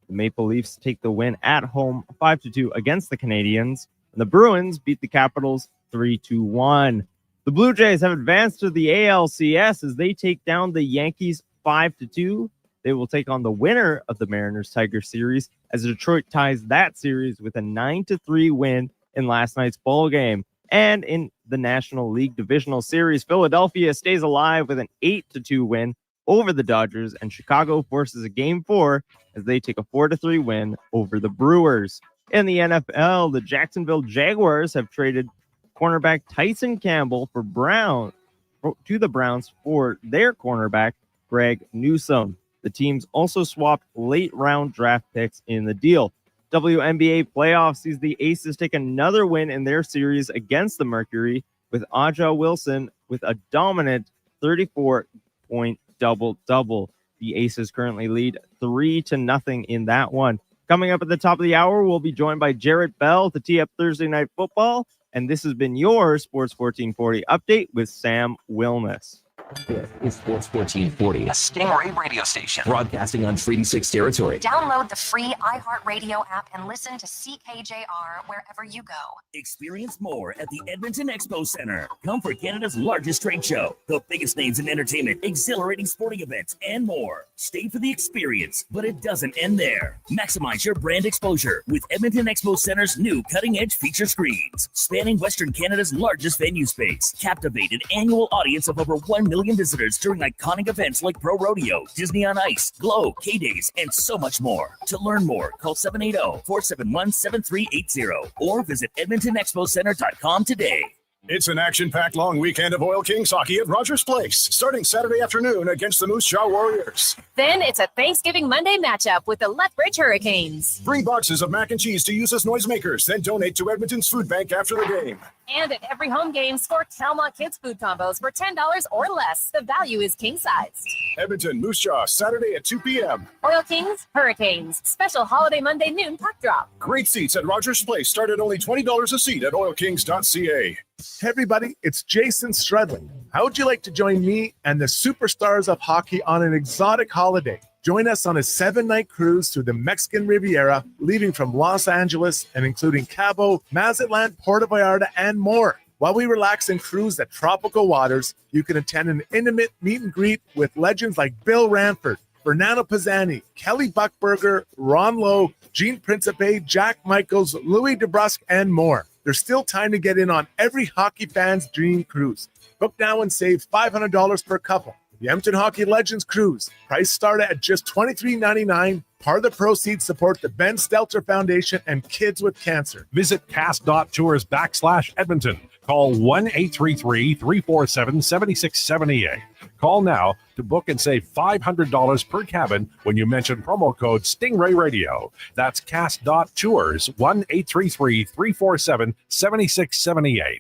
The Maple Leafs take the win at home 5-2 against the Canadiens. And the Bruins beat the Capitals 3-1. The Blue Jays have advanced to the ALCS as they take down the Yankees 5-2. They will take on the winner of the Mariners-Tigers series as Detroit ties that series with a 9-3 win in last night's ball game. And in the National League Divisional Series, Philadelphia stays alive with an 8-2 win over the Dodgers, and Chicago forces a Game 4 as they take a 4-3 win over the Brewers. In the NFL, the Jacksonville Jaguars have traded cornerback Tyson Campbell to the Browns for their cornerback Greg Newsome. The teams also swapped late-round draft picks in the deal. WNBA playoffs sees the Aces take another win in their series against the Mercury, with Aja Wilson with a dominant 34-point double-double. The Aces currently lead 3-0 in that one. Coming up at the top of the hour, we'll be joined by Jarrett Bell to tee up Thursday Night Football. And this has been your Sports 1440 update with Sam Wilness. This is Sports 1440, a Stingray radio station broadcasting on Treaty 6 territory. Download the free iHeartRadio app and listen to CKJR wherever you go. Experience more at the Edmonton Expo Center. Come for Canada's largest trade show, the biggest names in entertainment, exhilarating sporting events, and more. Stay for the experience, but it doesn't end there. Maximize your brand exposure with Edmonton Expo Center's new cutting-edge feature screens, spanning Western Canada's largest venue space. Captivate an annual audience of over 1 million visitors during iconic events like Pro Rodeo, Disney on Ice, Glow, K-Days, and so much more. To learn more, call 780-471-7380 or visit EdmontonExpoCenter.com today. It's an action-packed long weekend of Oil Kings hockey at Rogers Place, starting Saturday afternoon against the Moose Jaw Warriors. Then it's a Thanksgiving Monday matchup with the Lethbridge Hurricanes. Bring boxes of mac and cheese to use as noisemakers, then donate to Edmonton's Food Bank after the game. And at every home game, score Calma Kids food combos for $10 or less. The value is king-sized. Edmonton, Moose Jaw, Saturday at 2 p.m. Oil Kings, Hurricanes. Special holiday Monday noon puck drop. Great seats at Rogers Place start at only $20 a seat at oilkings.ca. Hey everybody, it's Jason Strudling. How would you like to join me and the superstars of hockey on an exotic holiday? Join us on a 7-night cruise through the Mexican Riviera, leaving from Los Angeles and including Cabo, Mazatlan, Puerto Vallarta, and more. While we relax and cruise the tropical waters, you can attend an intimate meet and greet with legends like Bill Ranford, Fernando Pisani, Kelly Buckberger, Ron Lowe, Gene Principe, Jack Michaels, Louis DeBrusque, and more. There's still time to get in on every hockey fan's dream cruise. Book now and save $500 per couple. The Edmonton Hockey Legends Cruise. Price start at just $23.99. Part of the proceeds support the Ben Stelter Foundation and Kids with Cancer. Visit cast.tours/Edmonton. Call 1-833-347-7678. Call now to book and save $500 per cabin when you mention promo code Stingray Radio. That's cast.tours, 1-833-347-7678.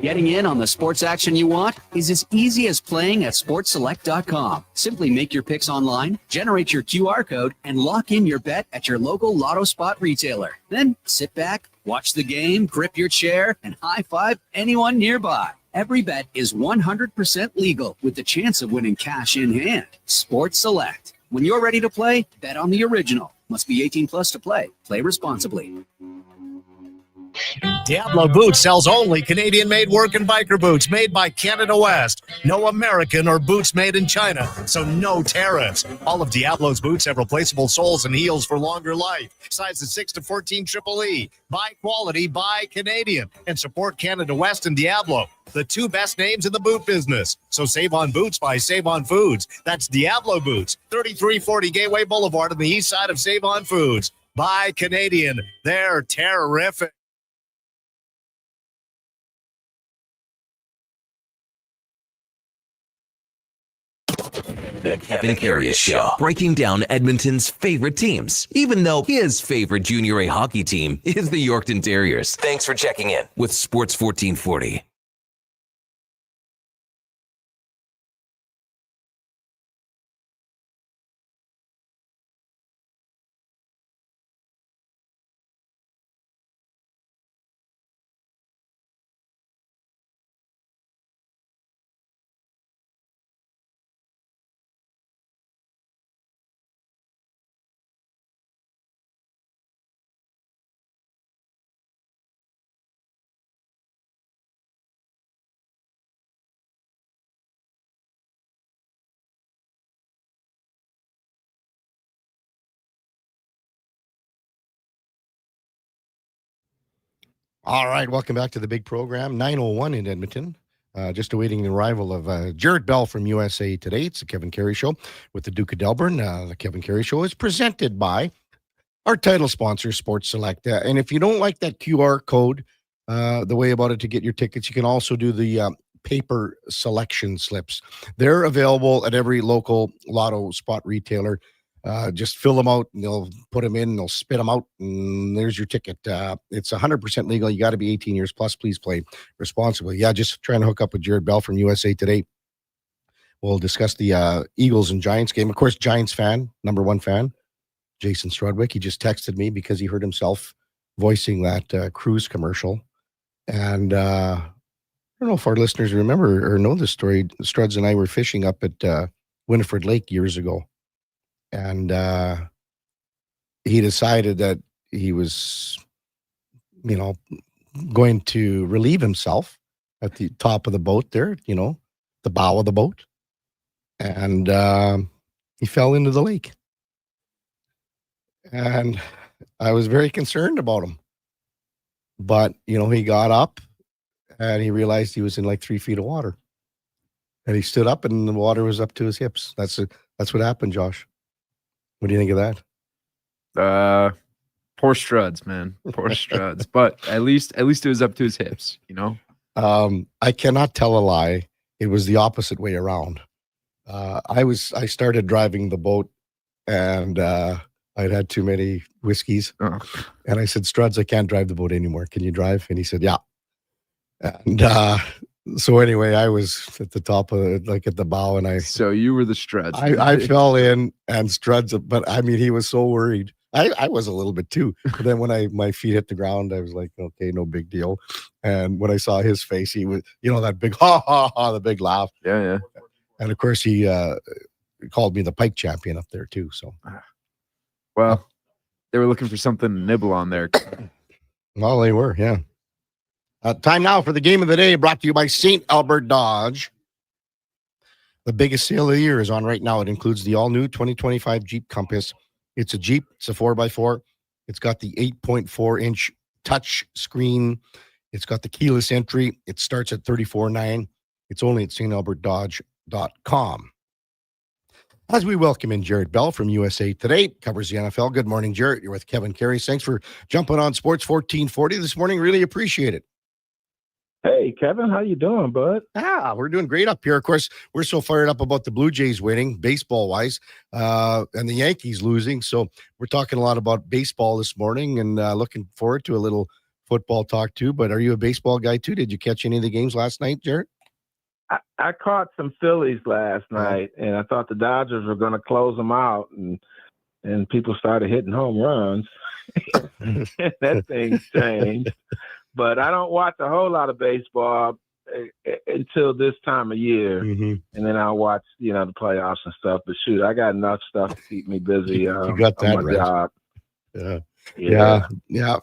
Getting in on the sports action you want is as easy as playing at sportselect.com. Simply make your picks online, generate your QR code, and lock in your bet at your local Lotto Spot retailer. Then sit back, watch the game, grip your chair, and high-five anyone nearby. Every bet is 100% legal with the chance of winning cash in hand. Sports Select. When you're ready to play, bet on the original. Must be 18 plus to play. Play responsibly. Diablo Boots sells only Canadian-made work and biker boots made by Canada West. No American or boots made in China, so no tariffs. All of Diablo's boots have replaceable soles and heels for longer life. Sizes 6 to 14 Triple E. Buy quality, buy Canadian. And support Canada West and Diablo, the two best names in the boot business. So save on boots by Save On Foods. That's Diablo Boots, 3340 Gateway Boulevard on the east side of Save On Foods. Buy Canadian. They're terrific. The Kevin Karius Show, breaking down Edmonton's favorite teams, even though his favorite Junior A hockey team is the Yorkton Terriers. Thanks for checking in with Sports 1440. All right, welcome back to the big program. 9:01 in Edmonton. Just awaiting the arrival of Jared Bell from USA Today. It's the Kevin Karius Show with the Duke of Delburne. The Kevin Karius Show is presented by our title sponsor, Sports Select. And if you don't like that QR code, the way about it to get your tickets, you can also do the paper selection slips. They're available at every local Lotto Spot retailer. Just fill them out and they'll put them in, they'll spit them out, and there's your ticket. It's 100% legal. You got to be 18 years plus. Please play responsibly. Yeah, just trying to hook up with Jared Bell from USA Today. We'll discuss the Eagles and Giants game. Of course, Giants fan, number one fan, Jason Strudwick. He just texted me because he heard himself voicing that cruise commercial. And I don't know if our listeners remember or know this story. Struds and I were fishing up at Winifred Lake years ago. And he decided that he was, going to relieve himself at the top of the boat there, the bow of the boat. And he fell into the lake. And I was very concerned about him. But, he got up and he realized he was in like 3 feet of water. And he stood up and the water was up to his hips. That's what happened, Josh. What do you think of that? Poor Struds, man. Poor Struds. But at least it was up to his hips, I cannot tell a lie. It was the opposite way around. I started driving the boat and I'd had too many whiskeys. Oh. And I said, Struds, I can't drive the boat anymore. Can you drive? And he said, yeah. And so anyway, I was at the top of it, like at the bow, and So you were the Struds. I fell in, and Struds, but I mean, he was so worried. I was a little bit too. But then when my feet hit the ground, I was like, okay, no big deal. And when I saw his face, he was, that big ha ha ha, the big laugh. Yeah. And of course, he called me the pike champion up there too. So, well, they were looking for something to nibble on there. Well, they were, yeah. Time now for the game of the day, brought to you by St. Albert Dodge. The biggest sale of the year is on right now. It includes the all-new 2025 Jeep Compass. It's a Jeep. It's a 4x4. It's got the 8.4-inch touch screen. It's got the keyless entry. It starts at $34,900. It's only at stalbertdodge.com. As we welcome in Jared Bell from USA Today, covers the NFL. Good morning, Jared. You're with Kevin Karius. Thanks for jumping on Sports 1440 this morning. Really appreciate it. Hey, Kevin, how you doing, bud? We're doing great up here. Of course, we're so fired up about the Blue Jays winning, baseball-wise, and the Yankees losing. So we're talking a lot about baseball this morning and looking forward to a little football talk, too. But are you a baseball guy, too? Did you catch any of the games last night, Jared? I caught some Phillies last night, and I thought the Dodgers were going to close them out, and people started hitting home runs. That thing changed. But I don't watch a whole lot of baseball until this time of year, and then I'll watch, the playoffs and stuff. But shoot, I got enough stuff to keep me busy. You got that on my right. job. Yeah,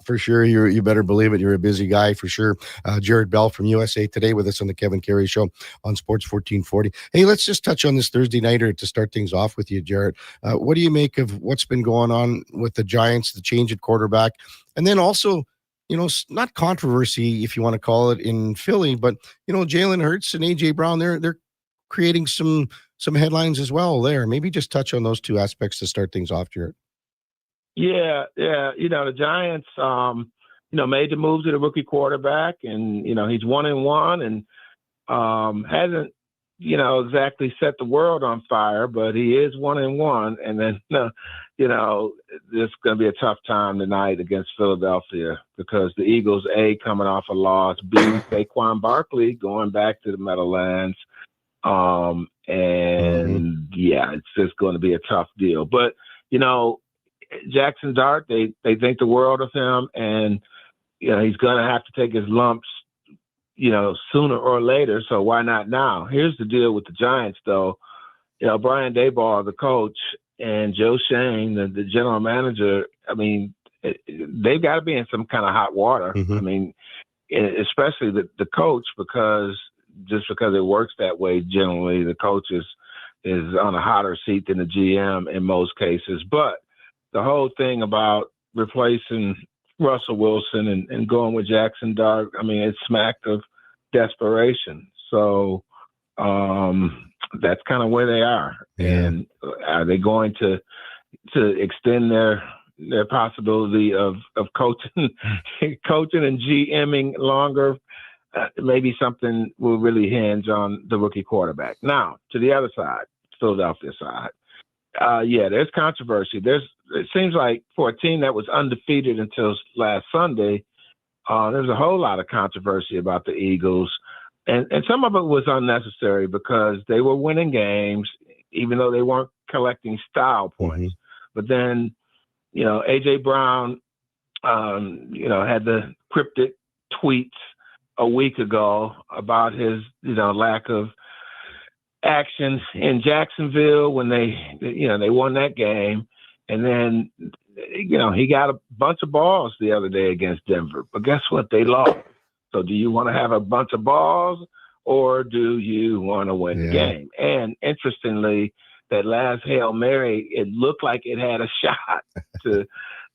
for sure. You better believe it. You're a busy guy for sure. Jared Bell from USA Today with us on the Kevin Karius Show on Sports 1440. Hey, let's just touch on this Thursday nighter to start things off with you, Jared. What do you make of what's been going on with the Giants, the change at quarterback, and then also, not controversy, if you want to call it, in Philly, but, Jalen Hurts and A.J. Brown, they're creating some headlines as well there. Maybe just touch on those two aspects to start things off, Jared. Yeah. The Giants, made the move to the rookie quarterback, and, he's 1-1 and hasn't, exactly set the world on fire, but he is 1-1. And then, it's going to be a tough time tonight against Philadelphia because the Eagles, A, coming off a loss, B, Saquon Barkley going back to the Meadowlands. It's just going to be a tough deal. But, Jackson Dart, they think the world of him, and, he's going to have to take his lumps, sooner or later. So why not now? Here's the deal with the Giants, though. Brian Daboll, the coach, and Joe Shane, the general manager, they've got to be in some kind of hot water. Especially the coach, because it works that way generally. The coach is on a hotter seat than the GM in most cases. But the whole thing about replacing Russell Wilson and going with Jackson Dart, it smacked of desperation. So that's kind of where they are. Yeah. And are they going to extend their possibility of coaching and GMing longer? Maybe something will really hinge on the rookie quarterback. Now, to the other side, Philadelphia side. There's controversy. It seems like for a team that was undefeated until last Sunday, there's a whole lot of controversy about the Eagles. And some of it was unnecessary because they were winning games, even though they weren't collecting style points. But then, A.J. Brown, had the cryptic tweets a week ago about his, lack of action in Jacksonville when they won that game. And then, he got a bunch of balls the other day against Denver. But guess what? They lost. So do you want to have a bunch of balls or do you want to win the game? And interestingly, that last Hail Mary, it looked like it had a shot to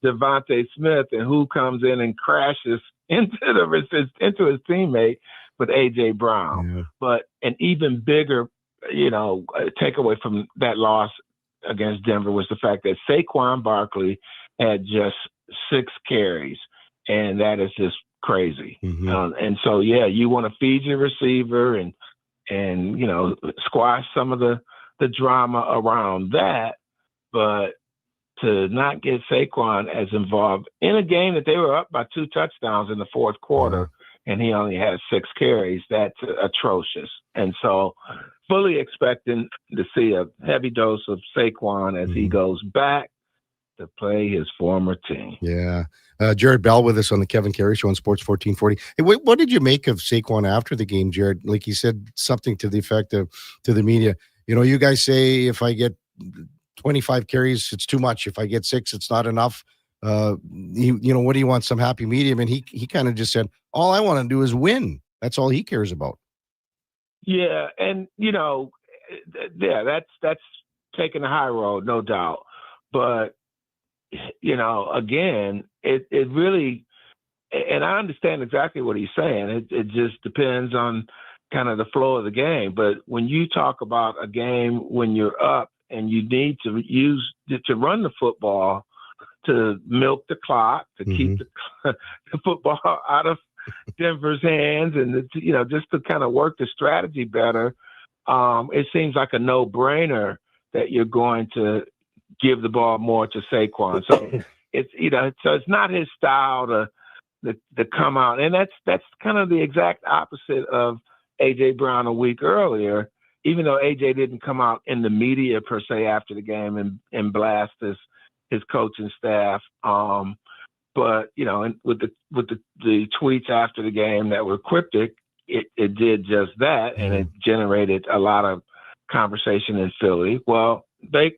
Devontae Smith, and who comes in and crashes into his teammate with A.J. Brown. Yeah. But an even bigger, takeaway from that loss against Denver was the fact that Saquon Barkley had just 6 carries, and that is just crazy. And so, you want to feed your receiver and squash some of the drama around that, but to not get Saquon as involved in a game that they were up by 2 touchdowns in the fourth quarter, and he only had 6 carries, that's atrocious. And so fully expecting to see a heavy dose of Saquon as he goes back to play his former team. Yeah. Jared Bell with us on the Kevin Karius Show on Sports 1440. Hey, what did you make of Saquon after the game, Jared? Like he said something to the effect of to the media, you guys say if I get 25 carries, it's too much. If I get 6, it's not enough. What do you want? Some happy medium? And he kind of just said, all I want to do is win. That's all he cares about. Yeah. And, that's taking the high road, no doubt. But again, it really, and I understand exactly what he's saying. It just depends on kind of the flow of the game. But when you talk about a game when you're up and you need to run the football to milk the clock, to keep the football out of Denver's hands, and just to kind of work the strategy better, it seems like a no-brainer that you're going to give the ball more to Saquon. So it's not his style to come out, and that's kind of the exact opposite of A.J. Brown a week earlier. Even though A.J. didn't come out in the media per se after the game and blast his coaching staff, but and with the tweets after the game that were cryptic, it did just that, and it generated a lot of conversation in Philly. Well,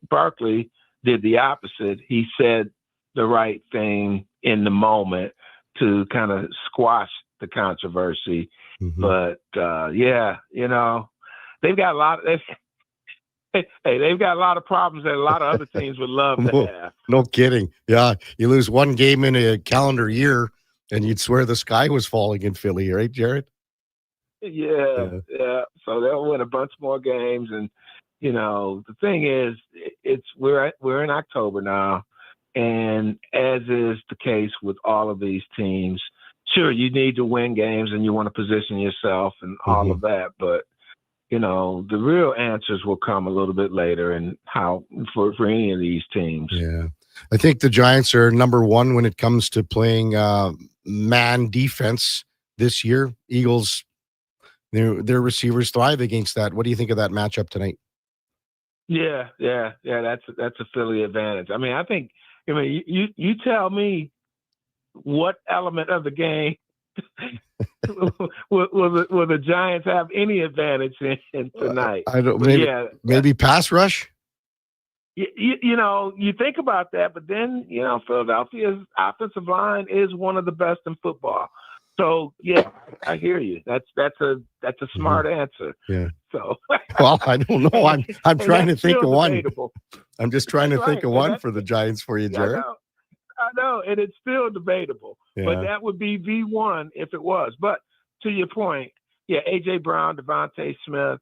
Barkley did the opposite. He said the right thing in the moment to kind of squash the controversy. But they've got a lot. They've got a lot of problems that a lot of other teams would love to have. No kidding. Yeah, you lose one game in a calendar year, and you'd swear the sky was falling in Philly, right, Jared? Yeah. So they'll win a bunch more games, and the thing is, we're in October now, and as is the case with all of these teams, sure, you need to win games and you want to position yourself and all of that, but the real answers will come a little bit later, and how for any of these teams. Yeah. I think the Giants are number one when it comes to playing man defense this year. Eagles, their receivers thrive against that. What do you think of that matchup tonight? Yeah. That's a Philly advantage. I mean, you tell me what element of the game will the Giants have any advantage in tonight? I don't. Maybe pass rush. You think about that, but then Philadelphia's offensive line is one of the best in football. So yeah, I hear you. That's a smart answer. Yeah. So well, I don't know. I'm trying to think of one. Debatable. I'm just trying to think of one for the Giants for you, Jared. I know, and it's still debatable. Yeah. But that would be V1 if it was. But to your point, A.J. Brown, Devontae Smith.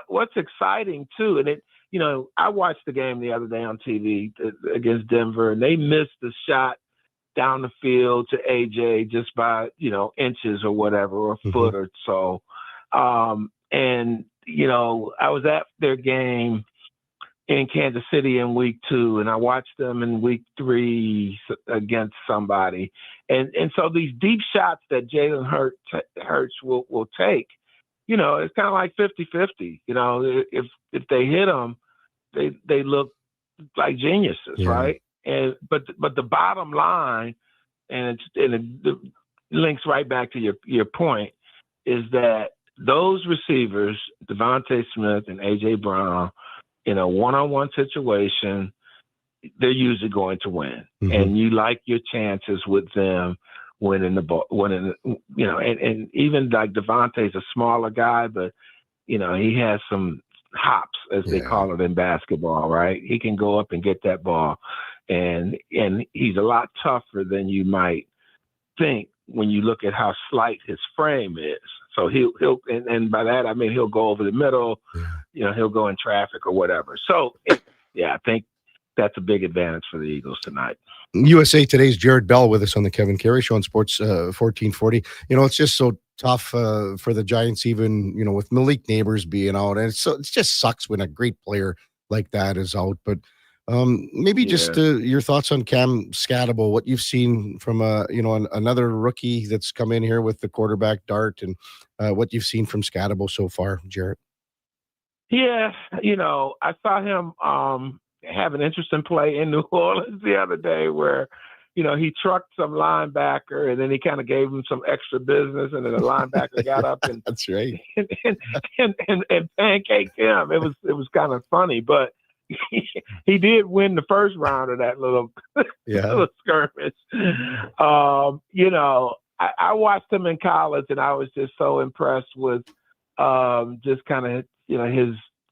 What's exciting too, and I watched the game the other day on TV against Denver, and they missed the shot down the field to A.J. just by inches or whatever, or a foot or so. And I was at their game in Kansas City in week 2, and I watched them in week 3 against somebody. And so these deep shots that Jalen Hurts will take, it's kind of like 50-50. If they hit them, they look like geniuses, right? But the bottom line, and it links right back to your point, is that those receivers, Devontae Smith and A.J. Brown, in a one-on-one situation, they're usually going to win, and you like your chances with them winning the ball. And even like Devontae's a smaller guy, but he has some hops, as they call it in basketball, right? He can go up and get that ball, and he's a lot tougher than you might think when you look at how slight his frame is. So he'll and by that I mean he'll go over the middle, he'll go in traffic or whatever. So I think that's a big advantage for the Eagles tonight. USA Today's Jared Bell with us on the Kevin Carey Show on Sports 1440. It's just so tough for the Giants, even with Malik Neighbors being out, and it just sucks when a great player like that is out. But maybe just your thoughts on Cam Scatable, what you've seen from another rookie that's come in here with the quarterback dart, and what you've seen from Scatable so far, Jared. Yeah, I saw him have an interesting play in New Orleans the other day where, he trucked some linebacker and then he kind of gave him some extra business, and then the linebacker got up and that's right and pancaked him. It was kind of funny, but he did win the first round of that little skirmish. I watched him in college, and I was just so impressed with just kind of,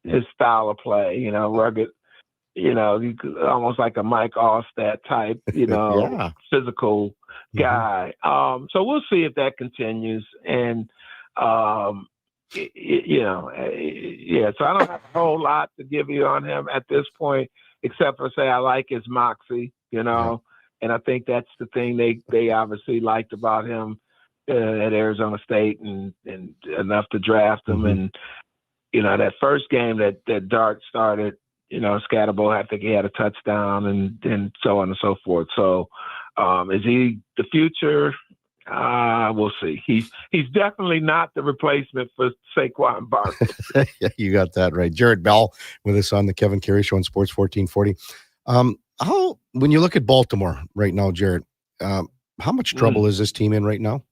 his style of play, rugged, almost like a Mike Allstat type, Yeah. physical guy. So we'll see if that continues. And, so I don't have a whole lot to give you on him at this point, except for say I like his moxie, and I think that's the thing they obviously liked about him at Arizona State and enough to draft him. And, that first game that Dart started, Scatterbo, I think he had a touchdown and so on and so forth. So is he the future? We'll see. He's definitely not the replacement for Saquon Barkley. Yeah, you got that right. Jared Bell with us on the Kevin Karius Show on Sports 1440. When you look at Baltimore right now, Jared, how much trouble is this team in right now?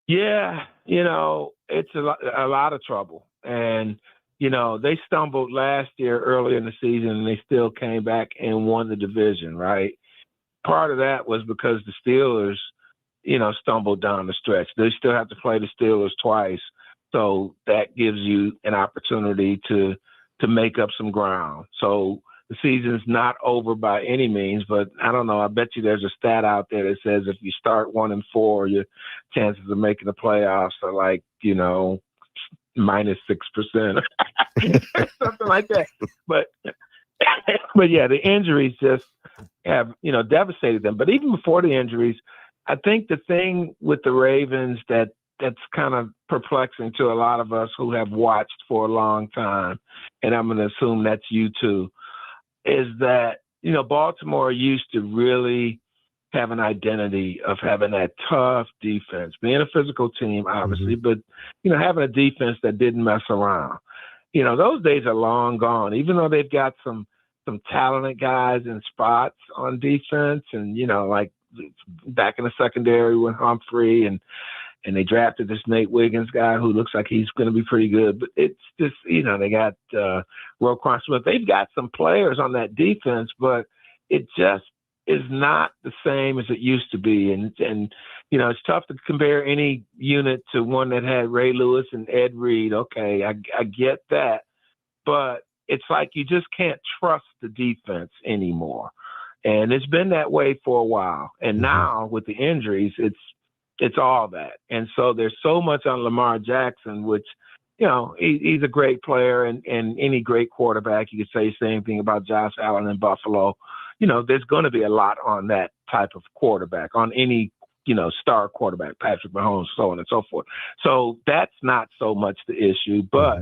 Yeah, it's a lot of trouble. And, they stumbled last year early in the season and they still came back and won the division, right? Part of that was because the Steelers, stumbled down the stretch. They still have to play the Steelers twice. So that gives you an opportunity to make up some ground. So the season's not over by any means, but I don't know. I bet you there's a stat out there that says if you start 1-4, your chances of making the playoffs are like, minus 6%, something like that. But yeah, the injuries just have, devastated them. But even before the injuries, I think the thing with the Ravens that's kind of perplexing to a lot of us who have watched for a long time, and I'm going to assume that's you too, is that, Baltimore used to really have an identity of having that tough defense, being a physical team, obviously, but, having a defense that didn't mess around. Those days are long gone, even though they've got some talented guys in spots on defense and, like back in the secondary with Humphrey and they drafted this Nate Wiggins guy who looks like he's going to be pretty good. But it's just, they got Roquan Smith. They've got some players on that defense, but it just is not the same as it used to be. And it's tough to compare any unit to one that had Ray Lewis and Ed Reed. Okay, I get that. But it's like you just can't trust the defense anymore. And it's been that way for a while. And now with the injuries, it's all that. And so there's so much on Lamar Jackson, which, he's a great player and any great quarterback. You could say the same thing about Josh Allen in Buffalo. There's going to be a lot on that type of quarterback, on any, star quarterback, Patrick Mahomes, so on and so forth. So that's not so much the issue, but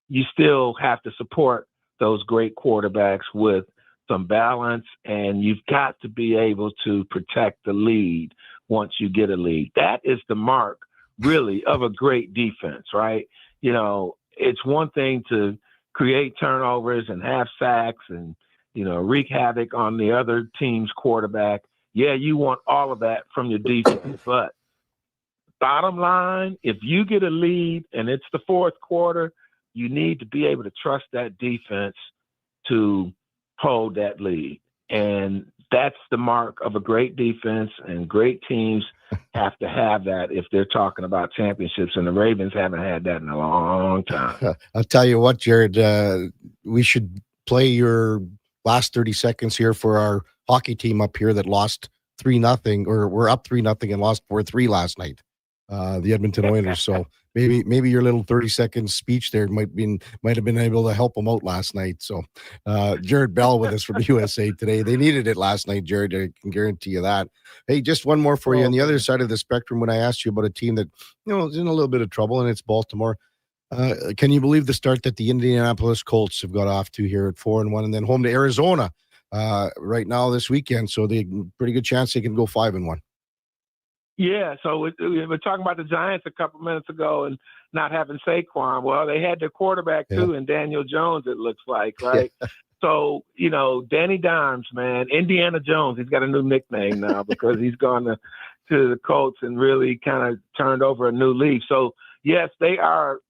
you still have to support those great quarterbacks with some balance, and you've got to be able to protect the lead once you get a lead. That is the mark, really, of a great defense, right? It's one thing to create turnovers and have sacks and, wreak havoc on the other team's quarterback. Yeah, you want all of that from your defense, but bottom line, if you get a lead and it's the fourth quarter, you need to be able to trust that defense to hold that lead. And that's the mark of a great defense, and great teams have to have that if they're talking about championships, and the Ravens haven't had that in a long time. I'll tell you what, Jared, we should play your last 30 seconds here for our hockey team up here that lost 3-0, or we're up 3-0 and lost 4-3 last night. The Edmonton Oilers. So maybe your little 30-second speech there might have been able to help them out last night. So Jared Bell with us from USA Today. They needed it last night, Jared. I can guarantee you that. Hey, just one more for you. On the other side of the spectrum, when I asked you about a team that is in a little bit of trouble, and it's Baltimore. Can you believe the start that the Indianapolis Colts have got off to here at 4-1, and then home to Arizona right now this weekend? So they pretty good chance they can go 5-1. Yeah, so we were talking about the Giants a couple minutes ago and not having Saquon. Well, they had their quarterback too, and Daniel Jones, it looks like, right? So, Danny Dimes, man, Indiana Jones, he's got a new nickname now because he's gone to the Colts and really kind of turned over a new leaf. So, yes, they are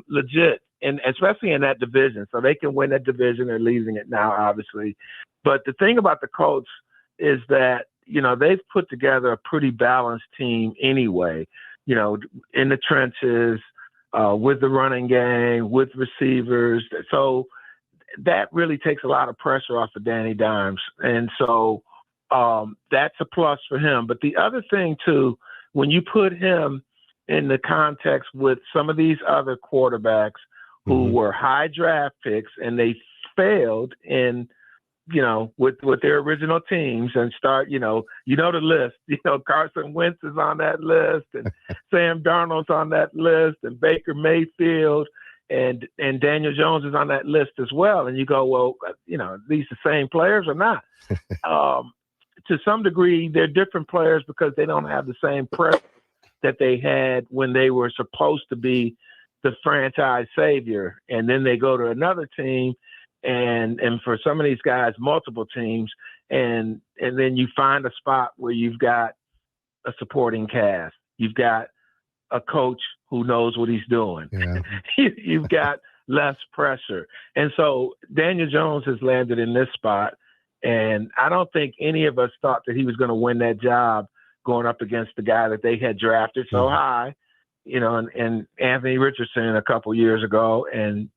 legit, and especially in that division. So they can win that division. They're leading it now, obviously. But the thing about the Colts is that, they've put together a pretty balanced team anyway, in the trenches, with the running game, with receivers. So that really takes a lot of pressure off of Danny Dimes. And so that's a plus for him. But the other thing, too, when you put him in the context with some of these other quarterbacks who were high draft picks and they failed in, with their original teams and start, the list, Carson Wentz is on that list and Sam Darnold's on that list and Baker Mayfield and Daniel Jones is on that list as well. And you go, well, these the same players or not? To some degree, they're different players because they don't have the same pressure that they had when they were supposed to be the franchise savior. And then they go to another team and for some of these guys, multiple teams, and then you find a spot where you've got a supporting cast. You've got a coach who knows what he's doing. Yeah. You've got less pressure. And so Daniel Jones has landed in this spot. And I don't think any of us thought that he was going to win that job going up against the guy that they had drafted so high, and Anthony Richardson a couple years ago, and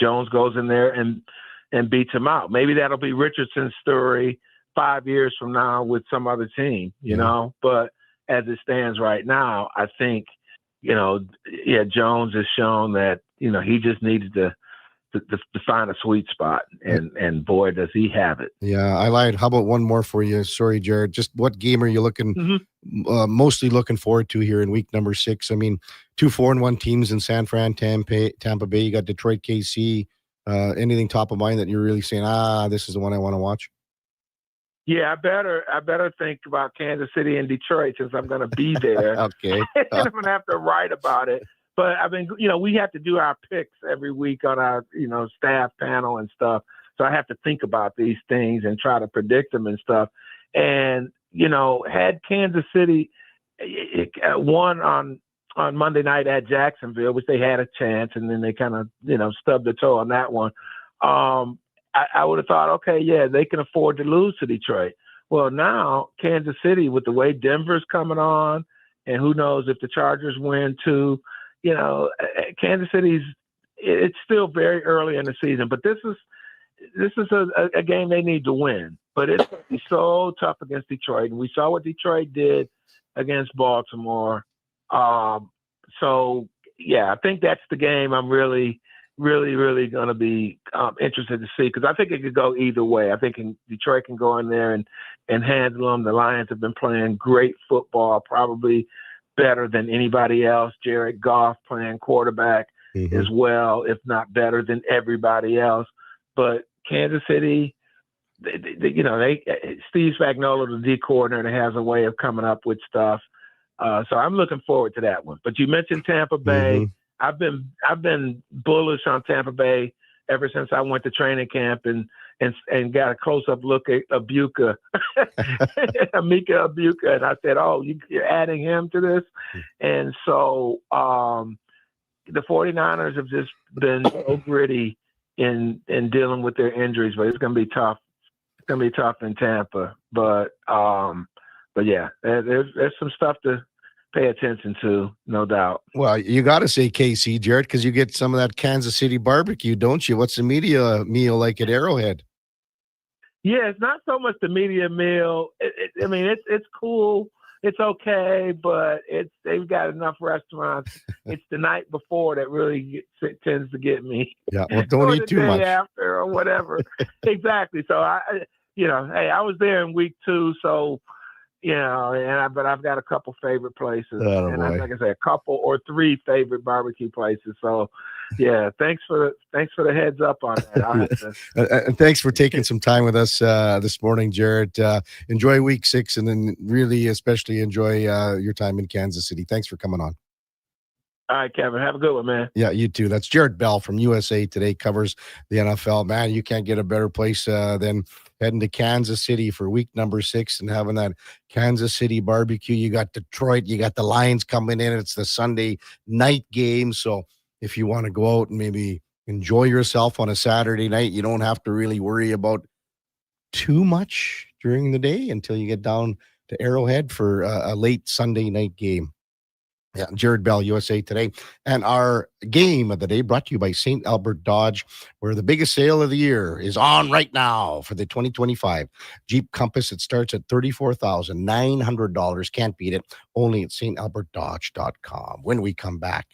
Jones goes in there and beats him out. Maybe that'll be Richardson's story 5 years from now with some other team, you know, but as it stands right now, I think, Jones has shown that, he just needed to find a sweet spot, and boy, does he have it. Yeah, I lied. How about one more for you? Sorry, Jared. Just what game are you mostly looking forward to here in week number 6? I mean, 2 4-1 teams in San Fran, Tampa Bay. You got Detroit, KC. Anything top of mind that you're really saying, this is the one I want to watch? Yeah, I better think about Kansas City and Detroit since I'm going to be there. Okay. And I'm going to have to write about it. But I mean, we have to do our picks every week on our, staff panel and stuff. So I have to think about these things and try to predict them and stuff. And, had Kansas City won on Monday night at Jacksonville, which they had a chance, and then they kind of, stubbed their toe on that one. I would have thought, okay, yeah, they can afford to lose to Detroit. Well, now Kansas City, with the way Denver's coming on, and who knows if the Chargers win too, Kansas City's, it's still very early in the season, but this is a game they need to win. But it's so tough against Detroit, and we saw what Detroit did against Baltimore. So, yeah, I think that's the game I'm really going to be interested to see, because I think it could go either way. I think Detroit can go in there and handle them. The Lions have been playing great football, probably better than anybody else. Jared Goff playing quarterback as well, if not better than everybody else. But Kansas City, Steve Spagnuolo, the D coordinator, has a way of coming up with stuff. So I'm looking forward to that one. But you mentioned Tampa Bay. I've been bullish on Tampa Bay ever since I went to training camp and got a close-up look at Ibuka, Emeka Ibuka, and I said, "Oh, you're adding him to this," and so the 49ers have just been so gritty in dealing with their injuries, but it's going to be tough. It's going to be tough in Tampa, but yeah, there's some stuff to pay attention to, no doubt. Well, you got to say KC, Jared, because you get some of that Kansas City barbecue, don't you? What's the media meal like at Arrowhead? Yeah, it's not so much the media meal. I mean, it's cool. It's okay, but they've got enough restaurants. It's the night before that really tends to get me. Yeah, well, don't eat too much. After or whatever. Exactly. So I was there in week 2, so. But I've got a couple favorite places, like I said, a couple or 3 favorite barbecue places. So, yeah, thanks for the heads up on that. And thanks for taking some time with us this morning, Jared. Enjoy week 6, and then really, especially enjoy your time in Kansas City. Thanks for coming on. All right, Kevin. Have a good one, man. Yeah, you too. That's Jared Bell from USA Today, covers the NFL. Man, you can't get a better place than heading to Kansas City for week number 6 and having that Kansas City barbecue. You got Detroit, you got the Lions coming in. It's the Sunday night game. So if you want to go out and maybe enjoy yourself on a Saturday night, you don't have to really worry about too much during the day until you get down to Arrowhead for a late Sunday night game. Yeah, Jared Bell, USA Today. And our game of the day brought to you by St. Albert Dodge, where the biggest sale of the year is on right now for the 2025 Jeep Compass. It starts at $34,900. Can't beat it. Only at stalbertdodge.com. When we come back,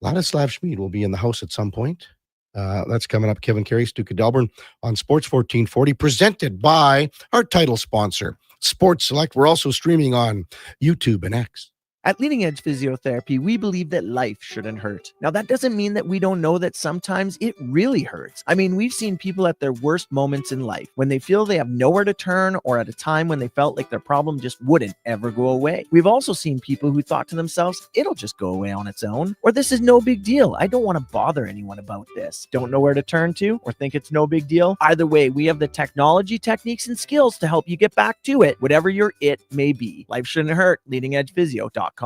Ladislav Schmid will be in the house at some point. That's coming up. Kevin Karius, Duke of Delburne on Sports 1440, presented by our title sponsor, Sports Select. We're also streaming on YouTube and X. At Leading Edge Physiotherapy, we believe that life shouldn't hurt. Now, that doesn't mean that we don't know that sometimes it really hurts. I mean, we've seen people at their worst moments in life, when they feel they have nowhere to turn, or at a time when they felt like their problem just wouldn't ever go away. We've also seen people who thought to themselves, it'll just go away on its own, or this is no big deal. I don't want to bother anyone about this. Don't know where to turn to, or think it's no big deal. Either way, we have the technology, techniques, and skills to help you get back to it, whatever your it may be. Life shouldn't hurt. LeadingEdgePhysio.com.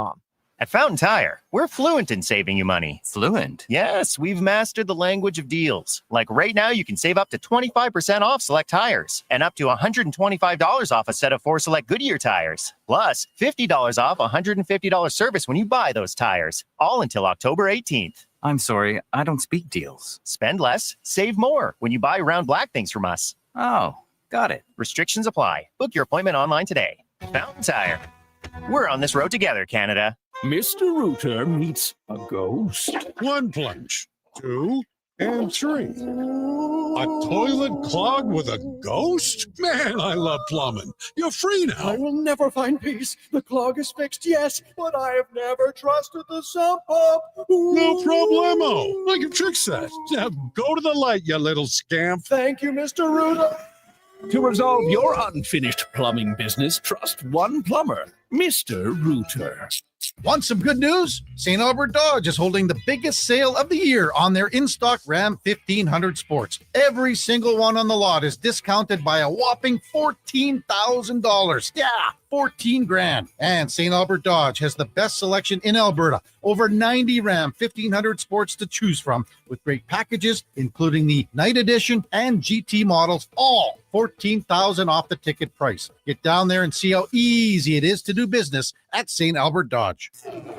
At Fountain Tire, we're fluent in saving you money. Fluent? Yes, we've mastered the language of deals. Like right now, you can save up to 25% off select tires and up to $125 off a set of 4 select Goodyear tires. Plus, $50 off $150 service when you buy those tires. All until October 18th. I'm sorry, I don't speak deals. Spend less, save more when you buy round black things from us. Oh, got it. Restrictions apply. Book your appointment online today. Fountain Tire. We're on this road together, Canada. Mr. Rooter meets a ghost. 1 plunge, 2, and 3. A toilet clogged with a ghost? Man, I love plumbing. You're free now. I will never find peace. The clog is fixed, yes, but I have never trusted the sump pump. No problemo. I can fix that. Now go to the light, you little scamp. Thank you, Mr. Rooter. To resolve your unfinished plumbing business, trust one plumber, Mr. Rooter. Want some good news? St. Albert Dodge is holding the biggest sale of the year on their in-stock Ram 1500 Sports. Every single one on the lot is discounted by a whopping $14,000. Yeah, 14 grand. And St. Albert Dodge has the best selection in Alberta. Over 90 Ram 1500 Sports to choose from, with great packages, including the Night Edition and GT models, all $14,000 off the ticket price. Get down there and see how easy it is to do business at St. Albert Dodge.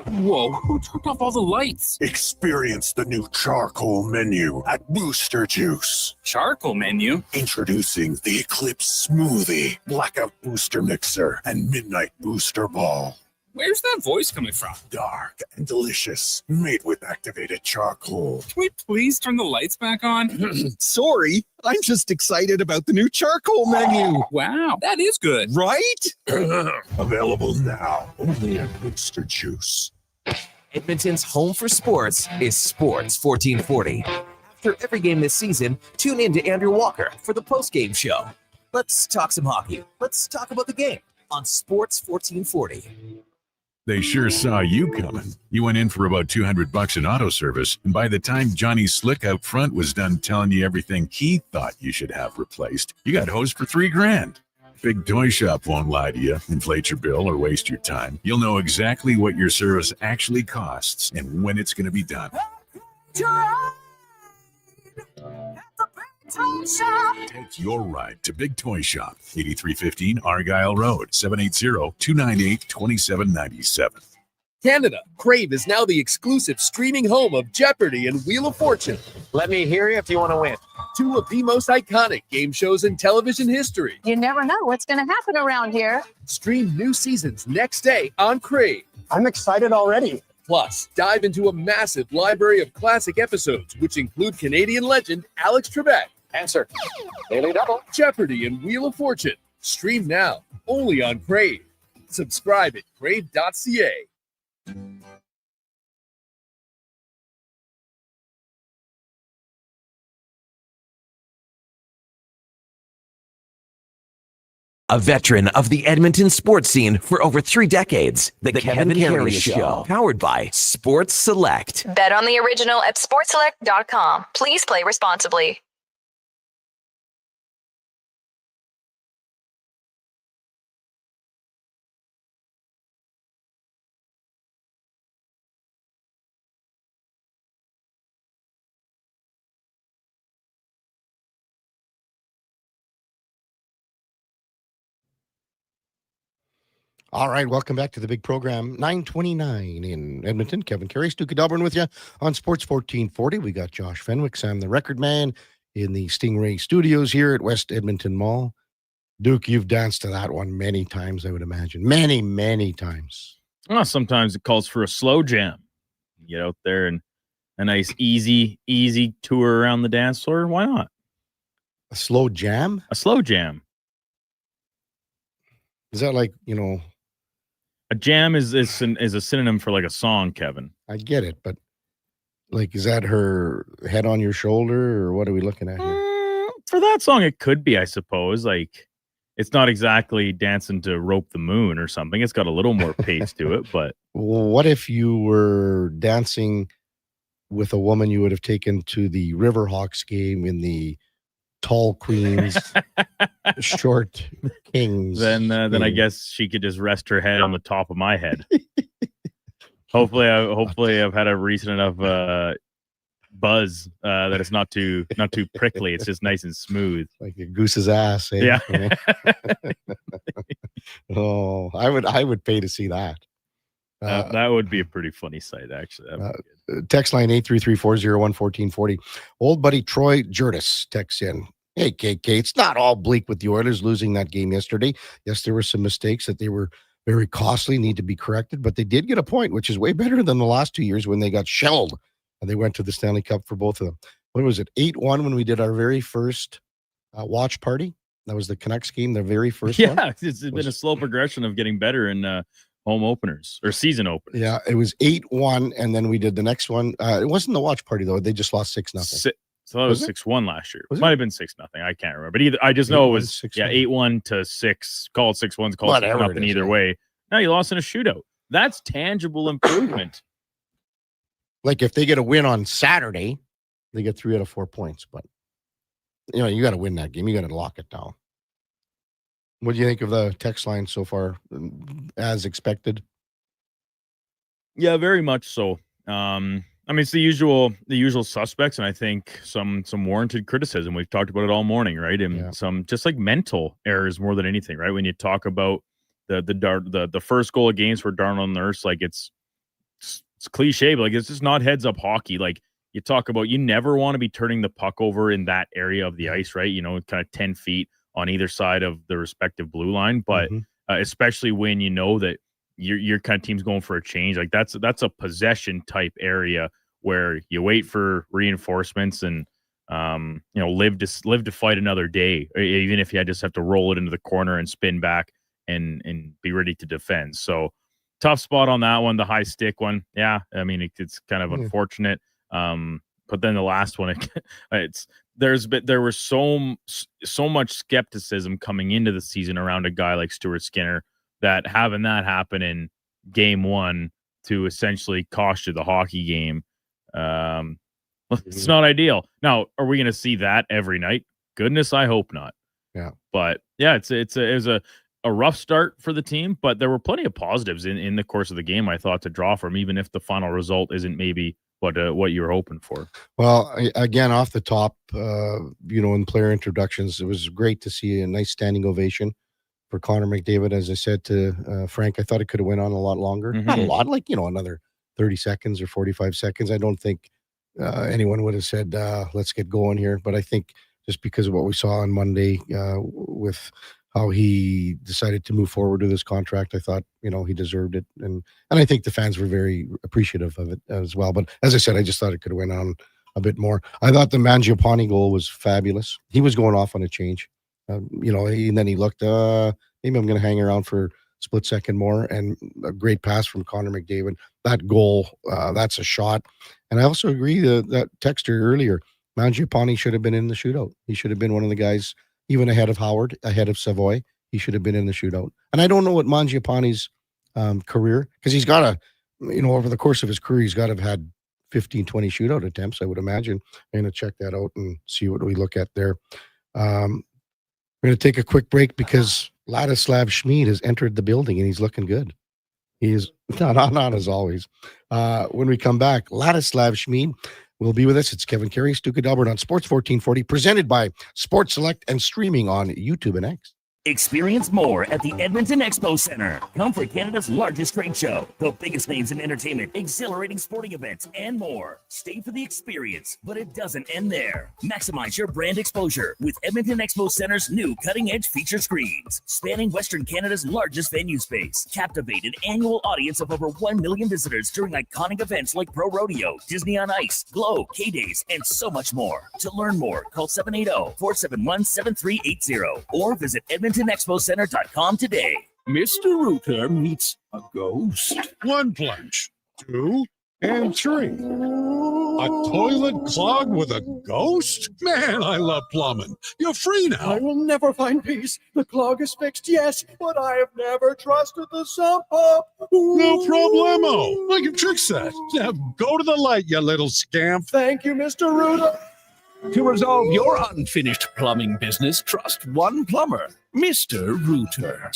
Whoa, who turned off all the lights? Experience the new charcoal menu at Booster Juice. Charcoal menu? Introducing the Eclipse Smoothie, Blackout Booster Mixer, and Midnight Booster Ball. Where's that voice coming from? Dark and delicious, made with activated charcoal. Can we please turn the lights back on? Sorry, I'm just excited about the new charcoal menu. Wow, that is good. Right? Available now, only at Booster Juice. Edmonton's home for sports is Sports 1440. After every game this season, tune in to Andrew Walker for the post-game show. Let's talk some hockey. Let's talk about the game on Sports 1440. They sure saw you coming. You went in for about $200 in auto service, and by the time Johnny Slick out front was done telling you everything he thought you should have replaced, you got hosed for $3 grand. Big Toy Shop won't lie to you, inflate your bill, or waste your time. You'll know exactly what your service actually costs and when it's going to be done. Take your ride to Big Toy Shop, 8315 Argyle Road, 780-298-2797. Canada, Crave is now the exclusive streaming home of Jeopardy and Wheel of Fortune. Let me hear you if you want to win. 2 of the most iconic game shows in television history. You never know what's going to happen around here. Stream new seasons next day on Crave. I'm excited already. Plus, dive into a massive library of classic episodes, which include Canadian legend Alex Trebek. Answer. Daily Double. Jeopardy and Wheel of Fortune. Stream now, only on Crave. Subscribe at crave.ca. A veteran of the Edmonton sports scene for over 3 decades, the Kevin Karius Show, powered by Sports Select. Bet on the original at sportselect.com. Please play responsibly. All right, welcome back to the big program. 9:29 in Edmonton. Kevin Karius, Duke of Delburne with you on Sports 1440. We got Josh Fenwick, Sam the Record Man, in the Stingray Studios here at West Edmonton Mall. Duke, you've danced to that one many times, I would imagine. Many, many times. Well, sometimes it calls for a slow jam. Get out there and a nice, easy tour around the dance floor. Why not? A slow jam? A slow jam. Is that like, you know... A jam is a synonym for like a song, Kevin. I get it, but like, is that her head on your shoulder, or what are we looking at here? For that song, it could be, I suppose. Like, it's not exactly dancing to Rope the Moon or something. It's got a little more pace to it, but... What if you were dancing with a woman you would have taken to the Riverhawks game in the Tall Queens, Short Kings? Then I guess she could just rest her head on the top of my head. Hopefully I've had a recent enough buzz that it's not too prickly. It's just nice and smooth, like a goose's ass. Eh? Yeah. Oh, I would pay to see that. That would be a pretty funny sight, actually. Text line 833-401-1440. Old buddy Troy Jurtis texts in. Hey, KK, it's not all bleak with the Oilers losing that game yesterday. Yes, there were some mistakes that they were very costly, need to be corrected, but they did get a point, which is way better than the last 2 years when they got shelled and they went to the Stanley Cup for both of them. What was it, 8-1 when we did our very first watch party? That was the Canucks game, their very first one? Yeah, it's been a slow progression of getting better in home openers or season openers. Yeah, it was 8-1, and then we did the next one. It wasn't the watch party, though. They just lost 6-0. So it was 6-1 last year. It might have been 6-0. I can't remember. But either I just know it was 8-1 to 6. Call it 6-1. Call it 6-0 either way. No, you lost in a shootout. That's tangible improvement. Like if they get a win on Saturday, they get 3 out of 4 points. But you got to win that game. You got to lock it down. What do you think of the text line so far, as expected? Yeah, very much so. I mean, it's the usual suspects, and I think some warranted criticism. We've talked about it all morning, right? And some just like mental errors more than anything, right? When you talk about the first goal of games for Darnell Nurse, like it's cliche, but like it's just not heads up hockey. Like you talk about, you never want to be turning the puck over in that area of the ice, right? Kind of 10 feet on either side of the respective blue line, but especially when you know that your kind of team's going for a change, like that's a possession type area where you wait for reinforcements and live to fight another day, even if you just have to roll it into the corner and spin back and be ready to defend. So tough spot on that one, the high stick one. Yeah, I mean it's kind of unfortunate. But then the last one, there was so much skepticism coming into the season around a guy like Stuart Skinner, that having that happen in game one to essentially cost you the hockey game, it's not ideal. Now, are we going to see that every night? Goodness, I hope not. Yeah, but yeah, it was a rough start for the team, but there were plenty of positives in the course of the game, I thought, to draw from, even if the final result isn't maybe what you were hoping for. Well, again, off the top, in player introductions, it was great to see a nice standing ovation for Connor McDavid. As I said to Frank, I thought it could have went on a lot longer. Not a lot, like, another 30 seconds or 45 seconds. I don't think anyone would have said, let's get going here. But I think just because of what we saw on Monday with how he decided to move forward with his contract, I thought, he deserved it. And I think the fans were very appreciative of it as well. But as I said, I just thought it could have went on a bit more. I thought the Mangiapane goal was fabulous. He was going off on a change. And then he looked, maybe I'm going to hang around for a split second more, and a great pass from Connor McDavid. That goal, that's a shot. And I also agree that texter earlier, Mangiapane should have been in the shootout. He should have been one of the guys, even ahead of Howard, ahead of Savoy. He should have been in the shootout. And I don't know what Mangiapane's career, because he's got over the course of his career, he's got to have had 15, 20 shootout attempts, I would imagine. I'm going to check that out and see what we look at there. We're going to take a quick break because Ladislav Schmid has entered the building and he's looking good. He is not as always. When we come back, Ladislav Schmid will be with us. It's Kevin Karius, Duke of Delburne on Sports 1440, presented by Sports Select and streaming on YouTube and X. Experience more at the Edmonton Expo Center. Come for Canada's largest trade show, the biggest names in entertainment, exhilarating sporting events, and more. Stay for the experience, but it doesn't end there. Maximize your brand exposure with Edmonton Expo Center's new cutting-edge feature screens, spanning Western Canada's largest venue space. Captivate an annual audience of over 1 million visitors during iconic events like Pro Rodeo, Disney on Ice, Glow, K-Days, and so much more. To learn more, call 780-471-7380 or visit EdmontonExpoCenter.com today. Mr. Rooter meets a ghost. 1 plunge, 2, and 3. A toilet clogged with a ghost? Man, I love plumbing. You're free now. I will never find peace. The clog is fixed, yes, but I have never trusted the sump pump. No problemo. I can fix that. Now go to the light, you little scamp. Thank you, Mr. Rooter. To resolve your unfinished plumbing business, trust one plumber, Mr. Rooter.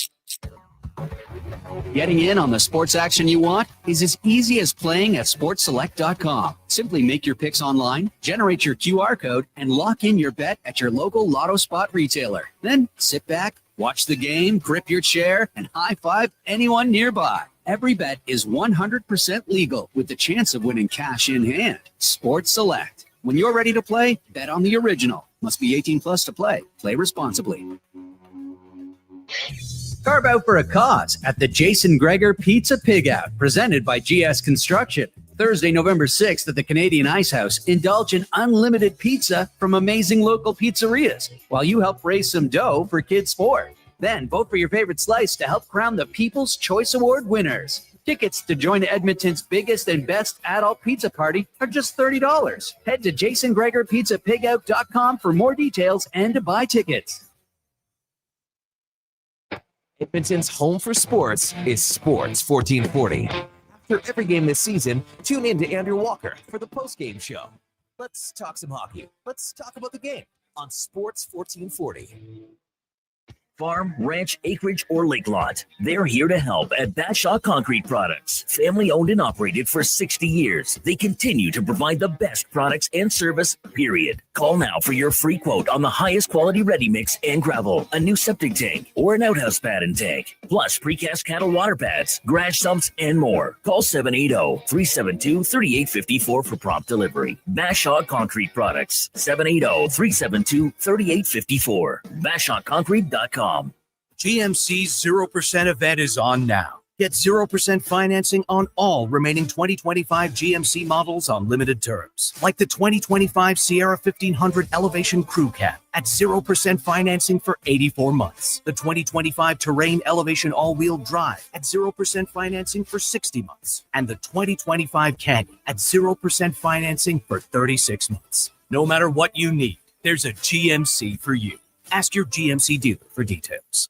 Getting in on the sports action you want is as easy as playing at sportselect.com. Simply make your picks online, generate your QR code, and lock in your bet at your local lotto spot retailer. Then sit back, watch the game, grip your chair, and high-five anyone nearby. Every bet is 100% legal with the chance of winning cash in hand. Sports Select. When you're ready to play, bet on the original. Must be 18 plus to play. Play responsibly. Carve out for a cause at the Jason Greger Pizza Pig Out, presented by GS Construction. Thursday, November 6th at the Canadian Ice House, indulge in unlimited pizza from amazing local pizzerias while you help raise some dough for Kids Sport. Then vote for your favorite slice to help crown the People's Choice Award winners. Tickets to join Edmonton's biggest and best adult pizza party are just $30. Head to jasongregerpizzapigout.com for more details and to buy tickets. Edmonton's home for sports is Sports 1440. After every game this season, tune in to Andrew Walker for the post-game show. Let's talk some hockey. Let's talk about the game on Sports 1440. Farm, ranch, acreage, or lake lot. They're here to help at Bashaw Concrete Products. Family owned and operated for 60 years. They continue to provide the best products and service, period. Call now for your free quote on the highest quality ready mix and gravel, a new septic tank, or an outhouse pad and tank. Plus precast cattle water pads, garage sumps, and more. Call 780-372-3854 for prompt delivery. Bashaw Concrete Products. 780-372-3854. BashawConcrete.com. GMC's 0% event is on now. Get 0% financing on all remaining 2025 GMC models on limited terms, like the 2025 Sierra 1500 Elevation Crew Cab at 0% financing for 84 months. The 2025 Terrain Elevation All-Wheel Drive at 0% financing for 60 months. And the 2025 Canyon at 0% financing for 36 months. No matter what you need, there's a GMC for you. Ask your GMC dealer for details.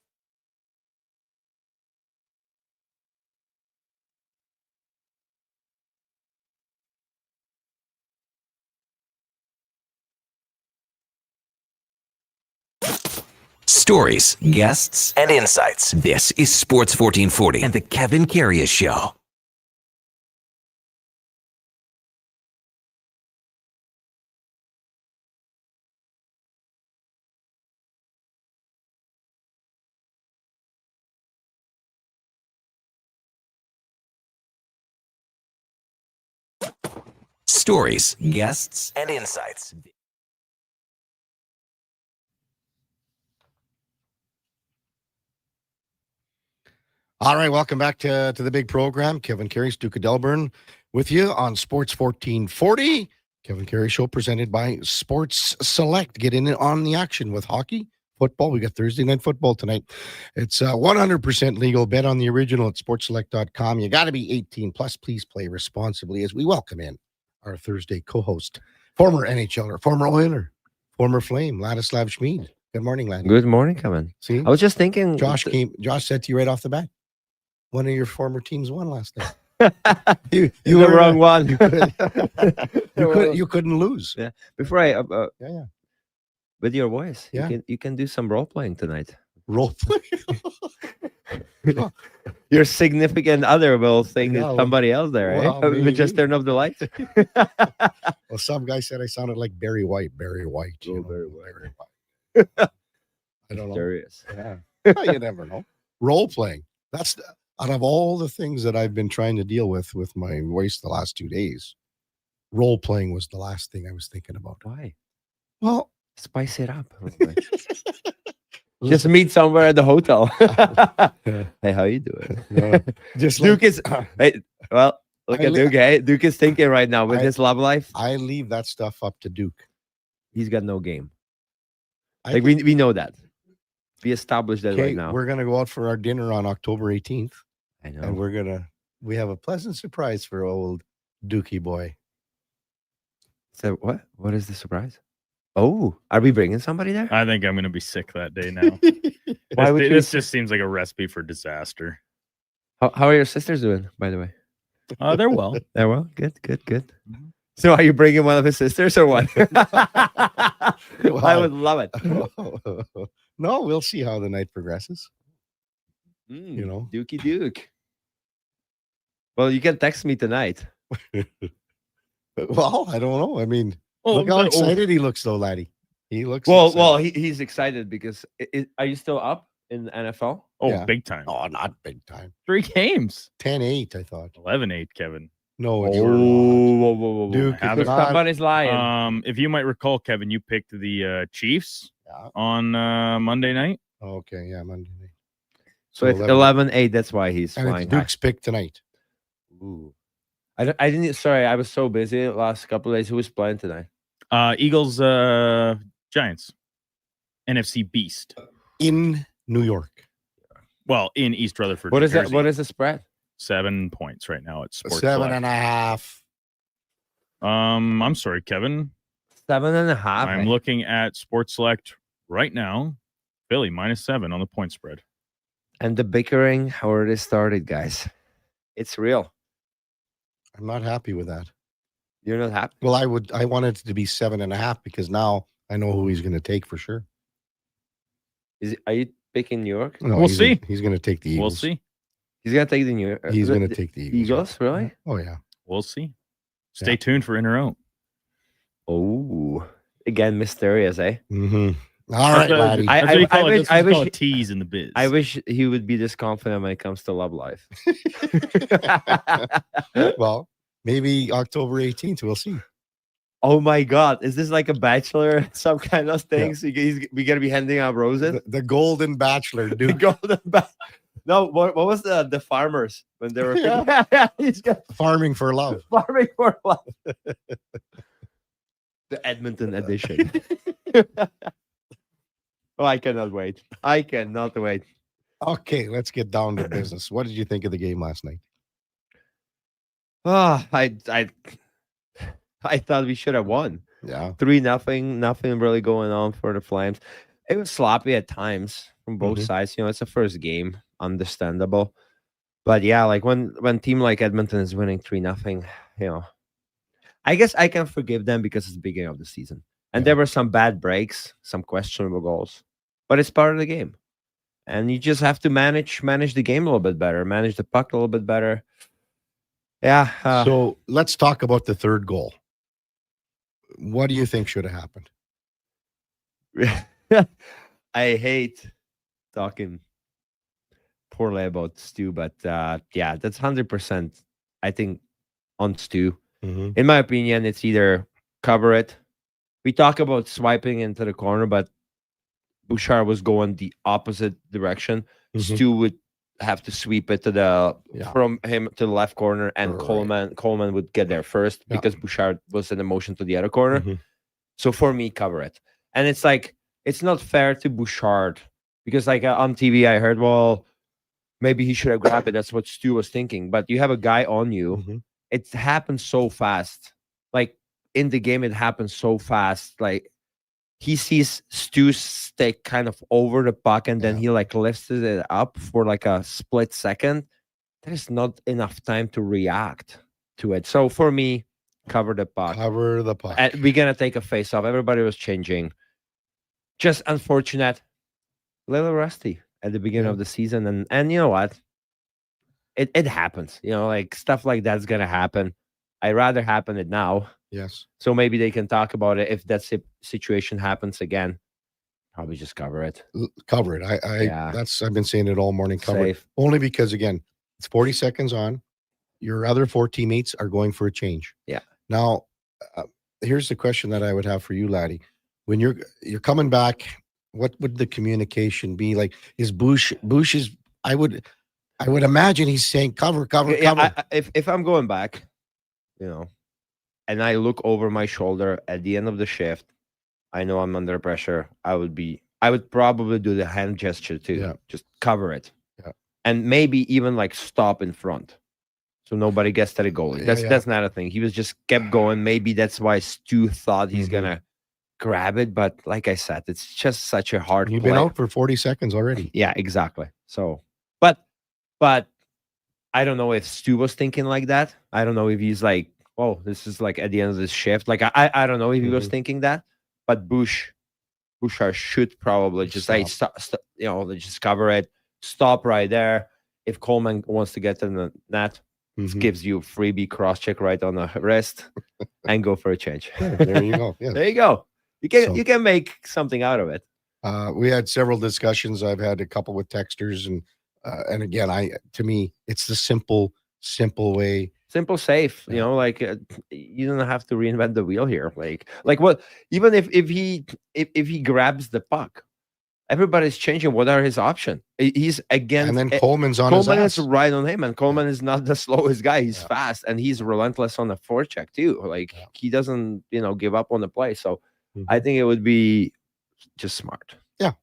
Stories, guests, and insights. This is Sports 1440 and the Kevin Karius Show. Stories, guests, and insights. All right, welcome back to the big program. Kevin Karius, Duke of Delburne, with you on Sports 1440. Kevin Karius Show presented by Sports Select. Get in on the action with hockey, football. We got Thursday night football tonight. It's 100% legal. Bet on the original at sportselect.com. You got to be 18 plus. Please play responsibly as we welcome in our Thursday co-host, former NHLer, former Oiler, former Flame, Ladislav Schmid. Good morning, Lad. Good morning, Kevin. See, I was just thinking. Josh said to you right off the bat, one of your former teams won last night. you were wrong one. You couldn't lose. Yeah. Before I yeah. With your voice, yeah, you can do some role playing tonight. Role playing. Your significant other will think it's somebody else there, well, right? We just turn off the lights. Well, some guy said I sounded like Barry White. Barry White. Barry White. I don't know. Serious. Yeah. Well, you never know. Role playing. That's out of all the things that I've been trying to deal with my voice the last 2 days. Role playing was the last thing I was thinking about. Why? Well, spice it up a little bit. Just meet somewhere at the hotel. Hey, how you doing? Just Duke like- is. Hey, well, look I at li- Duke. Hey, Duke is thinking right now with his love life. I leave that stuff up to Duke. He's got no game. I Like we know that. We established that Okay, right now. we're gonna go out for our dinner on October 18th. I know. And we have a pleasant surprise for old Dookie boy. So what? What is the surprise? Oh, are we bringing somebody there? I think I'm going to be sick that day now. Why would you- This just seems like a recipe for disaster. How are your sisters doing, by the way? They're well. They're well. Good. So are you bringing one of his sisters or what? I would love it. No, we'll see how the night progresses. You know, Dookie Duke. Well, you can text me tonight. Well, I don't know. I mean, Oh, look how but- excited he looks, though, laddie. He looks Well, excited. he's excited because are you still up in the NFL? Oh, Yeah. big time. Oh, not big time. 3 games. 10-8, I thought. 11-8, Kevin. No, Oh, it's whoa. Duke, Have it's it. not- Somebody's lying. If you might recall, Kevin, you picked the Chiefs on Monday night. Okay, yeah, Monday night. So it's 11-8. That's why he's And it's flying high. Duke's pick tonight. Ooh. I didn't. Sorry, I was so busy the last couple of days. Who was playing tonight? Eagles, Giants, NFC Beast. In New York. Well, in East Rutherford. What New is that? Jersey. What is the spread? 7 points right now at Sports. 7.5. I'm sorry, Kevin. 7.5. I'm looking at Sports Select right now. Philly -7 on the point spread. And the bickering already started, guys. It's real. I'm not happy with that. You're not happy? Well, I wanted it to be 7.5 because now I know who he's going to take for sure. Are you picking New York? No, We'll he's see. He's going to take the Eagles. We'll see. He's gonna take the New York. He's going to take the Eagles. Eagles, really? Oh, yeah. We'll see. Stay tuned for In or Out. Oh, again, mysterious, eh? Mm-hmm. All right, laddie. That's what you call it. That's what I you call wish a tease in the biz. I wish he would be this confident when it comes to love life. Well, maybe October 18th. We'll see. Oh my God, is this like a bachelor, some kind of thing? So we gonna be handing out roses? The Golden Bachelor, The dude. golden No, what was the farmers when they were Yeah. he's got Farming for love. farming for life. The Edmonton edition. Oh, I cannot wait. I cannot wait. Okay, let's get down to business. What did you think of the game last night? Oh, I thought we should have won. Yeah. 3-0. Nothing really going on for the Flames. It was sloppy at times from both Mhm. sides. You know, it's the first game, understandable. But yeah, like when team like Edmonton is winning 3-0, you know, I guess I can forgive them because it's the beginning of the season. And there were some bad breaks, some questionable goals. But it's part of the game. And you just have to manage the game a little bit better, manage the puck a little bit better. Yeah. So let's talk about the third goal. What do you think should have happened? I hate talking poorly about Stu, but yeah, that's 100%. I think on Stu. Mhm. In my opinion, it's either cover it. We talk about swiping into the corner, but Bouchard was going the opposite direction. Mhm. Stu would have to sweep it to the Yeah. from him to the left corner, and Right. Coleman would get there first Yeah. because Bouchard was in the motion to the other corner. Mhm. So for me, cover it. And it's like it's not fair to Bouchard because like on TV I heard, well, maybe he should have grabbed it. That's what Stu was thinking. But you have a guy on you. Mhm. It happens so fast. Like in the game, it happens so fast. Like he sees Stu's stick kind of over the puck, and then he like lifts it up for like a split second. There's not enough time to react to it. So for me, cover the puck. Cover the puck. And we're gonna take a face off. Everybody was changing. Just unfortunate, little rusty at the beginning of the season, and you know what? It happens. You know, like stuff like that's gonna happen. I'd rather happen it now. Yes. So maybe they can talk about it if that situation happens again. Probably just cover it. Cover it. I've been saying it all morning. Cover it. Safe. Only because again, it's 40 seconds on. Your other 4 teammates are going for a change. Yeah. Now, here's the question that I would have for you, Laddie. When you're coming back, what would the communication be like? Is Bush is? I would imagine he's saying cover. If I'm going back, and I look over my shoulder at the end of the shift, I know I'm under pressure. I would probably do the hand gesture too. Yeah. Just cover it. Yeah. And maybe even like stop in front. So nobody gets to the goalie. That's not a thing. He was just kept going. Maybe that's why Stu thought he's gonna grab it. But like I said, it's just such a hard You've play. been out for 40 seconds already. Yeah, exactly. So but I don't know if Stu was thinking like that. I don't know if he's like, oh, this is like at the end of this shift. Like I don't know if he was thinking that. But Bouchard should probably just stop, just cover it, stop right there. If Coleman wants to get to the net, gives you a freebie cross check right on the wrist and go for a change. Yeah, there you go. Yeah. There you go. You can make something out of it. We had several discussions. I've had a couple with texters, and again, to me, it's the simple way. Simple, safe. You don't have to reinvent the wheel here. Like what? Even if he grabs the puck, everybody's changing. What are his options? He's again, and then Coleman's on his ass. Coleman is right on him, and Coleman is not the slowest guy. He's fast, and he's relentless on the forecheck too. Like he doesn't, give up on the play. So I think it would be just smart. Yeah.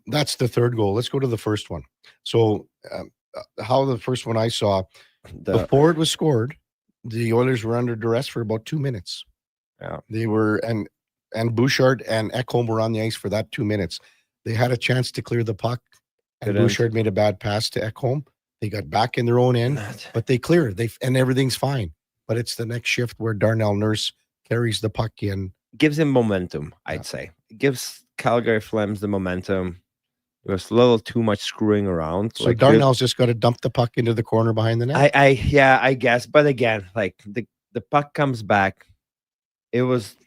That's the third goal. Let's go to the first one. So how the first one I saw, before it was scored, the Oilers were under duress for about 2 minutes. Yeah. They were, and Bouchard and Ekholm were on the ice for that 2 minutes. They had a chance to clear the puck, and Bouchard made a bad pass to Ekholm. They got back in their own end, but they cleared. And everything's fine. But it's the next shift where Darnell Nurse carries the puck in. Gives him momentum, I'd say. It gives Calgary Flames the momentum. There was a little too much screwing around. So Darnell's just got to dump the puck into the corner behind the net. I guess. But again, like the puck comes back. It was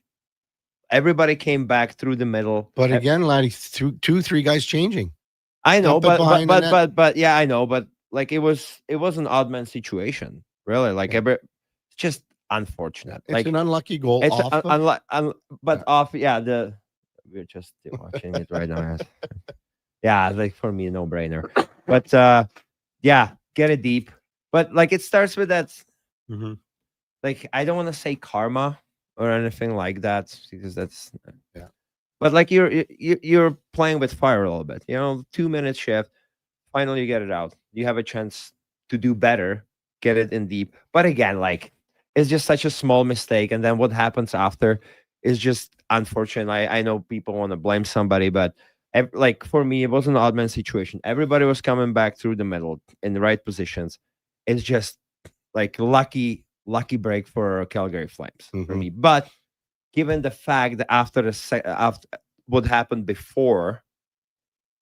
everybody came back through the middle. But again, Laddie, 2-3 guys changing. I know, but yeah, I know. But like it was an odd man situation, really. Like it's just unfortunate. It's like an unlucky goal. It's off we're just watching it right now. Yeah, like for me, no brainer. But get it deep. But like it starts with that. Like I don't want to say karma or anything like that because that's But like you're playing with fire a little bit. 2 minute shift. Finally, you get it out. You have a chance to do better. Get it in deep. But again, like it's just such a small mistake, and then what happens after is just unfortunate. I know people want to blame somebody, but like for me, it was an odd man situation. Everybody was coming back through the middle in the right positions. It's just like lucky break for Calgary Flames for me. But given the fact that after what happened before,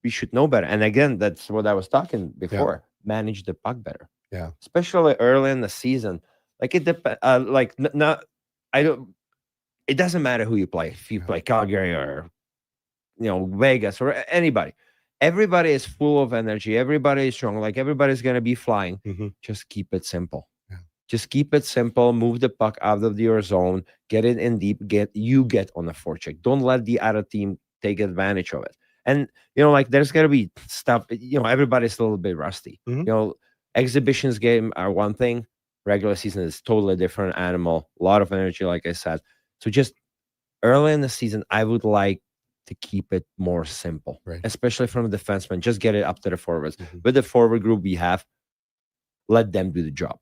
we should know better. And again, that's what I was talking before. Manage the puck better. Yeah, especially early in the season. Like it depends. It doesn't matter who you play. If you play Calgary or Vegas or anybody, everybody is full of energy. Everybody is strong. Like everybody's gonna be flying. Just keep it simple. Just keep it simple. Move the puck out of your zone. Get it in deep. Get on the forecheck. Don't let the other team take advantage of it. And like there's gonna be stuff. Everybody's a little bit rusty. Exhibitions game are one thing. Regular season is totally different animal. A lot of energy, like I said. So just early in the season, I would like to keep it more simple, especially from the defenseman. Just get it up to the forwards. With the forward group we have, let them do the job.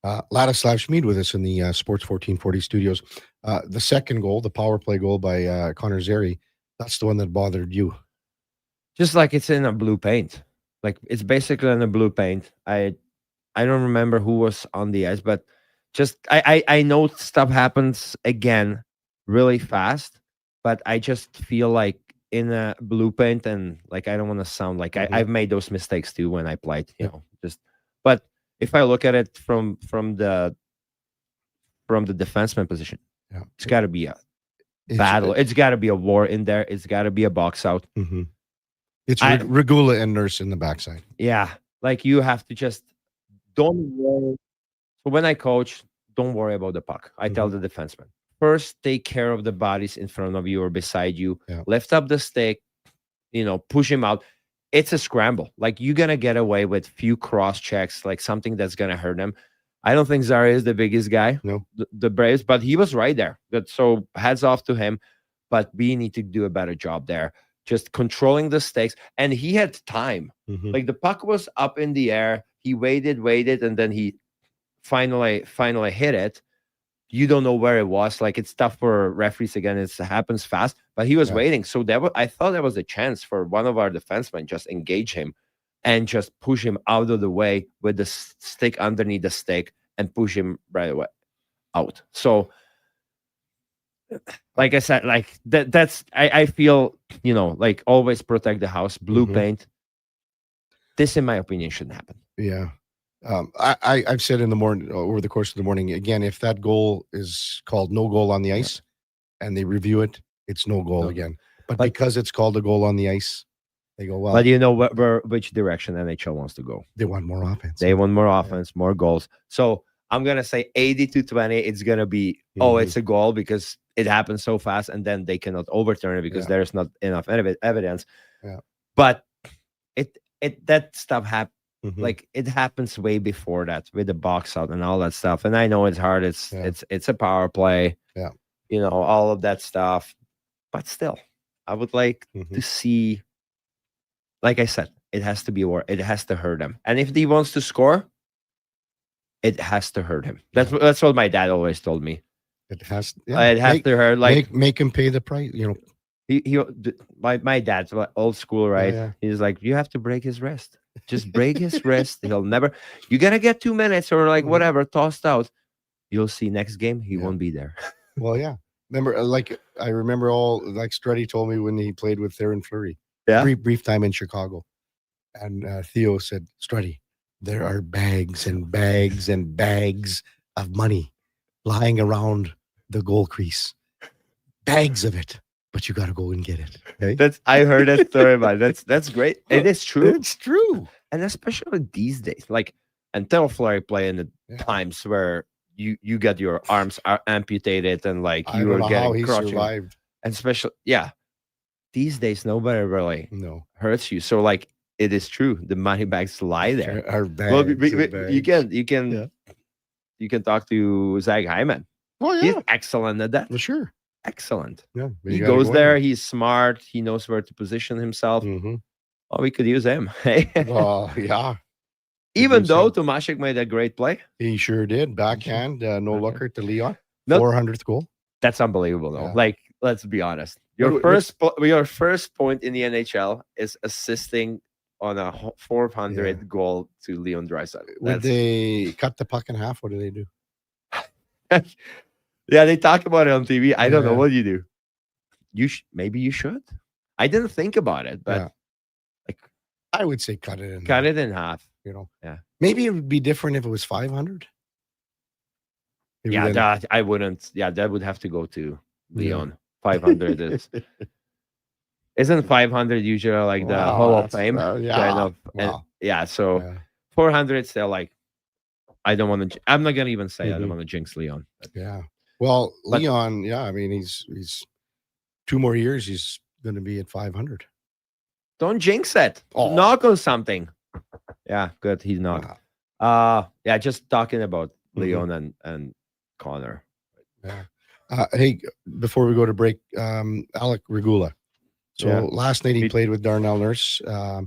Ladislav Schmid with us in the Sports 1440 studios. The second goal, the power play goal by Connor Zary, that's the one that bothered you. Just like it's in a blue paint. Like it's basically in a blue paint. I don't remember who was on the ice, but just I know stuff happens again really fast, but I just feel like in a blue paint, and like I don't want to sound like I've made those mistakes too when I played, but if I look at it from the defenseman position, it's got to be battle. It's got to be a war in there. It's got to be a box out. Mm-hmm. It's Regula and Nurse in the backside. Yeah, like you have to just don't worry. So when I coach, don't worry about the puck. I tell the defenseman, first take care of the bodies in front of you or beside you. Yeah. Lift up the stick, push him out. It's a scramble. Like you're gonna get away with few cross checks, like something that's gonna hurt him. I don't think Zara is the biggest guy. No, the Braves, but he was right there. So hats off to him. But we need to do a better job there, just controlling the stakes. And he had time. Like the puck was up in the air. He waited, and then he finally hit it. You don't know where it was. Like it's tough for referees again. It happens fast, but he was waiting. So I thought there was a chance for one of our defensemen just engage him and just push him out of the way with the stick underneath the stick and push him right away out. So, like I said, like that's I feel like always protect the house. Blue paint. This, in my opinion, shouldn't happen. Yeah. I've said in the morning, over the course of the morning, again, if that goal is called no goal on the ice and they review it, it's no goal again. But because it's called a goal on the ice, they go, well. But which direction NHL wants to go? They want more offense. They want more offense, more goals. So I'm going to say 80-20. It's going to be, it's a goal because it happens so fast and then they cannot overturn it because there's not enough evidence. Yeah. But that stuff happens. Like it happens way before that with the box out and all that stuff. And I know it's hard. It's a power play. Yeah. All of that stuff. But still, I would like to see, like I said, it has to be war. It has to hurt him. And if he wants to score, it has to hurt him. That's what my dad always told me. It has to hurt. Like make him pay the price. My dad's old school, right? Yeah. He's like, you have to break his wrist. Just break his wrist. He'll never. You're gonna get 2 minutes or like whatever tossed out. You'll see next game he won't be there. Well, yeah. I remember like Struddy told me when he played with Theron Fleury. Yeah. Brief time in Chicago, and Theo said, Struddy, there are bags and bags and bags of money lying around the goal crease. Bags of it. But you got to go and get it. Okay? I heard that story, man. That's great. It is true. It's true. And especially these days, like until Fleury play in the times where you get your arms amputated and like you were getting crushed. Survived. And especially, these days nobody really hurts you. So like it is true. The money bags lie there. Our bags, well, you can talk to Zach Hyman. Oh yeah, he's excellent at that. For sure. Excellent. Yeah, he goes there. He's smart. He knows where to position himself. Oh, we could use him. Well, yeah. Even though Tomashik made a great play, he sure did. Backhand, no looker to Leon. No, 400th goal. That's unbelievable, though. Yeah. Like, let's be honest. Your first point in the NHL is assisting on a 400 goal to Leon Draisaitl. Would they cut the puck in half? What do they do? Yeah, they talk about it on TV. I don't know what you do. Maybe you should. I didn't think about it, but like I would say cut it in half. Yeah. Maybe it would be different if it was 500. I wouldn't. Yeah, that would have to go to Leon. 500 isn't 500 usually like the Hall of Fame kind of. So 400 still like. I don't want to. I'm not gonna even say I don't want to jinx Leon. Yeah. Well, Leon, I mean, he's 2 more years. He's going to be at 500. Don't jinx it. Knock on something. Yeah, good. He's not. Just talking about Leon and Connor. Yeah. Hey, before we go to break, Alec Regula. So last night he played with Darnell Nurse. I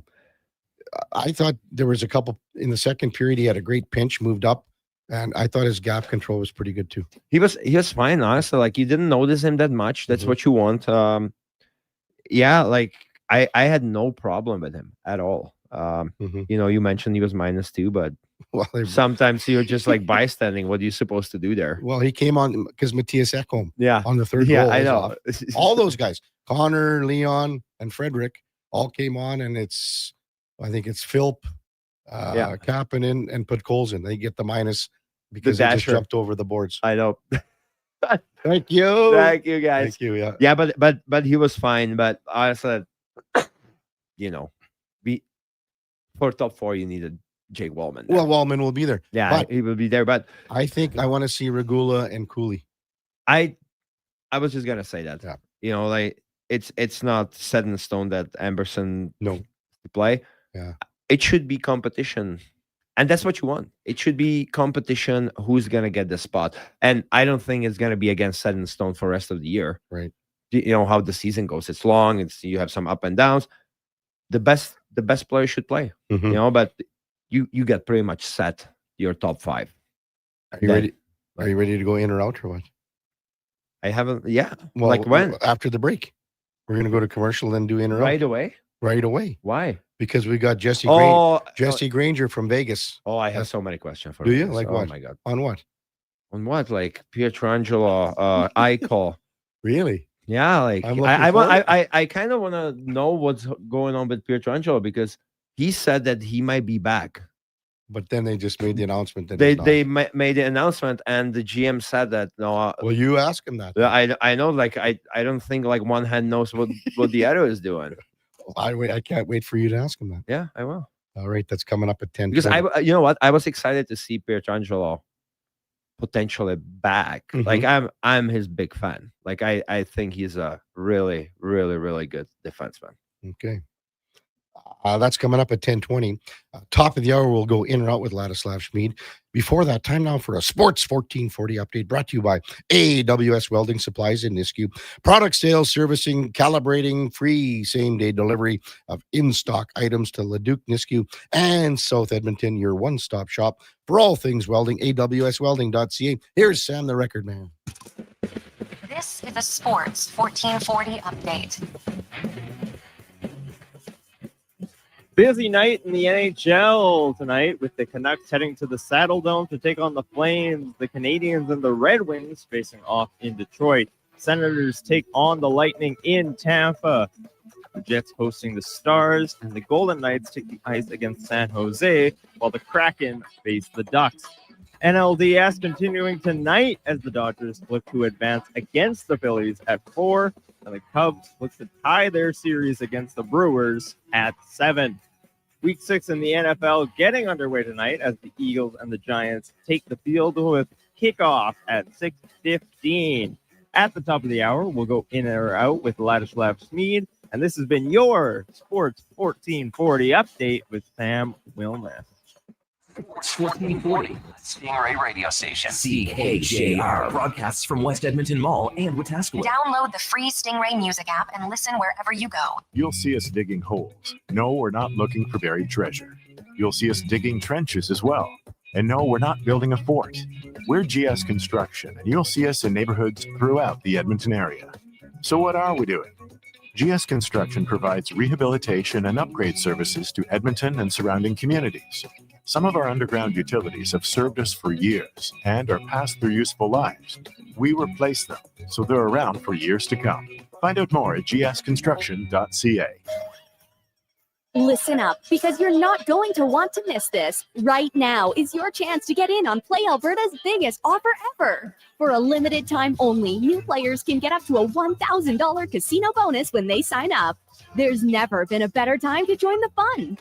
thought there was a couple in the second period. He had a great pinch, moved up. And I thought his gap control was pretty good too. He was fine, honestly. Like you didn't notice him that much. That's what you want. Like I had no problem with him at all. You mentioned he was -2, but sometimes you're just like bystanding. What are you supposed to do there? Well, he came on because Matthias Ekholm. Yeah, on the third goal. I know. All those guys, Connor, Leon, and Frederick, all came on, and I think it's Philp, Kapanen, and Podkolzin. They get the minus. Because they just jumped over the boards. I know. Thank you. Thank you, guys. Thank you. Yeah. Yeah, but he was fine. But I said, for top 4, you needed Jake Wallman. Well, Wallman will be there. Yeah, but he will be there. But I think I want to see Regula and Cooley. I was just gonna say that. Yeah. Like it's not set in stone that Amberson to play. Yeah. It should be competition. And that's what you want. It should be competition. Who's gonna get the spot? And I don't think it's gonna be again set in stone for the rest of the year. Right. You know how the season goes. It's long. You have some up and downs. The best player should play. Mhm. But you get pretty much set your top 5. Are you ready? Are you ready to go in or out or what? I haven't. Yeah. Well, like when? After the break, we're gonna go to commercial and do in or out Right away. Right away. Why? Because we got Jesse Granger from Vegas. Oh, I have so many questions for Do you? Vegas. Like oh what? my god. On what? On what? Like Pietrangelo, Eichel. Really? Yeah, like I'm looking I kind of want to know what's going on with Pietrangelo because he said that he might be back. But then they just made the announcement that They made the announcement and the GM said that no. Well, you ask him that. I know. Like I don't think like one hand knows what the other is doing. I can't wait for you to ask him that. Yeah, I will. All right, that's coming up at 10. Because you know what, I was excited to see Pietrangelo potentially back. Like I'm his big fan. Like I think he's a really, really, really good defenseman. Okay. That's coming up at 10:20. Top of the hour, we'll go in or out with Ladislav Schmid. Before that, time now for a Sports 1440 update brought to you by AWS Welding Supplies in Nisku. Product sales, servicing, calibrating, free same-day delivery of in-stock items to Leduc, Nisku, and South Edmonton, your one-stop shop for all things welding, awswelding.ca. Here's Sam, the record man. This is a Sports 1440 update. Busy night in the NHL tonight with the Canucks heading to the Saddle Dome to take on the Flames, the Canadiens and the Red Wings facing off in Detroit. Senators take on the Lightning in Tampa. The Jets hosting the Stars, and the Golden Knights take the ice against San Jose, while the Kraken face the Ducks. NLDS continuing tonight as the Dodgers look to advance against the Phillies at 4, and the Cubs look to tie their series against the Brewers at 7. Week 6 in the NFL getting underway tonight as the Eagles and the Giants take the field with kickoff at 6:15. At the top of the hour, we'll go in or out with Ladislav Schmid, and this has been your Sports 1440 update with Sam Wilness. Sports 1440, Stingray radio station. CKJR broadcasts from West Edmonton Mall and Wetaskiwin. Download the free Stingray music app and listen wherever you go. You'll see us digging holes. No, we're not looking for buried treasure. You'll see us digging trenches as well. And no, we're not building a fort. We're GS Construction, and you'll see us in neighborhoods throughout the Edmonton area. So what are we doing? GS Construction provides rehabilitation and upgrade services to Edmonton and surrounding communities. Some of our underground utilities have served us for years and are past their useful lives. We replace them, so they're around for years to come. Find out more at gsconstruction.ca. Listen up, because you're not going to want to miss this. Right now is your chance to get in on Play Alberta's biggest offer ever. For a limited time only, new players can get up to a $1,000 casino bonus when they sign up. There's never been a better time to join the fun.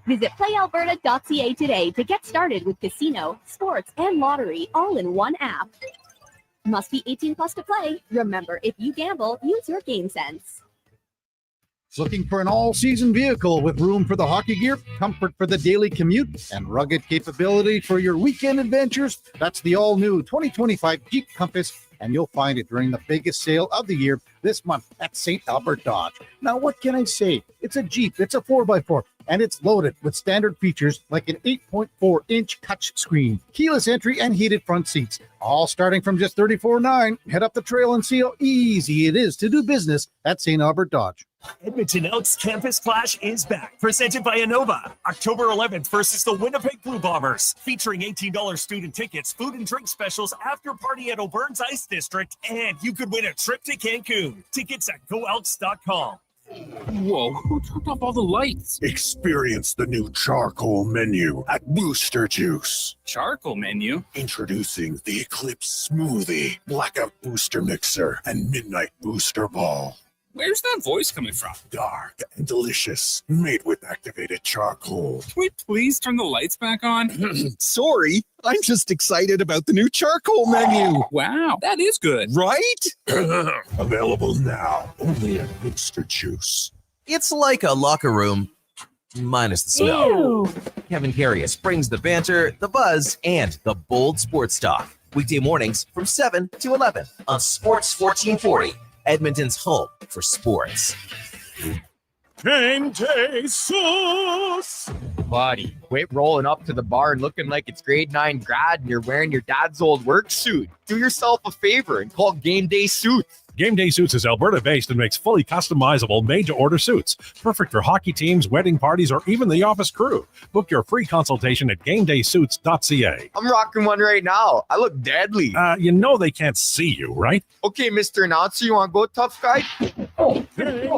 Visit playalberta.ca today to get started with casino, sports, and lottery all in one app. Must be 18 plus to play. Remember, if you gamble, use your game sense. Looking for an all-season vehicle with room for the hockey gear, comfort for the daily commute, and rugged capability for your weekend adventures? That's the all-new 2025 Jeep Compass, and you'll find it during the biggest sale of the year this month at St. Albert Dodge. Now, what can I say? It's a Jeep, it's a 4x4, and it's loaded with standard features like an 8.4-inch touch screen, keyless entry, and heated front seats, all starting from just $34,900. Head up the trail and see how easy it is to do business at St. Albert Dodge. Edmonton Elks Campus Clash is back, presented by Innova. October 11th versus the Winnipeg Blue Bombers, featuring $18 student tickets, food and drink specials, after party at O'Byrne's Ice District, and you could win a trip to Cancun. Tickets at goelks.com. Whoa, who turned off all the lights? Experience the new charcoal menu at Booster Juice. Charcoal menu? Introducing the Eclipse Smoothie, Blackout Booster Mixer, and Midnight Booster Ball. Where's that voice coming from? Dark and delicious, made with activated charcoal. Can we please turn the lights back on? Sorry, I'm just excited about the new charcoal menu. Wow, that is good. Right? Available now, only at Booster Juice. It's like a locker room, minus the smell. Ew. Kevin Karius brings the banter, the buzz, and the bold sports talk. Weekday mornings from 7 to 11 on Sports 1440, Edmonton's home for sports. Game day sauce. Buddy, quit rolling up to the bar and looking like it's grade 9 grad and you're wearing your dad's old work suit. Do yourself a favor and call Game Day Suits. Game Day Suits is Alberta-based and makes fully customizable, made-to-order suits. Perfect for hockey teams, wedding parties, or even the office crew. Book your free consultation at GameDaySuits.ca. I'm rocking one right now. I look deadly. You know they can't see you, right? Okay, Mr. Announcer, you want to go, tough guy? Game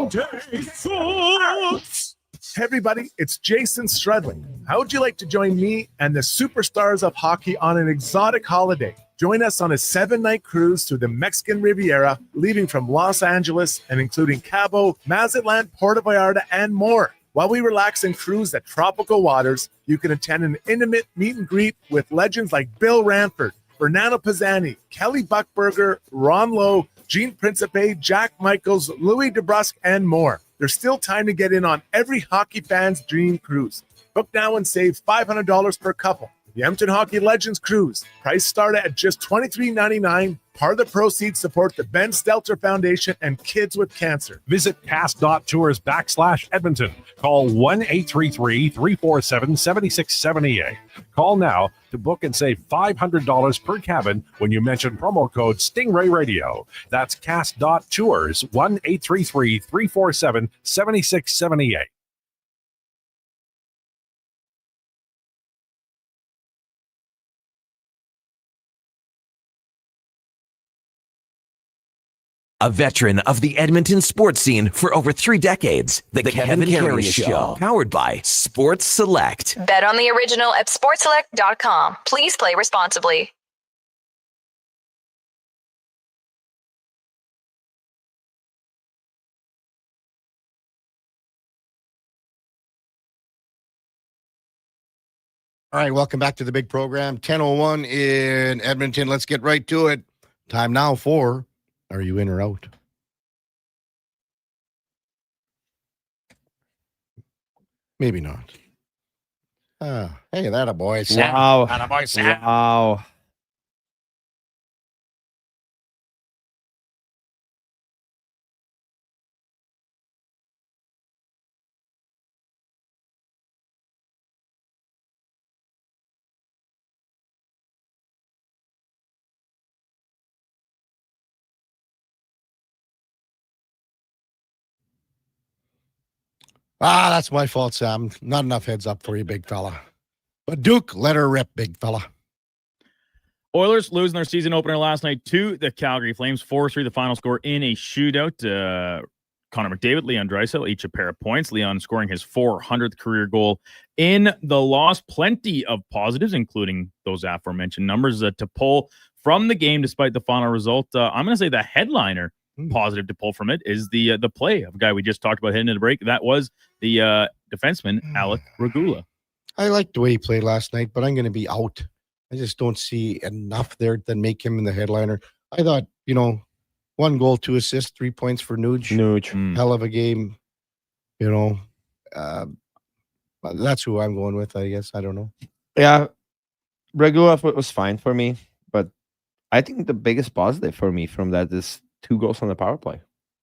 Day Suits! Hey everybody, it's Jason Strudling. How would you like to join me and the superstars of hockey on an exotic holiday? Join us on a 7-night cruise through the Mexican Riviera, leaving from Los Angeles and including Cabo, Mazatlan, Puerto Vallarta, and more. While we relax and cruise at tropical waters, you can attend an intimate meet and greet with legends like Bill Ranford, Fernando Pisani, Kelly Buckberger, Ron Lowe, Gene Principe, Jack Michaels, Louis DeBrusque, and more. There's still time to get in on every hockey fan's dream cruise. Book now and save $500 per couple. The Edmonton Hockey Legends Cruise. Price start at just $23.99. Part of the proceeds support the Ben Stelter Foundation and Kids with Cancer. Visit cast.tours/Edmonton. Call 1-833-347-7678. Call now to book and save $500 per cabin when you mention promo code Stingray Radio. That's cast.tours, 1-833-347-7678. A veteran of the Edmonton sports scene for over 3 decades, the Kevin Karius Show, powered by Sports Select. Bet on the original at sportselect.com. Please play responsibly. All right, welcome back to the big program. 10:01 in Edmonton. Let's get right to it. Time now for Are You In or Out? Maybe not. Hey, that a boy, Sam. Wow. That a boy, Sam. Wow. That's my fault, Sam. Not enough heads up for you, big fella. But Duke, let her rip, big fella. Oilers losing their season opener last night to the Calgary Flames. 4-3 the final score in a shootout. Connor McDavid, Leon Draisaitl, each a pair of points. Leon scoring his 400th career goal in the loss. Plenty of positives, including those aforementioned numbers to pull from the game despite the final result. I'm going to say the headliner positive to pull from it is the play of a guy we just talked about heading into the break. That was the defenseman, Alec Regula. I liked the way he played last night, but I'm going to be out. I just don't see enough there to make him in the headliner. I thought, 1 goal, 2 assists, 3 points for Nuge. Hell of a game. That's who I'm going with, I guess. I don't know. Yeah, Regula was fine for me, but I think the biggest positive for me from that is 2 goals on the power play.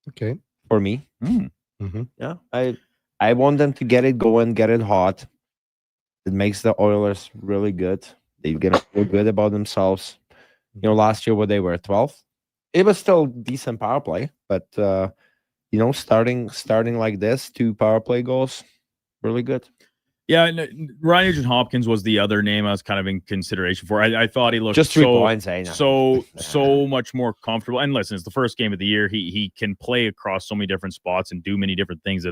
Okay. For me. Mm-hmm. Yeah. I want them to get it going, get it hot. It makes the Oilers really good. They get to feel good about themselves. Last year where they were 12th, it was still decent power play, but starting like this, 2 power play goals, really good. Yeah, Ryan Nugent-Hopkins was the other name I was kind of in consideration for. I thought he looked Just 3 points, so much more comfortable. And listen, it's the first game of the year. He can play across so many different spots and do many different things.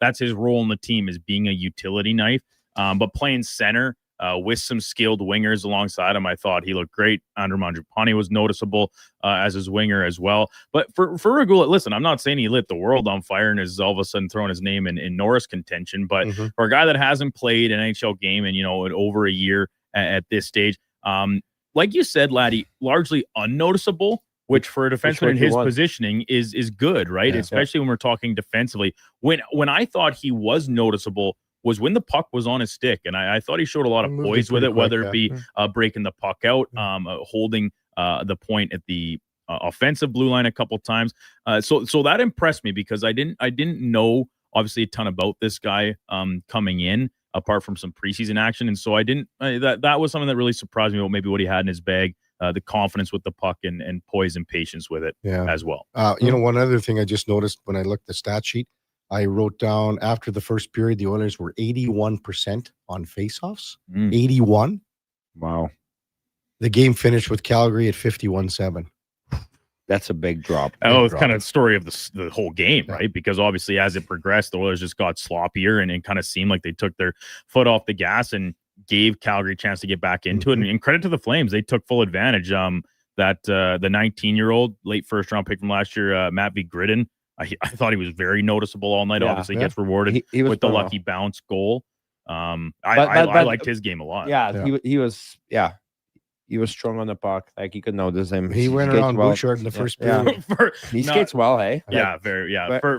That's his role in the team, is being a utility knife. But playing center with some skilled wingers alongside him, I thought he looked great. Andrew Mangiapane was noticeable as his winger as well. But for Regula, listen, I'm not saying he lit the world on fire and is all of a sudden throwing his name in Norris contention. But for a guy that hasn't played an NHL game in over a year at this stage, like you said, Laddie, largely unnoticeable. Which for a defenseman in his positioning is good, right? Especially when we're talking defensively. When I thought he was noticeable was when the puck was on his stick. And I thought he showed a lot of poise with it, whether it be breaking the puck out, holding the point at the offensive blue line a couple times. So that impressed me because I didn't know obviously a ton about this guy coming in, apart from some preseason action. And so that was something that really surprised me about maybe what he had in his bag, the confidence with the puck and poise and patience with it as well. One other thing I just noticed when I looked at the stat sheet, I wrote down after the first period, the Oilers were 81% on faceoffs. 81. Wow. The game finished with Calgary at 51-7. That's a big drop. Oh, it's kind of the story of the whole game, right? Because obviously as it progressed, the Oilers just got sloppier and it kind of seemed like they took their foot off the gas and gave Calgary a chance to get back into it. And credit to the Flames, they took full advantage. That the 19-year-old late first round pick from last year, Matt V. Gridden, I thought he was very noticeable all night. Obviously gets rewarded with the lucky bounce goal. I liked his game a lot. He was strong on the puck. Like you could notice him. He went around Bouchard in the first period. He skates well, hey?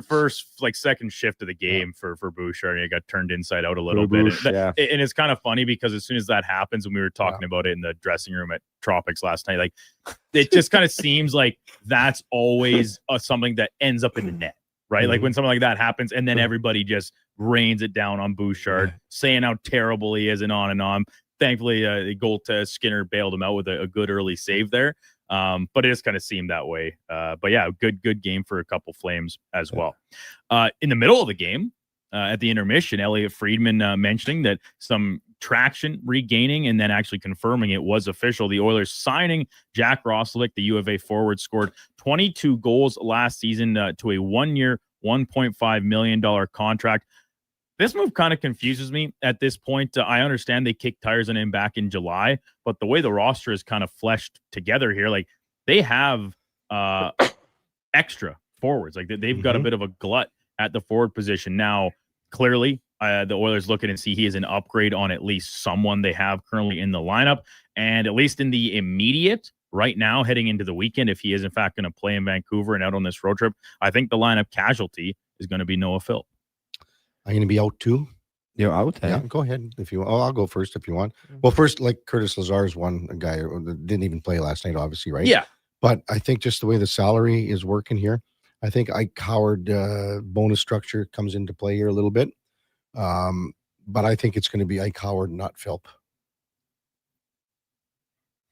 First, second shift of the game for Bouchard, and it got turned inside out a little bit. And it's kind of funny because as soon as that happens, and we were talking about it in the dressing room at Tropics last night, it just kind of seems like that's always something that ends up in the net, right? Like when something like that happens, and then everybody just rains it down on Bouchard, saying how terrible he is and on and on. Thankfully, the goal to Skinner bailed him out with a good early save there. But it just kind of seemed that way. But yeah, good game for a couple Flames as well. In the middle of the game, at the intermission, Elliot Friedman mentioning that some traction regaining and then actually confirming it was official. The Oilers signing Jack Roslovic, the U of A forward, scored 22 goals last season to a 1-year, $1.5 million contract. This move kind of confuses me at this point. I understand they kicked tires on him back in July, but the way the roster is kind of fleshed together here, they have extra forwards. They've got a bit of a glut at the forward position. Now, clearly, the Oilers look at and see he is an upgrade on at least someone they have currently in the lineup. And at least in the immediate right now, heading into the weekend, if he is in fact going to play in Vancouver and out on this road trip, I think the lineup casualty is going to be Noah Philp. I'm going to be out too. You're out? Yeah, go ahead if you want. I'll go first if you want. Well, first, Curtis Lazar's one guy that didn't even play last night, obviously, right? Yeah. But I think just the way the salary is working here, I think Ike Howard bonus structure comes into play here a little bit. But I think it's going to be Ike Howard, not Philp.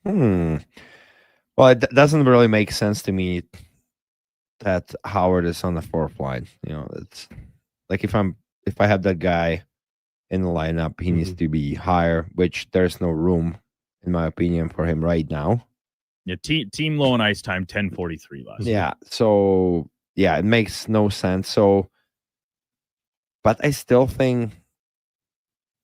Well, it doesn't really make sense to me that Howard is on the fourth line. It's like if I have that guy in the lineup, he needs to be higher, which there's no room, in my opinion, for him right now. Yeah, team low on ice time, 10:43 last. Yeah, so it makes no sense. So, but I still think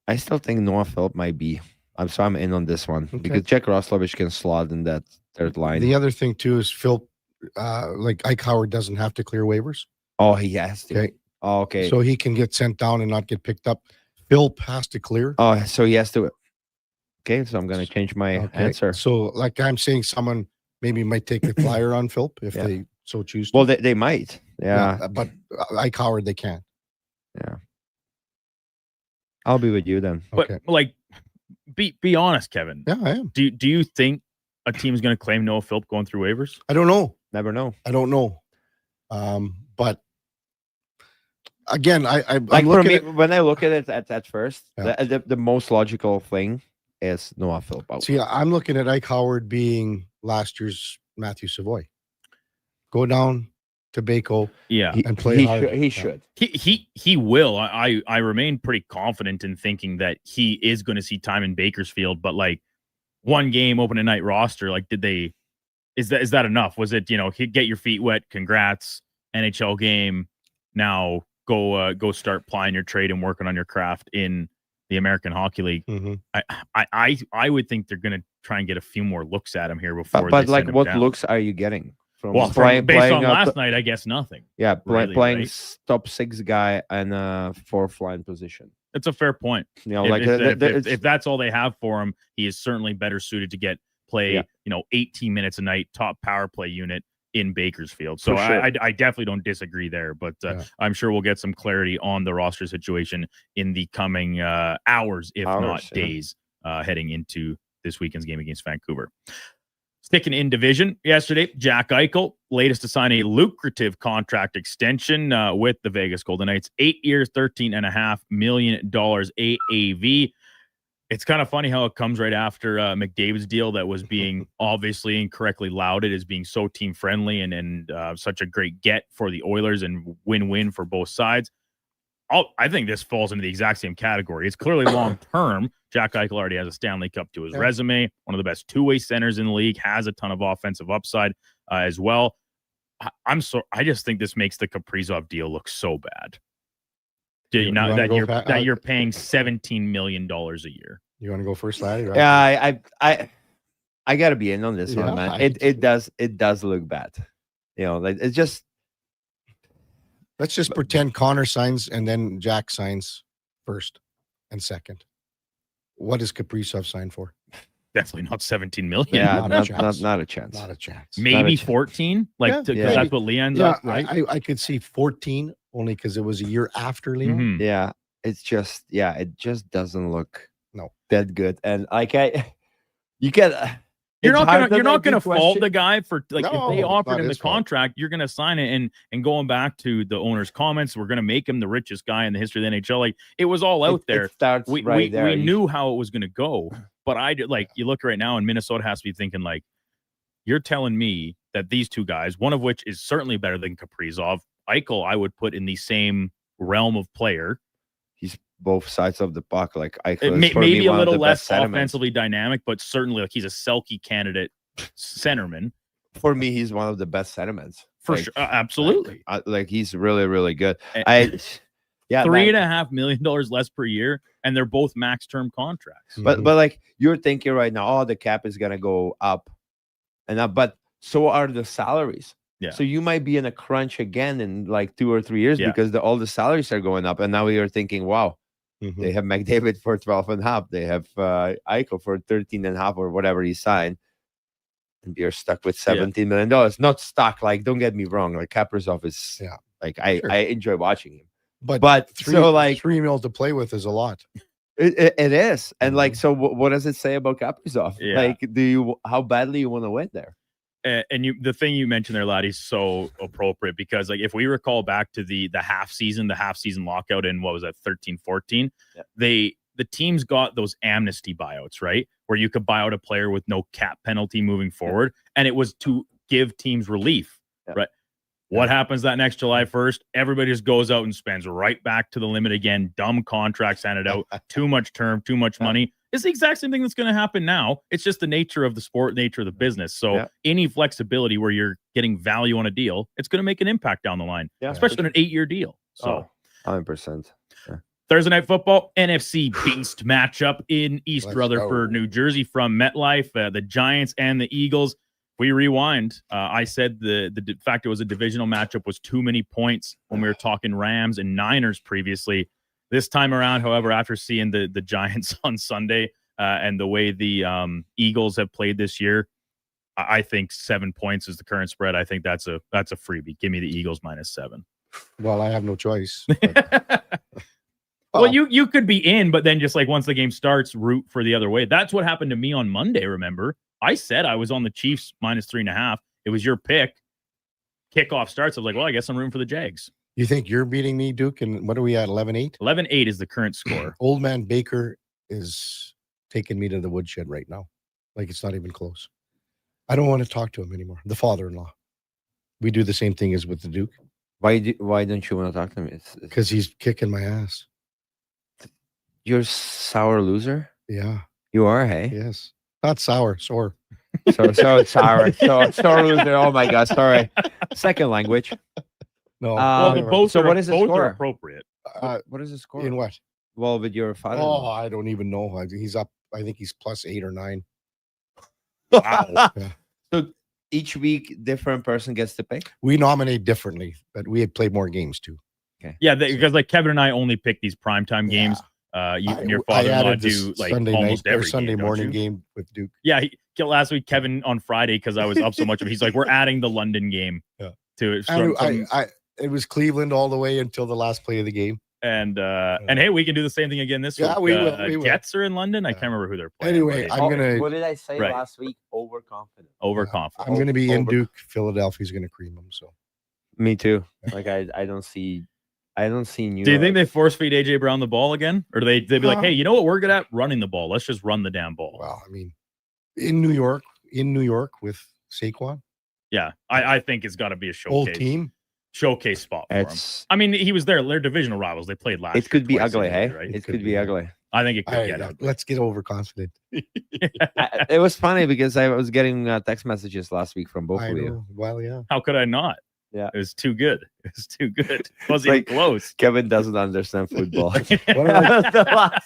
Noah Philp might be. I'm in on this one because Jack Roslovic can slot in that third line. The other thing too is Philp, Ike Howard doesn't have to clear waivers. Oh, he has to. Okay. Oh, okay. So he can get sent down and not get picked up. Philp has to clear. Oh, so he has to. Okay, so I'm going to change my answer. So, I'm saying someone maybe might take the flyer on Philp if they so choose to. Well, they might. Yeah. But Ike Howard, they can't. Yeah. I'll be with you then. But be honest, Kevin. Yeah, I am. Do you think a team is going to claim Noah Philp going through waivers? I don't know. Never know. I don't know. But again, I'm for me, when I look at it at first, the most logical thing is Noah Philp out. See, I'm looking at Ike Howard being last year's Matthew Savoy. Go down, to Baco. Yeah, and play hard. He should. He will. I remain pretty confident in thinking that he is going to see time in Bakersfield. But like one game opening night roster, like is that enough? Was it get your feet wet? Congrats, NHL game. Now go start plying your trade and working on your craft in the American Hockey League. Mm-hmm. I would think they're going to try and get a few more looks at him here before. But they like, send him what down. looks are you getting? Based on last night, I guess nothing. Yeah, really, playing right? top 6 guy and a 4th line position. It's a fair point. If that's all they have for him, he is certainly better suited to play 18 minutes a night, top power play unit in Bakersfield. So sure. I definitely don't disagree there, but I'm sure we'll get some clarity on the roster situation in the coming hours, if not days, heading into this weekend's game against Vancouver. Sticking in division yesterday, Jack Eichel, latest to sign a lucrative contract extension with the Vegas Golden Knights. 8 years, $13.5 million AAV. It's kind of funny how it comes right after McDavid's deal that was being obviously incorrectly lauded as being so team friendly and such a great get for the Oilers and win-win for both sides. I think this falls into the exact same category. It's clearly long-term. Jack Eichel already has a Stanley Cup to his resume. One of the best two-way centers in the league, has a ton of offensive upside as well. I just think this makes the Kaprizov deal look so bad. You're paying $17 million a year. You want to go first, Laddie? Right? Yeah, I gotta be in on this one, man. It does look bad. It's just. Let's just pretend Connor signs and then Jack signs first and second. What does Kaprizov sign for? Definitely not 17 million. Yeah, not a chance. Not a chance. Maybe 14. Because that's what Leon's up, right? I could see 14 only because it was a year after Leon. Mm-hmm. Yeah, it just doesn't look that good. And you're not gonna fault the guy for if they offered him the fault. contract, you're gonna sign it. And going back to the owner's comments, we're gonna make him the richest guy in the history of the NHL. Like, it was all out there. It starts we there. We knew how it was gonna go, but you look right now, and Minnesota has to be thinking like, you're telling me that these two guys, one of which is certainly better than Kaprizov, Eichel, I would put in the same realm of player. He's both sides of the puck. Like Eichel, maybe a little less offensively dynamic, but certainly he's a Selke candidate centerman. For me, he's one of the best centermans. For sure, absolutely. He's really, really good. $3.5 million less per year, and they're both max term contracts. But like, you're thinking right now, the cap is gonna go up and up, but so are the salaries. Yeah. So you might be in a crunch again in like 2 or 3 years because all the salaries are going up, and now you're thinking, wow. Mm-hmm. They have McDavid for 12.5. They have Eichel for 13.5 or whatever he signed. And you're stuck with $17 million. Not stuck. Like, don't get me wrong. Like, Kaprizov is I enjoy watching him. But $3 million to play with is a lot. It is. And like, so what does it say about Kaprizov? Yeah. Like, how badly you want to win there? And the thing you mentioned there, Laddie, is so appropriate because, like, if we recall back to the half season lockout in what was that 13-14, the teams got those amnesty buyouts, right, where you could buy out a player with no cap penalty moving forward, and it was to give teams relief, right? What happens that next July 1st? Everybody just goes out and spends right back to the limit again. Dumb contracts handed out, too much term, too much money. It's the exact same thing that's going to happen now. It's just the nature of the sport, nature of the business. So any flexibility where you're getting value on a deal, it's going to make an impact down the line, especially on an 8-year deal. So 100%. Thursday Night Football, NFC Beast matchup in East Rutherford, New Jersey from MetLife, the Giants and the Eagles. We rewind. I said the fact it was a divisional matchup was too many points when we were talking Rams and Niners previously. This time around, however, after seeing the Giants on Sunday and the way the Eagles have played this year, I think 7 points is the current spread. I think that's a freebie. Give me the Eagles -7. Well, I have no choice. Well, you could be in, but then just like once the game starts, root for the other way. That's what happened to me on Monday, remember? I said I was on the Chiefs -3.5. It was your pick. Kickoff starts. I was like, well, I guess I'm rooting for the Jags. You think you're beating me, Duke? And what are we at, 11-8? 11-8 is the current score. Old man Baker is taking me to the woodshed right now. Like, it's not even close. I don't want to talk to him anymore. The father-in-law. We do the same thing as with the Duke. Why don't you want to talk to me? Because he's kicking my ass. You're a sour loser. Yeah. You are, hey? Yes. Not sour, sore. So it's sour. So sour loser. Oh my God, sorry. Second language. No. Well, both so are, what is the both score? are appropriate. What is the score? In what? Well, with your father. Oh, I don't even know. He's up. I think he's plus 8 or 9. Wow. Yeah. So each week, different person gets to pick? We nominate differently, but we had played more games too. Okay. Yeah, because like Kevin and I only pick these primetime games. Your father-in-law do like Sunday almost night or every Sunday game, don't morning you? game with Duke. Yeah, last week Kevin on Friday because I was up so much of it. He's like, we're adding the London game to it. It was Cleveland all the way until the last play of the game. And hey, we can do the same thing again this week. We will. Jets are in London. I can't remember who they're playing. Anyway, I'm gonna. What did I say Right. last week? Overconfident. Overconfident. I'm gonna be in Duke. Philadelphia's gonna cream them. So. Me too. Like I don't see New Do you think York. they force feed AJ Brown the ball again, or they'd be like, hey, you know what we're good at? Running the ball. Let's just run the damn ball. Well, I mean, in New York with Saquon. Yeah, I think it's got to be a showcase. Whole team. Showcase spot for him. It's I mean, he was there. They're divisional rivals. They played last. it could be year twice ugly, in hey? Indy, right? It could be ugly. I think it could get ugly. Let's get overconfident. It was funny because I was getting text messages last week from both I of know. you. Well, yeah. How could I not? Yeah. It was too good. It was too good. It wasn't even close. Kevin doesn't understand football. What that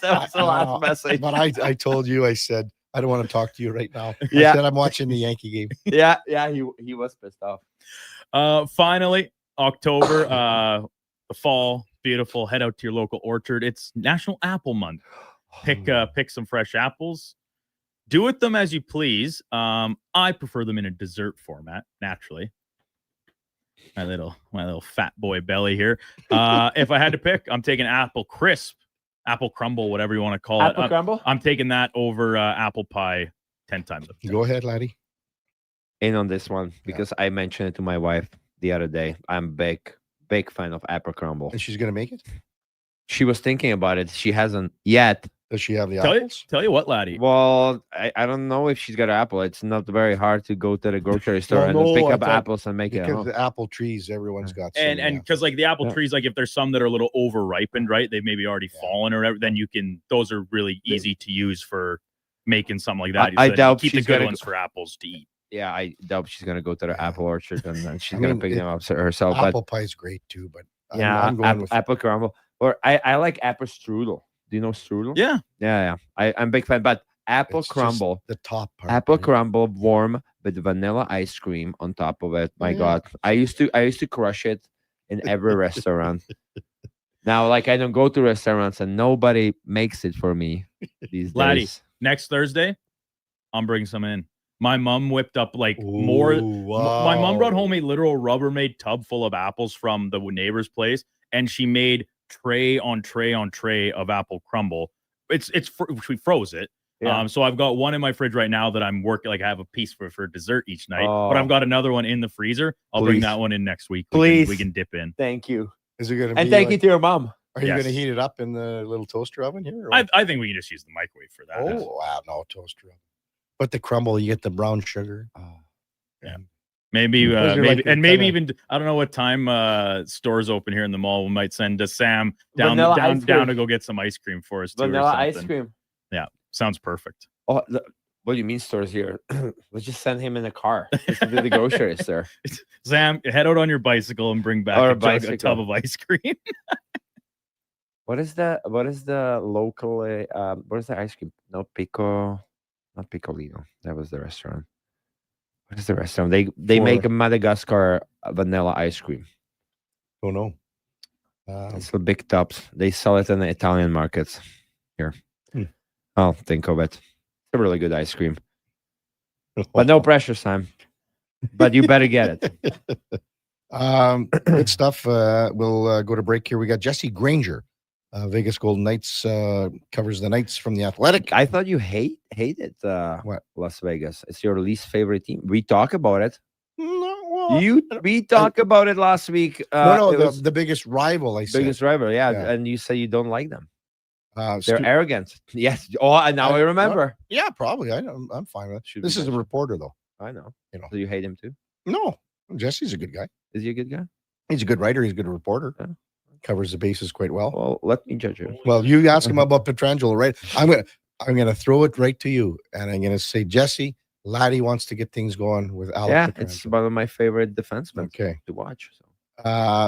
was the last message. But I told you, I said, I don't want to talk to you right now. Yeah. I said, I'm watching the Yankee game. Yeah, he was pissed off. Finally, October, the fall, beautiful. Head out to your local orchard. It's National Apple Month. Pick some fresh apples. Do with them as you please. I prefer them in a dessert format, naturally. My little fat boy belly here. If I had to pick, I'm taking apple crisp, apple crumble, whatever you want to call it. Apple crumble? I'm taking that over apple pie 10 times. Go ahead, laddie. In on this one because I mentioned it to my wife the other day. I'm big fan of apple crumble. And she's gonna make it. She was thinking about it. She hasn't yet. Does she have the Tell apples? you what, laddie. Well, I don't know if she's got an apple. It's not very hard to go to the grocery store and pick up apples and make it. Because the apple trees, everyone's got. Some, And because like the apple trees, like if there's some that are a little over ripened, right? They've maybe already fallen or whatever. Then you can. Those are really easy to use for making something like that. I So doubt keep the she's good gonna ones for apples to eat. Yeah, I doubt she's gonna go to the apple orchard and she's I gonna mean, pick them up herself. apple pie is great too, but I'm going with apple crumble. Or I like apple strudel. Do you know strudel? Yeah. I'm a big fan. But apple It's just crumble, the top part. apple crumble warm with vanilla ice cream on top of it. My Yeah. God, I used to crush it in every restaurant. Now, like I don't go to restaurants and nobody makes it for me these Laddie, days. next Thursday, I'm bringing some in. My mom whipped up like more. My mom brought home a literal Rubbermaid tub full of apples from the neighbor's place, and she made tray on tray on tray of apple crumble. We froze it. Yeah. So I've got one in my fridge right now that I'm working. Like I have a piece for dessert each night, but Oh. I've got another one in the freezer. I'll bring Please. that one in next week. Please. We can dip in. Thank you. Is it gonna? And be thank you like- to your mom. Are you Yes. gonna heat it up in the little toaster oven here? or I what? think we can just use the microwave for that. Oh wow, no toaster oven. But the crumble, you get the brown sugar. Yeah. Maybe, Those are maybe, like and maybe kinda- even I don't know what time stores open here in the mall. We might send Sam down Vanilla ice down cream. to go get some ice cream for us too. or Vanilla ice something. cream. Yeah, sounds perfect. Oh, what do you mean stores here? Let's just send him in a car. Let's do the groceries, sir. Sam, head out on your bicycle and bring back Or a a bicycle. tub of ice cream. What is the local what is the ice cream? No not Piccolino. That was the restaurant. What is the restaurant? They make a Madagascar vanilla ice cream. Oh no. It's the big tubs. They sell it in the Italian markets here. I'll think of it. It's a really good ice cream. But no pressure, Sam. But you better get it. Good stuff. We'll go to break here. We got Jesse Granger, Vegas Golden Knights, covers the Knights from the Athletic. I thought you hated what Las Vegas. It's your least favorite team. We talk about it. well, We talked about it last week. no, it was the biggest rival. I said. biggest rival, yeah. Yeah. And you say you don't like them. They're Stu- arrogant. Yes. Oh, and now I remember. Yeah, probably. I'm fine with it. Should This be is a mentioned. reporter, though. I know. You know. So you hate him too? No, Jesse's a good guy. Is he a good guy? He's a good writer. He's a good reporter. Yeah. Covers the bases quite well. Well, let me judge you. Well, you ask him about Petrangelo, right? I'm gonna throw it right to you, and I'm gonna say, Jesse, Laddie wants to get things going with Alex. Yeah, Petrangelo. it's one of my favorite defensemen to watch. So.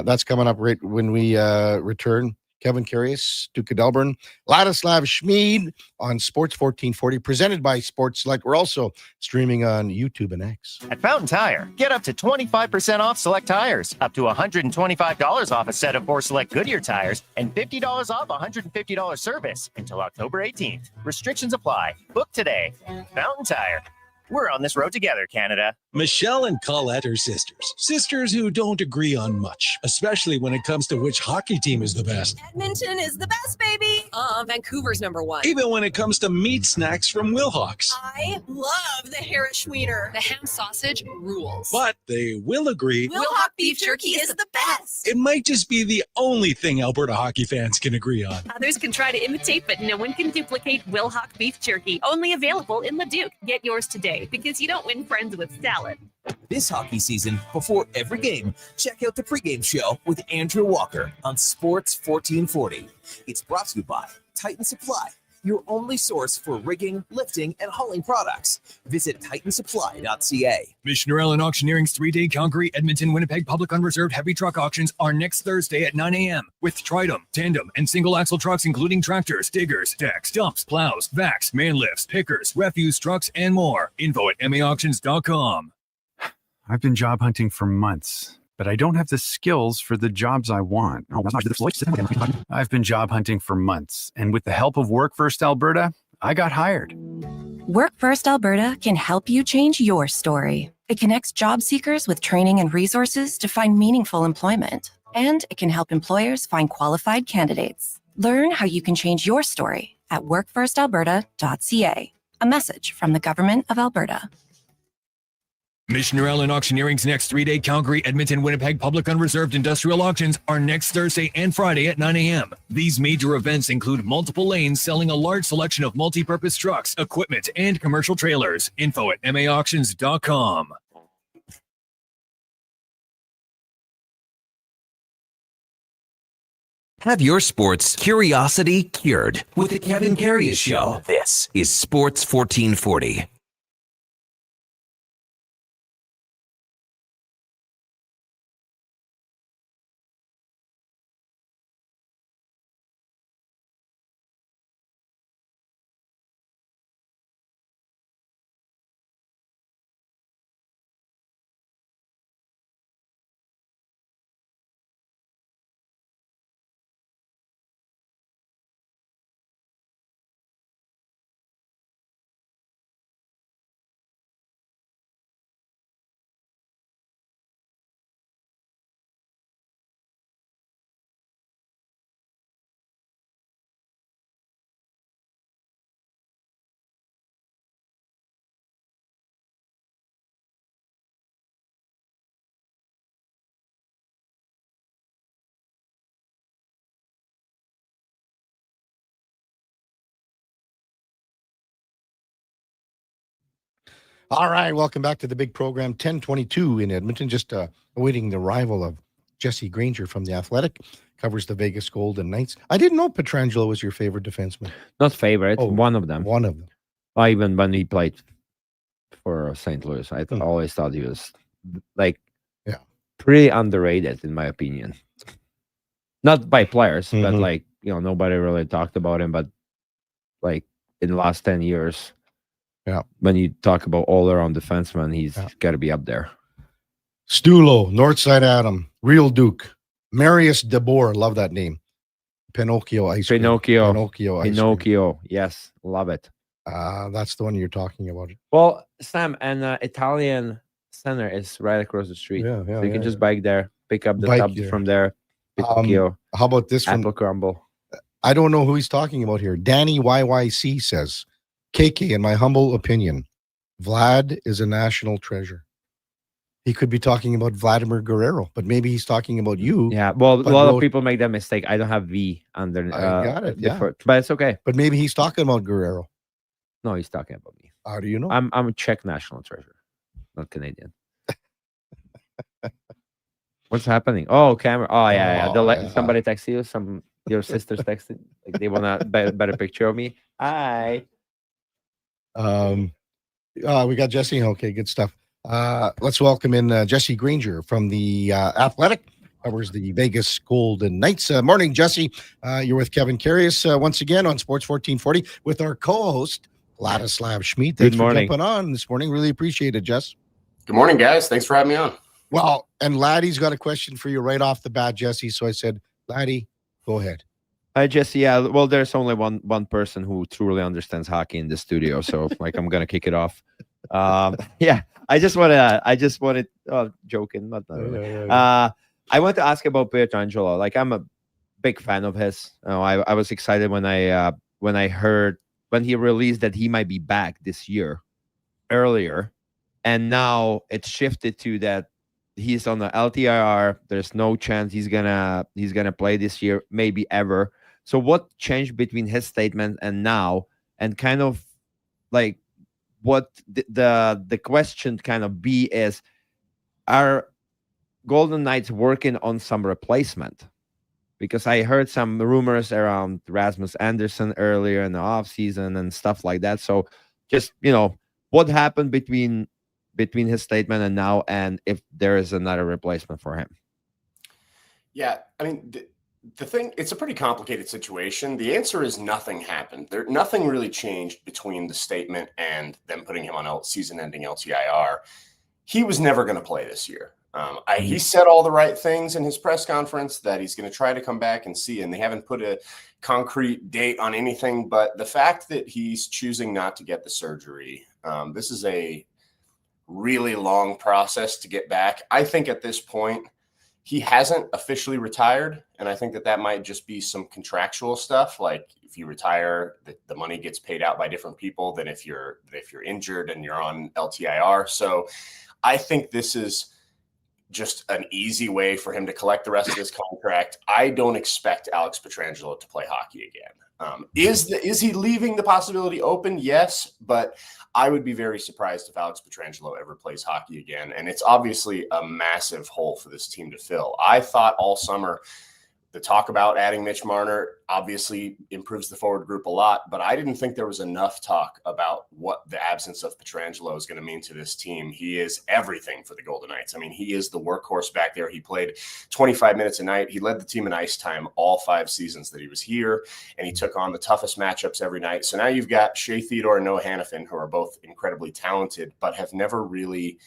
That's coming up right when we return. Kevin Karius, Duke of Delburne, Ladislav Schmid on Sports 1440, presented by Sports Select. We're also streaming on YouTube and X. At Fountain Tire, get up to 25% off select tires, up to $125 off a set of 4 select Goodyear tires, and $50 off $150 service until October 18th. Restrictions apply. Book today. Fountain Tire. We're on this road together, Canada. Michelle and Colette are sisters. Sisters who don't agree on much, especially when it comes to which hockey team is the best. Edmonton is the best, baby. Vancouver's #1. Even when it comes to meat snacks from Wilhawks. I love the Harris Schweiner. The ham sausage rules. But they will agree Wilhawk beef jerky is the best. it might just be the only thing Alberta hockey fans can agree on. Others can try to imitate, but no one can duplicate Wilhawk beef jerky. Only available in Leduc. Get yours today, because you don't win friends with salad. This hockey season, before every game, check out the pregame show with Andrew Walker on Sports 1440. It's brought to you by Titan Supply, your only source for rigging, lifting, and hauling products. Visit titansupply.ca. Missioner Allen Auctioneering's 3-day Calgary, Edmonton, Winnipeg public unreserved heavy truck auctions are next Thursday at 9 a.m. with Tridom, tandem, and single axle trucks, including tractors, diggers, decks, dumps, plows, vacs, man lifts, pickers, refuse trucks, and more. Info at maauctions.com. I've been job hunting for months, but I don't have the skills for the jobs I want. I've been job hunting for months, and with the help of Work First Alberta, I got hired. Work First Alberta can help you change your story. It connects job seekers with training and resources to find meaningful employment. And it can help employers find qualified candidates. Learn how you can change your story at workfirstalberta.ca. A message from the Government of Alberta. Missioner Allen Auctioneering's next 3-day Calgary, Edmonton, Winnipeg public unreserved industrial auctions are next Thursday and Friday at 9 a.m. These major events include multiple lanes selling a large selection of multi-purpose trucks, equipment, and commercial trailers. Info at maauctions.com. Have your sports curiosity cured with the Kevin Karius Show. This is Sports 1440. All right, welcome back to the big program. 10:22 in Edmonton, just awaiting the arrival of Jesse Granger from The Athletic. Covers the Vegas Golden Knights. I didn't know Petrangelo was your favorite defenseman. Not favorite, one of them. One of them. Even when he played for St. Louis, I always thought he was pretty underrated, in my opinion. Not by players, but nobody really talked about him. But in the last 10 years, when you talk about all-around defenseman, he's got to be up there. Stulo, Northside Adam, Real Duke, Marius DeBoer, love that name. Pinocchio ice cream. Pinocchio ice cream. Yes, love it. That's the one you're talking about. Well, Sam, and Italian center is right across the street. So you can just bike there, pick up the tub from there. Pinocchio. How about this Apple one? crumble. I don't know who he's talking about here. Danny YYC says, KK, in my humble opinion, Vlad is a national treasure. He could be talking about Vladimir Guerrero, but maybe he's talking about you. Yeah, well, a lot of people make that mistake. I don't have V under. I got it, but it's okay. But maybe he's talking about Guerrero. No, he's talking about me. How do you know? I'm a Czech national treasure, not Canadian. What's happening? Oh, camera. Oh, yeah. Somebody texted you. Your sisters texted. Like they want a better picture of me. Hi. We got Jesse. Okay, good stuff. Let's welcome in Jesse Granger from the Athletic. Covers the Vegas Golden Knights. Morning, Jesse. You're with Kevin Karius once again on Sports 1440 with our co-host, Ladislav Schmid. Thanks for jumping on this morning. Really appreciate it, Jess. Good morning, guys. Thanks for having me on. Well, and Laddie's got a question for you right off the bat, Jesse. So I said, Laddie, go ahead. Hi, Jesse. Yeah, well, there's only one person who truly understands hockey in the studio, so like I'm gonna kick it off. Yeah, I just wanted joking, not really. I want to ask about Pietrangelo. Like I'm a big fan of his. I was excited when I heard when he released that he might be back this year earlier, and now it's shifted to that he's on the LTIR. There's no chance he's gonna play this year, maybe ever. So what changed between his statement and now, and kind of like what the question kind of be is, are Golden Knights working on some replacement? Because I heard some rumors around Rasmus Anderson earlier in the offseason and stuff like that. So just, what happened between his statement and now, and if there is another replacement for him? Yeah, I mean, the thing, it's a pretty complicated situation. The answer is nothing happened. Nothing really changed between the statement and them putting him on season-ending LTIR. He was never going to play this year. He said all the right things in his press conference that he's going to try to come back and see, and they haven't put a concrete date on anything. But the fact that he's choosing not to get the surgery, this is a really long process to get back. I think at this point, he hasn't officially retired, and I think that might just be some contractual stuff. Like if you retire, the money gets paid out by different people than if you're injured and you're on LTIR. So I think this is just an easy way for him to collect the rest of his contract. I don't expect Alex Pietrangelo to play hockey again. Is he leaving the possibility open? Yes, but I would be very surprised if Alex Pietrangelo ever plays hockey again. And it's obviously a massive hole for this team to fill. I thought all summer the talk about adding Mitch Marner obviously improves the forward group a lot, but I didn't think there was enough talk about what the absence of Pietrangelo is going to mean to this team. He is everything for the Golden Knights. I mean, he is the workhorse back there. He played 25 minutes a night. He led the team in ice time all 5 seasons that he was here, and he took on the toughest matchups every night. So now you've got Shea Theodore and Noah Hannafin, who are both incredibly talented, but have never really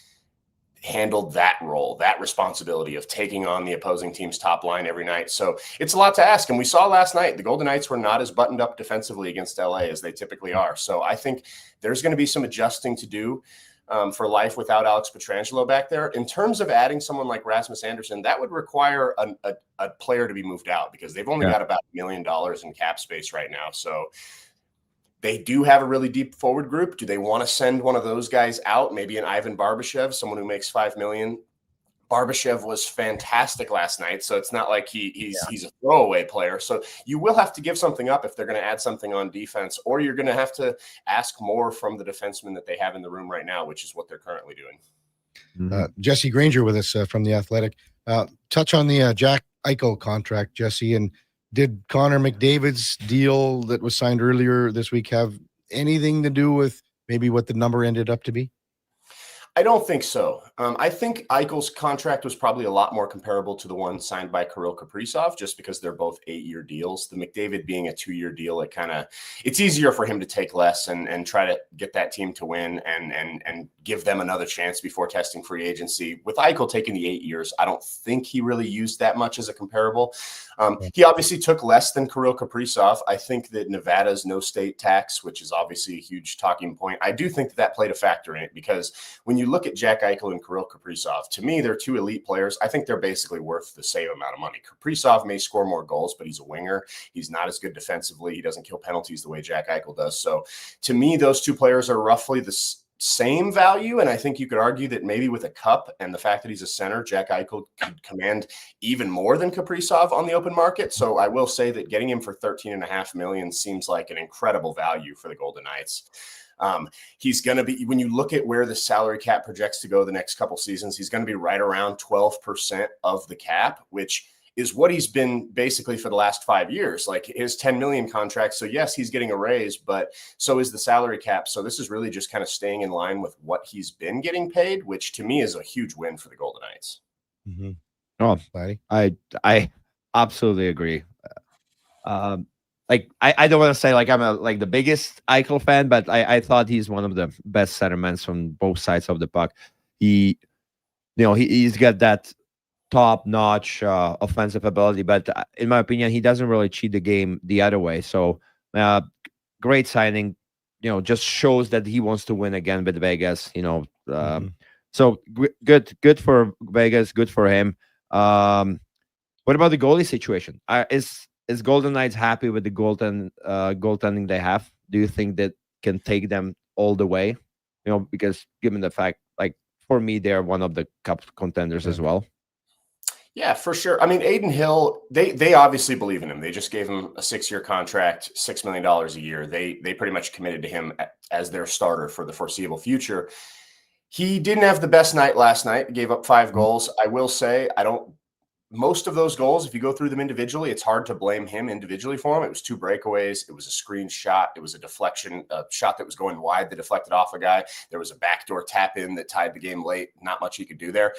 handled that role, that responsibility of taking on the opposing team's top line every night. So it's a lot to ask. And we saw last night, the Golden Knights were not as buttoned up defensively against LA as they typically are. So I think there's going to be some adjusting to do for life without Alex Pietrangelo back there. In terms of adding someone like Rasmus Anderson, that would require a player to be moved out because they've only got about $1 million in cap space right now. So they do have a really deep forward group. Do they want to send one of those guys out? Maybe an Ivan Barbashev, someone who makes $5 million. Barbashev was fantastic last night, so it's not like he's a throwaway player. So you will have to give something up if they're going to add something on defense, or you're going to have to ask more from the defensemen that they have in the room right now, which is what they're currently doing. Jesse Granger with us from The Athletic. Touch on the Jack Eichel contract, Jesse, and did Connor McDavid's deal that was signed earlier this week have anything to do with maybe what the number ended up to be? I don't think so. I think Eichel's contract was probably a lot more comparable to the one signed by Kirill Kaprizov, just because they're both 8-year deals. The McDavid being a 2-year deal, it's easier for him to take less and try to get that team to win and give them another chance before testing free agency. With Eichel taking the 8 years, I don't think he really used that much as a comparable. He obviously took less than Kirill Kaprizov. I think that Nevada's no state tax, which is obviously a huge talking point, I do think that played a factor in it, because when you look at Jack Eichel and Kirill Kaprizov, to me, they're 2 elite players. I think they're basically worth the same amount of money. Kaprizov may score more goals, but he's a winger. He's not as good defensively. He doesn't kill penalties the way Jack Eichel does. So to me, those 2 players are roughly same value. And I think you could argue that maybe with a cup and the fact that he's a center, Jack Eichel could command even more than Kaprizov on the open market. So I will say that getting him for $13.5 million seems like an incredible value for the Golden Knights. He's going to be, when you look at where the salary cap projects to go the next couple seasons, he's going to be right around 12% of the cap, which is what he's been basically for the last 5 years, like his 10 million contract. So yes, he's getting a raise, but so is the salary cap. So this is really just kind of staying in line with what he's been getting paid, which to me is a huge win for the Golden Knights. Mm-hmm. Oh, I absolutely agree. Like I don't want to say like I'm the biggest Eichel fan, but I thought he's one of the best centermen from both sides of the puck. He's got that top-notch offensive ability, but in my opinion, he doesn't really cheat the game the other way. So great signing, just shows that he wants to win again with Vegas. So good for Vegas, good for him. What about the goalie situation? Is Golden Knights happy with the goaltending they have? Do you think that can take them all the way? Because given the fact, like for me, they're one of the cup contenders as well. Yeah, for sure. I mean, Adin Hill, they obviously believe in him. They just gave him a 6-year contract, $6 million a year. They pretty much committed to him as their starter for the foreseeable future. He didn't have the best night last night. Gave up 5 goals. I will say, most of those goals, if you go through them individually, it's hard to blame him individually for them. It was 2 breakaways. It was a screen shot. It was a deflection, a shot that was going wide that deflected off a guy. There was a backdoor tap in that tied the game late. Not much he could do there.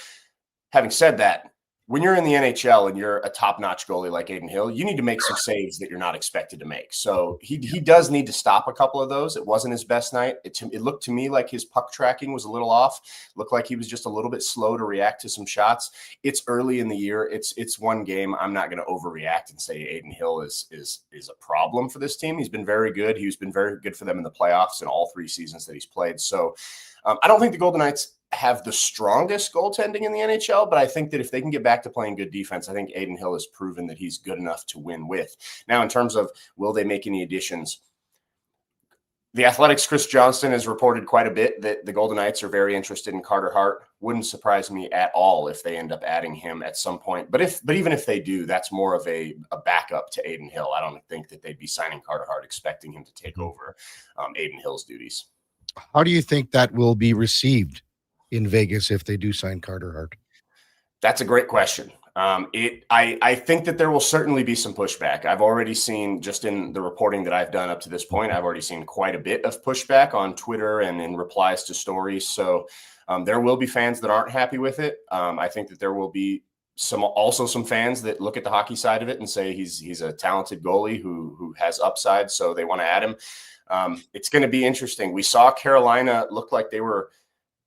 Having said that, when you're in the NHL and you're a top-notch goalie like Adin Hill, you need to make some saves that you're not expected to make. So he does need to stop a couple of those. It wasn't his best night. It looked to me like his puck tracking was a little off. Looked like he was just a little bit slow to react to some shots. It's early in the year. It's one game. I'm not going to overreact and say Adin Hill is a problem for this team. He's been very good. He's been very good for them in the playoffs in all 3 seasons that he's played. So I don't think the Golden Knights have the strongest goaltending in the NHL, but I think that if they can get back to playing good defense, I think Adin Hill has proven that he's good enough to win with. Now, in terms of will they make any additions, the Athletic's Chris Johnston has reported quite a bit that the Golden Knights are very interested in Carter Hart. Wouldn't surprise me at all if they end up adding him at some point. But even if they do, that's more of a backup to Adin Hill. I don't think that they'd be signing Carter Hart expecting him to take over Adin Hill's duties. How do you think that will be received in Vegas if they do sign Carter Hart? That's a great question. I think that there will certainly be some pushback. I've already seen, just in the reporting that I've done up to this point, I've already seen quite a bit of pushback on Twitter and in replies to stories. So there will be fans that aren't happy with it. I think that there will be some fans that look at the hockey side of it and say he's a talented goalie who has upside, so they want to add him. It's going to be interesting. We saw Carolina look like they were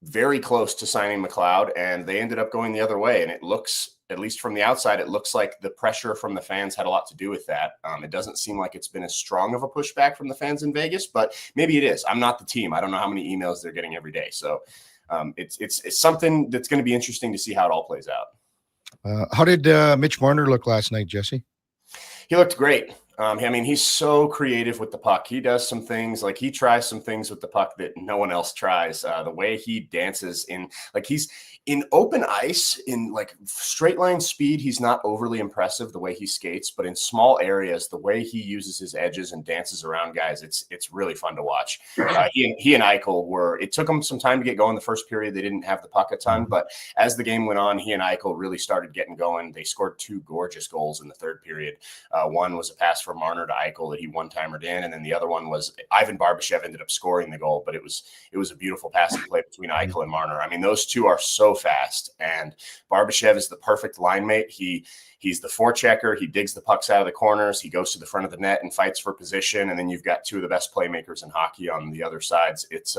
very close to signing McLeod, and they ended up going the other way. And it looks, at least from the outside, it looks like the pressure from the fans had a lot to do with that. It doesn't seem like it's been as strong of a pushback from the fans in Vegas, but maybe it is. I'm not the team. I don't know how many emails they're getting every day. So it's something that's going to be interesting to see how it all plays out. How did Mitch Marner look last night, Jesse? He looked great. I mean, he's so creative with the puck. He does some things, like he tries some things with the puck that no one else tries. The way he dances he's in open ice, in like straight line speed, he's not overly impressive the way he skates, but in small areas, the way he uses his edges and dances around guys, it's really fun to watch. He and Eichel it took them some time to get going. The first period, they didn't have the puck a ton, but as the game went on, he and Eichel really started getting going. They scored 2 gorgeous goals in the third period. One was a pass from Marner to Eichel that he one-timered in, and then the other one was Ivan Barbashev ended up scoring the goal, but it was a beautiful passing play between Eichel and Marner. I mean, those two are so fast, and Barbashev is the perfect line mate. He's the forechecker. He digs the pucks out of the corners. He goes to the front of the net and fights for position, and then you've got 2 of the best playmakers in hockey on the other sides. That's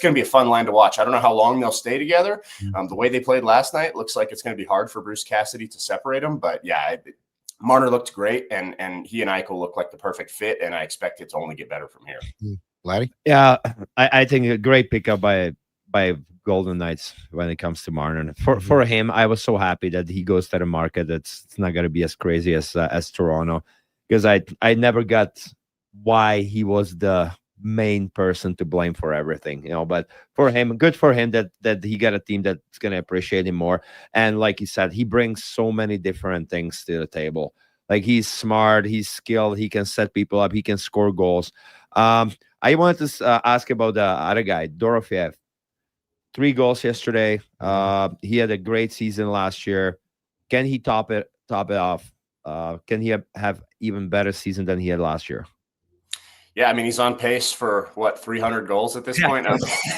going to be a fun line to watch. I don't know how long they'll stay together. The way they played last night looks like it's going to be hard for Bruce Cassidy to separate them, but yeah, Marner looked great, and he and Eichel look like the perfect fit, and I expect it to only get better from here. Laddie? Yeah, I think a great pickup by Golden Knights when it comes to Marner. For him, I was so happy that he goes to the market. It's not going to be as crazy as Toronto, because I never got why he was the main person to blame for everything, but for him, good for him that he got a team that's going to appreciate him more. And like he said, he brings so many different things to the table. Like, he's smart, he's skilled, he can set people up, he can score goals. I wanted to ask about the other guy, Dorofeev. 3 goals yesterday. He had a great season last year. Can he top it off? Can he have even better season than he had last year? Yeah, I mean, he's on pace for 300 goals at this point.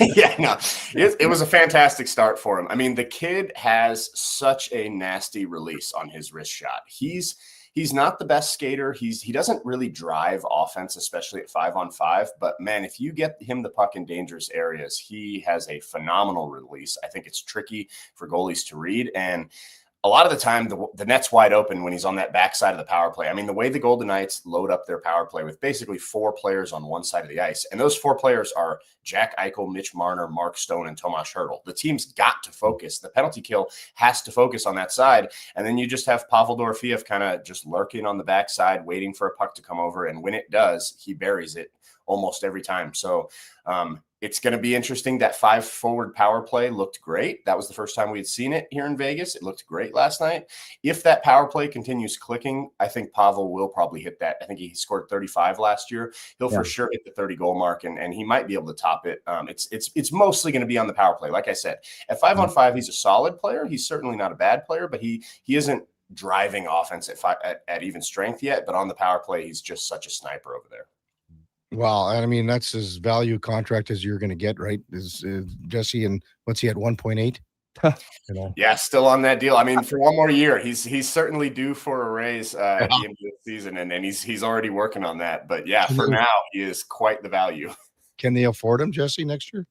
Yeah, no, it was a fantastic start for him. I mean, the kid has such a nasty release on his wrist shot. He's not the best skater. He doesn't really drive offense, especially at 5-on-5. But man, if you get him the puck in dangerous areas, he has a phenomenal release. I think it's tricky for goalies to read, and a lot of the time, the net's wide open when he's on that backside of the power play. I mean, the way the Golden Knights load up their power play with basically 4 players on one side of the ice, and those 4 players are Jack Eichel, Mitch Marner, Mark Stone, and Tomas Hertl. The team's got to focus. The penalty kill has to focus on that side, and then you just have Pavel Dorofeev kind of just lurking on the backside, waiting for a puck to come over, and when it does, he buries it almost every time. So it's going to be interesting. That 5-forward power play looked great. That was the first time we had seen it here in Vegas. It looked great last night. If that power play continues clicking, I think Pavel will probably hit that. I think he scored 35 last year. He'll for sure hit the 30-goal mark, and he might be able to top it. It's mostly going to be on the power play. Like I said, at 5-on-5, he's a solid player. He's certainly not a bad player, but he isn't driving offense at even strength yet. But on the power play, he's just such a sniper over there. Well, I mean, that's as value contract as you're going to get, right? Is Jesse, and what's he at, 1.8? Yeah, still on that deal. I mean, for one more year, he's certainly due for a raise at the end of the season, and he's already working on that. But yeah, for now, he is quite the value. Can they afford him, Jesse, next year?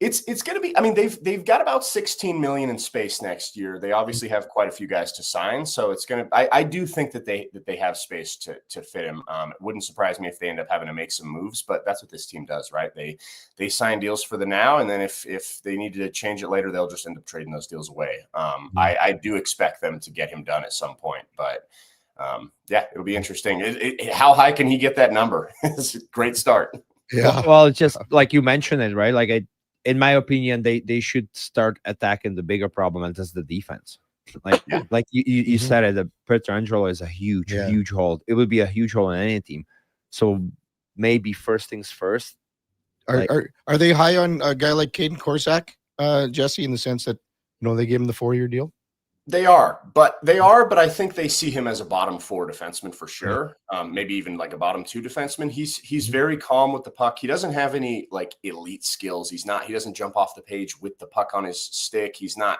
It's going to be. I mean, they've got about $16 million in space next year. They obviously have quite a few guys to sign, so it's going to. I do think that they have space to fit him. It wouldn't surprise me if they end up having to make some moves, but that's what this team does, right? They sign deals for the now, and then if they need to change it later, they'll just end up trading those deals away. I do expect them to get him done at some point, but yeah, it'll be interesting. How high can he get that number? It's a great start. Yeah. Well, it's just like you mentioned it, right? Like in my opinion, they should start attacking the bigger problem, and that's the defense. Like you said it, the Pietrangelo is a huge hole. It would be a huge hole in any team. So maybe first things first. Are they high on a guy like Caden Korsak, Jesse, in the sense that they gave him the 4-year deal? They are, but I think they see him as a bottom 4 defenseman for sure. Maybe even like a bottom 2 defenseman. He's very calm with the puck. He doesn't have any like elite skills. He doesn't jump off the page with the puck on his stick. He's not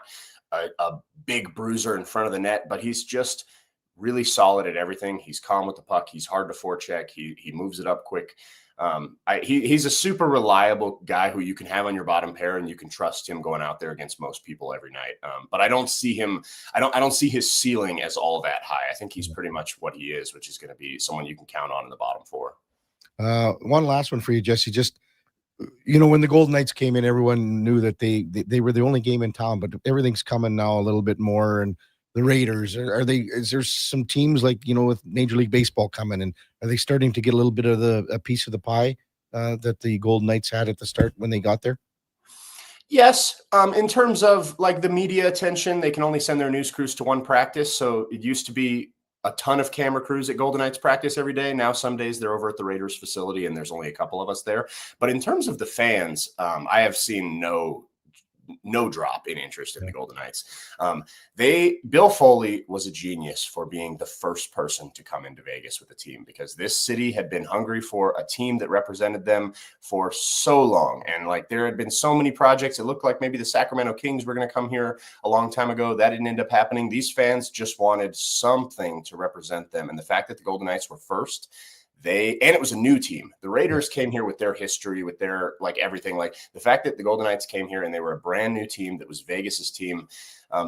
a big bruiser in front of the net, but he's just really solid at everything. He's calm with the puck. He's hard to forecheck. He moves it up quick. He's a super reliable guy who you can have on your bottom pair, and you can trust him going out there against most people every night. But I don't see him. I don't see his ceiling as all that high. I think he's pretty much what he is, which is going to be someone you can count on in the bottom 4. One last one for you, Jesse. Just when the Golden Knights came in, everyone knew that they were the only game in town, but everything's coming now a little bit more. And the Raiders, is there some teams like, with Major League Baseball coming, and are they starting to get a little bit of a piece of the pie that the Golden Knights had at the start when they got there? Yes. In terms of like the media attention, they can only send their news crews to one practice. So it used to be a ton of camera crews at Golden Knights practice every day. Now some days they're over at the Raiders facility and there's only a couple of us there. But in terms of the fans, I have seen no drop in interest in the Golden Knights. Bill Foley was a genius for being the first person to come into Vegas with the team, because this city had been hungry for a team that represented them for so long. And like, there had been so many projects. It looked like maybe the Sacramento Kings were going to come here a long time ago. That didn't end up happening. These fans just wanted something to represent them. And the fact that the Golden Knights were first, and it was a new team. The Raiders came here with their history, with their like everything. Like the fact that the Golden Knights came here and they were a brand new team that was Vegas's team.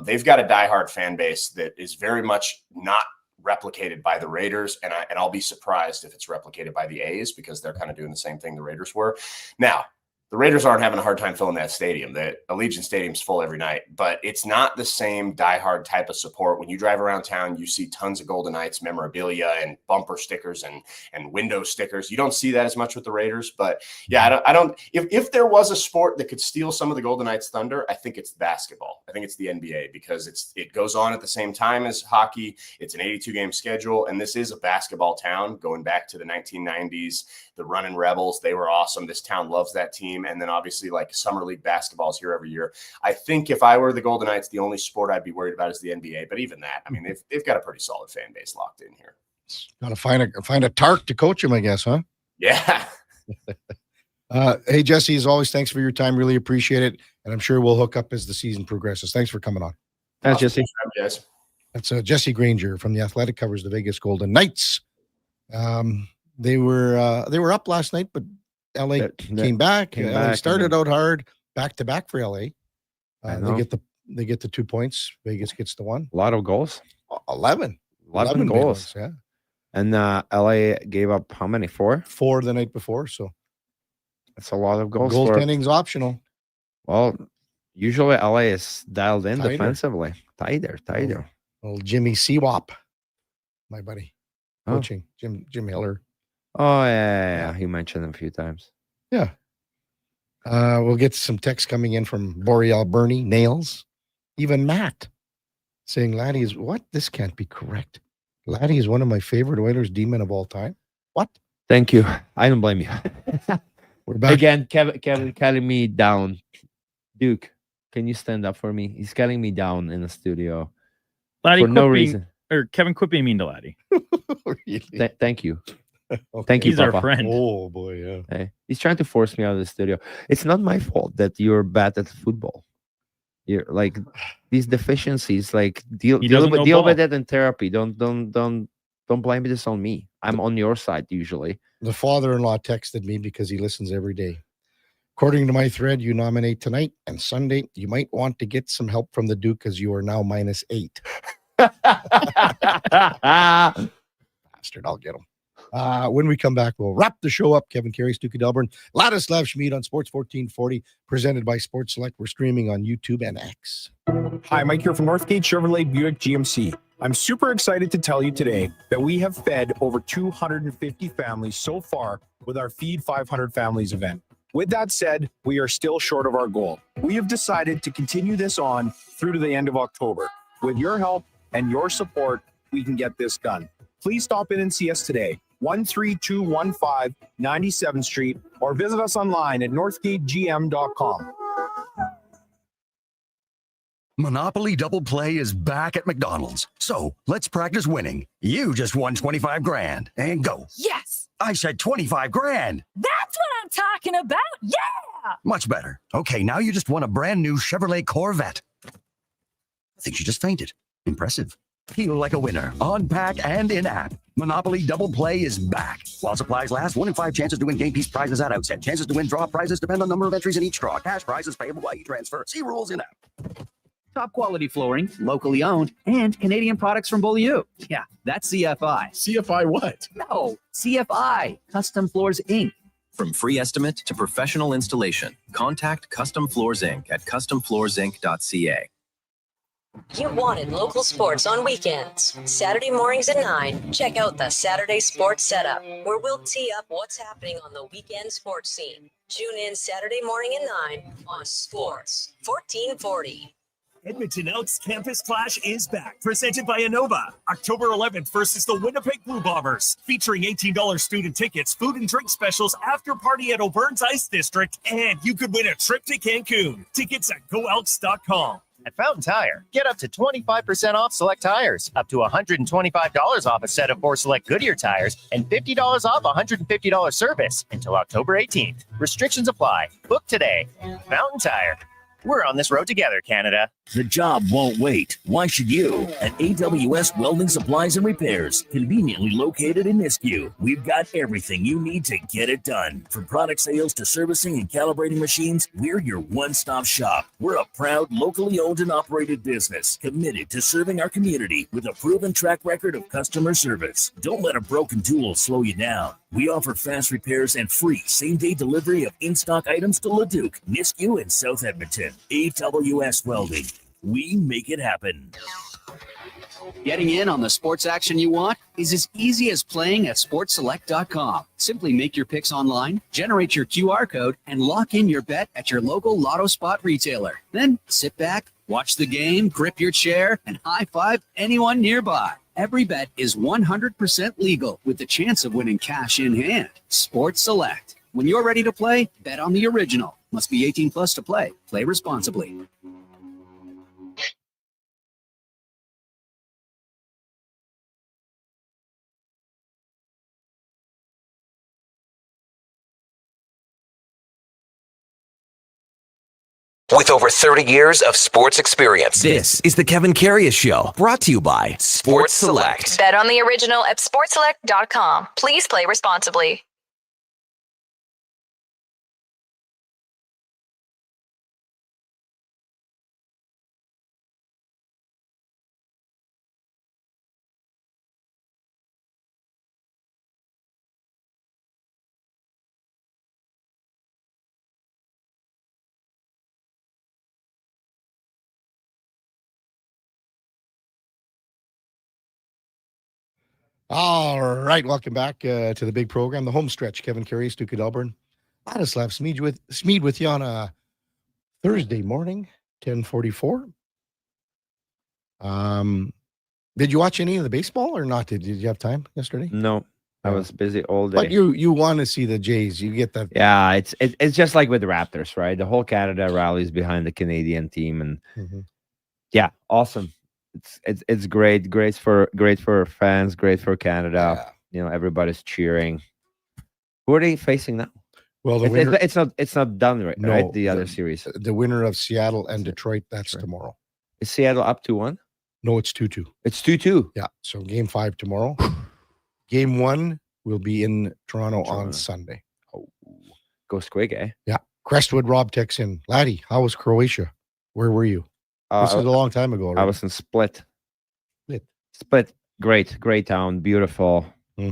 They've got a diehard fan base that is very much not replicated by the Raiders, and I'll be surprised if it's replicated by the A's, because they're kind of doing the same thing the Raiders were. Now, the Raiders aren't having a hard time filling that stadium. The Allegiant Stadium's full every night, but it's not the same diehard type of support. When you drive around town, you see tons of Golden Knights memorabilia and bumper stickers and window stickers. You don't see that as much with the Raiders, but yeah, I don't. If there was a sport that could steal some of the Golden Knights' thunder, I think it's basketball. I think it's the NBA because it goes on at the same time as hockey. It's an 82-game schedule, and this is a basketball town going back to the 1990s. The Runnin' Rebels, they were awesome. This town loves that team. And then obviously like Summer League basketball is here every year. I think if I were the Golden Knights, the only sport I'd be worried about is the NBA. But even that, I mean, they've got a pretty solid fan base locked in here. Got to find a Tark to coach him, I guess, huh? Yeah. Hey, Jesse, as always, thanks for your time. Really appreciate it. And I'm sure we'll hook up as the season progresses. Thanks for coming on. Thanks, Jesse. Yes. That's Jesse Granger from The Athletic, covers the Vegas Golden Knights. They were up last night, but LA came back. LA started out hard, back to back for LA. They get the 2 points. Vegas gets the 1. A lot of goals. 11 goals. Yeah. And LA gave up how many? 4? 4 the night before. So that's a lot of goals. Goaltending's optional. Well, usually LA is dialed in Tighter. Defensively. Tighter. Old Jimmy Seawap, my buddy, coaching Jim Hiller. Oh yeah. He mentioned him a few times. Yeah. We'll get some text coming in from Boreal Bernie, Nails, even Matt saying Laddie is what? This can't be correct. Laddie is one of my favorite Oilers demon of all time. What? Thank you. I don't blame you. We're back again. Kevin cutting me down. Duke, can you stand up for me? He's cutting me down in the studio Laddie, for no reason. Or Kevin, quit being mean to Laddie. Really? Thank you. Okay. Thank you, He's Papa. our friend. Oh boy, yeah. Hey, he's trying to force me out of the studio. It's not my fault that you're bad at football. You're like these deficiencies. Like deal with it in therapy. Don't blame this on me. I'm on your side usually. The father-in-law texted me because he listens every day. According to my thread, you nominate tonight and Sunday. You might want to get some help from the Duke because you are now -8. Bastard, I'll get him. When we come back, we'll wrap the show up. Kevin Karius, Duke of Delburne, Ladislav Schmid on Sports 1440, presented by Sports Select. We're streaming on YouTube and X. Hi, Mike here from Northgate Chevrolet Buick GMC. I'm super excited to tell you today that we have fed over 250 families so far with our Feed 500 Families event. With that said, we are still short of our goal. We have decided to continue this on through to the end of October. With your help and your support, we can get this done. Please stop in and see us today, 13215 97th Street, or visit us online at northgategm.com. Monopoly Double Play is back at McDonald's. So let's practice winning. You just won 25 grand and go. Yes! I said 25 grand. That's what I'm talking about. Yeah! Much better. Okay, now you just won a brand new Chevrolet Corvette. I think she just fainted. Impressive. Feel like a winner on pack and in-app. Monopoly Double Play is back. While supplies last, 1 in 5 chances to win game piece prizes at outset. Chances to win draw prizes depend on number of entries in each draw. Cash prizes payable by e-transfer. See rules in-app. Top quality flooring, locally owned, and Canadian products from Beaulieu. Yeah, that's CFI. CFI what? No, CFI, Custom Floors Inc. From free estimate to professional installation, contact Custom Floors Inc. at customfloorsinc.ca. You wanted local sports on weekends. Saturday mornings at 9, check out the Saturday Sports Setup, where we'll tee up what's happening on the weekend sports scene. Tune in Saturday morning at 9 on Sports 1440. Edmonton Elks Campus Clash is back, presented by Innova. October 11th versus the Winnipeg Blue Bombers, featuring $18 student tickets, food and drink specials, after party at O'Byrne's Ice District, and you could win a trip to Cancun. Tickets at GoElks.com. At Fountain Tire, get up to 25% off select tires, up to $125 off a set of 4 select Goodyear tires, and $50 off $150 service until October 18th. Restrictions apply. Book today. Fountain Tire. We're on this road together, Canada. The job won't wait. Why should you? At AWS Welding Supplies and Repairs, conveniently located in Nisku, we've got everything you need to get it done. From product sales to servicing and calibrating machines, we're your one-stop shop. We're a proud, locally owned and operated business, committed to serving our community with a proven track record of customer service. Don't let a broken tool slow you down. We offer fast repairs and free same-day delivery of in-stock items to Leduc, Nisku, and South Edmonton. AWS Welding. We make it happen. Getting in on the sports action you want is as easy as playing at sportselect.com. Simply make your picks online, generate your QR code, and lock in your bet at your local Lotto Spot retailer. Then sit back, watch the game, grip your chair, and high-five anyone nearby. Every bet is 100% legal with the chance of winning cash in hand. Sports Select. When you're ready to play, bet on the original. Must be 18 plus to play. Play responsibly. With over 30 years of sports experience, this is the Kevin Karius Show, brought to you by Sports Select. Bet on the original at sportselect.com. Please play responsibly. All right, welcome back to the big program, the home stretch. Kevin Karius, Duke of Delburne, Ladislav Smeed with you on a Thursday morning, 10:44. Did you watch any of the baseball or not? Did you have time yesterday? No, I was busy all day. But you want to see the Jays? You get that? Yeah, it's just like with the Raptors, right? The whole Canada rallies behind the Canadian team, and yeah, awesome. It's great for fans, great for Canada. Yeah. You know, everybody's cheering. Who are they facing now? Well, it's not done right. No, right? The other series, the winner of Seattle and Detroit. That's tomorrow. Is Seattle up 2-1? No, it's 2-2. It's 2-2. Yeah. So Game 5 tomorrow. Game 1 will be in Toronto on Sunday. Oh, go Squig, eh? Yeah. Crestwood Rob texts in. Laddie, how was Croatia? Where were you? This is a long time ago. Right? I was in Split. Split. Great town. Beautiful.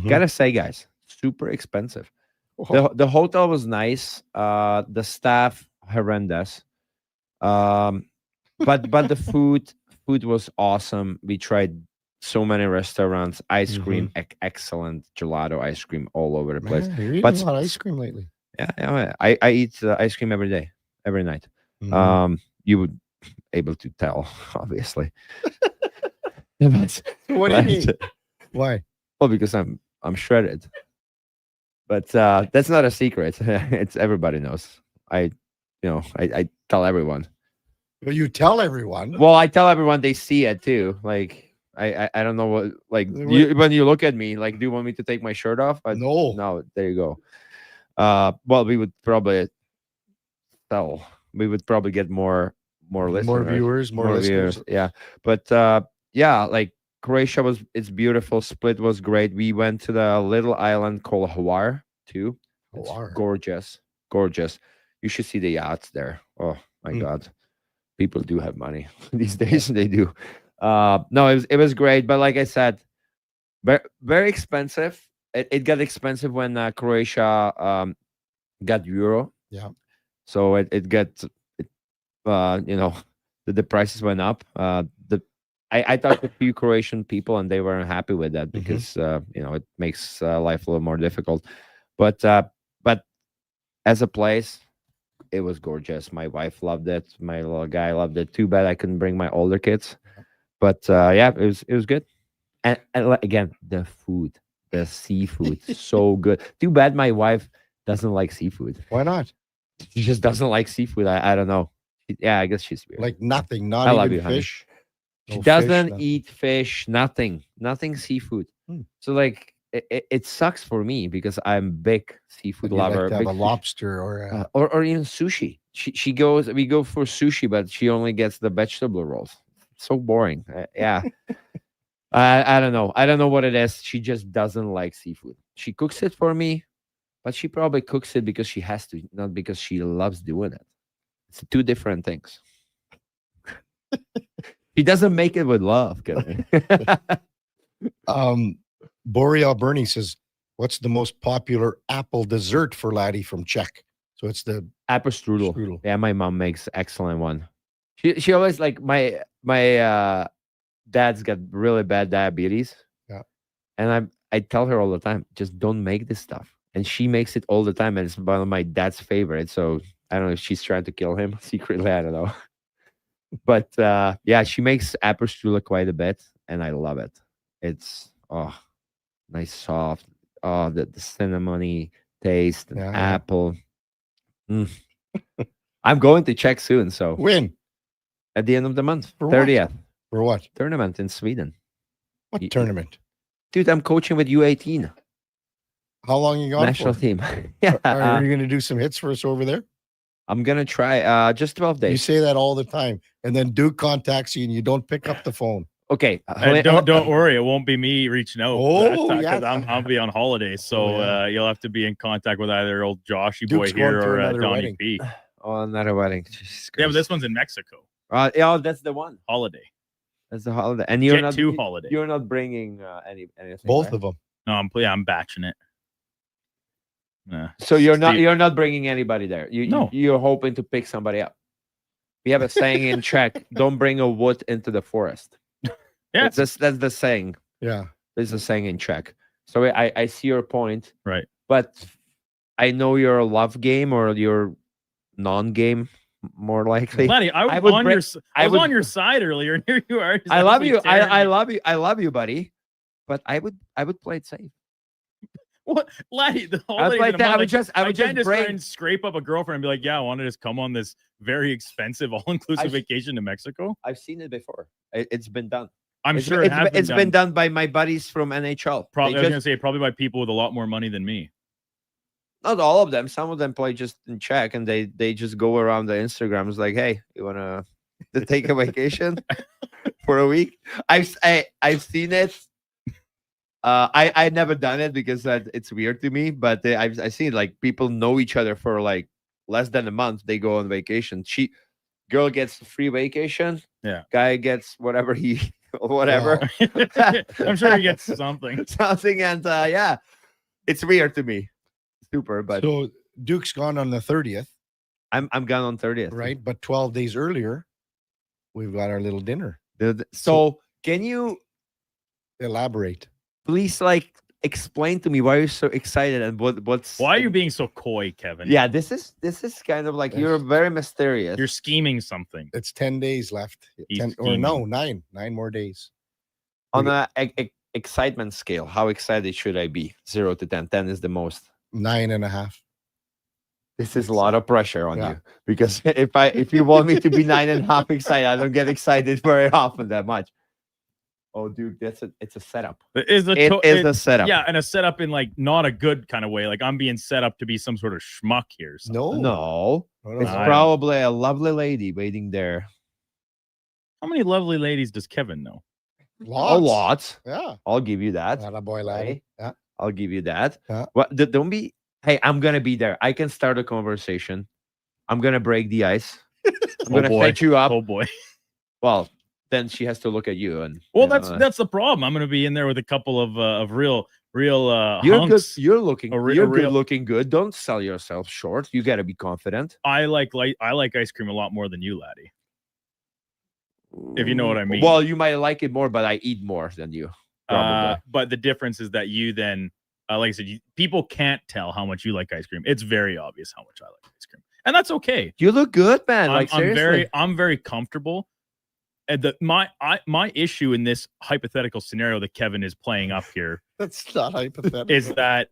Gotta say, guys, super expensive. The hotel was nice. The staff horrendous. But the food was awesome. We tried so many restaurants. Ice cream, excellent gelato ice cream all over the place. Man, you're eating a lot of ice cream lately. Yeah, I eat ice cream every day, every night. You would able to tell, obviously. What do you mean? Why? Well, because I'm shredded. But that's not a secret. It's everybody knows. I tell everyone. Well, you tell everyone. Well, I tell everyone, they see it too. Like I don't know what, like when you look at me, like, do you want me to take my shirt off? No. There you go. Well, we would probably get more listeners, more viewers, more listeners. Yeah, but yeah, like Croatia it's beautiful. Split was great. We went to the little island called Hvar too. It's gorgeous. You should see the yachts there. Oh my God, people do have money these days. They do. No, it was great, but like I said, very expensive. It got expensive when Croatia got Euro. Yeah. So it got the prices went up. I talked to a few Croatian people and they weren't happy with that because it makes life a little more difficult. But as a place, it was gorgeous. My wife loved it. My little guy loved it. Too bad I couldn't bring my older kids. But yeah, it was good. And again, the food, the seafood, so good. Too bad my wife doesn't like seafood. Why not? She just doesn't like seafood. I don't know. Yeah, I guess she's weird. Like nothing, not even fish. She doesn't eat fish, nothing seafood. So like it sucks for me because I'm big seafood You'd like lover. to have big a lobster or or even sushi. We go for sushi, but she only gets the vegetable rolls. So boring. Yeah. I don't know. I don't know what it is. She just doesn't like seafood. She cooks it for me, but she probably cooks it because she has to, not because she loves doing it. It's two different things. She doesn't make it with love, Kevin. Boreal Bernie says, what's the most popular apple dessert for Laddie from Czech? So it's the apple strudel. Yeah, my mom makes excellent one. She always like my dad's got really bad diabetes. Yeah. And I tell her all the time, just don't make this stuff. And she makes it all the time, and it's one of my dad's favorites. So I don't know if she's trying to kill him secretly. I don't know. But yeah, she makes apple strudel quite a bit, and I love it. It's nice soft. The cinnamony taste, and apple. I'm going to check soon. So when? At the end of the month, For 30th. For what? Tournament in Sweden. What tournament? Dude, I'm coaching with U18. How long you gone National for? team. Yeah. Are you going to do some hits for us over there? I'm going to try just 12 days. You say that all the time. And then Duke contacts you and you don't pick up the phone. Okay. Don't worry. It won't be me reaching out. Oh, because I'll be on holiday. So you'll have to be in contact with either old Joshy boy Duke's here going to or another Donnie wedding. P. Oh, another wedding. Jesus Yeah, but Christ. this one's in Mexico. Yeah, that's the one. Holiday. That's the holiday. And you're Jet not 2 holiday. You're not bringing anything. Both right? of them. No, I'm batching it. Yeah. So you're not bringing anybody there. No. You're hoping to pick somebody up. We have a saying in Czech: "Don't bring a wood into the forest." Yeah, that's the saying. Yeah, there's a saying in Czech. So I see your point, right? But I know you're a love game or you're non-game, more likely. Laddie, I was on your side earlier, and here you are. I love you. I love you. I love you, buddy. But I would play it safe. What, Laddie? The I would holidays in a month, I would just try and scrape up a girlfriend and be like, "Yeah, I want to just come on this very expensive all-inclusive vacation to Mexico." I've seen it before. It's been done. I'm sure it's been done by my buddies from NHL. Probably, I was gonna say probably by people with a lot more money than me. Not all of them. Some of them play just in Czech, and they just go around the Instagrams like, "Hey, you wanna take a vacation for a week?" I've seen it. I never done it because it's weird to me. But I've seen like people know each other for like less than a month. They go on vacation. Girl gets free vacation. Yeah. Guy gets whatever whatever. I'm sure he gets something. Something, and yeah, it's weird to me. Super, but so Duke's gone on the 30th. I'm gone on 30th, right? But 12 days earlier, we've got our little dinner. So can you elaborate? Please, explain to me why you're so excited and why are you being so coy, Kevin? Yeah, this is kind of like you're very mysterious. You're scheming something. It's 10 days left. 9 more days. On a excitement scale, how excited should I be? 0 to 10. 10 is the most. 9.5. This is a lot of pressure on you because if you want me to be 9.5 excited, I don't get excited very often that much. Oh, dude, it's a setup. It is a setup. Yeah, and a setup in like not a good kind of way. Like I'm being set up to be some sort of schmuck here. No. It's probably a lovely lady waiting there. How many lovely ladies does Kevin know? A lot. Yeah. I'll give you that. Not a boy, laddie. Yeah. I'll give you that. Yeah. What? Don't be. Hey, I'm gonna be there. I can start a conversation. I'm gonna break the ice. I'm gonna set you up. Oh boy. Well, then she has to look at you and. Well, that's the problem. I'm gonna be in there with a couple of real You're hunks. good. You're good looking good. Don't sell yourself short. You got to be confident. I like ice cream a lot more than you, laddie. If you know what I mean. Well, you might like it more, but I eat more than you. But the difference is that you then, like I said, people can't tell how much you like ice cream. It's very obvious how much I like ice cream, and that's okay. You look good, man. I'm very comfortable. And my issue in this hypothetical scenario that Kevin is playing up here, that's not hypothetical, is that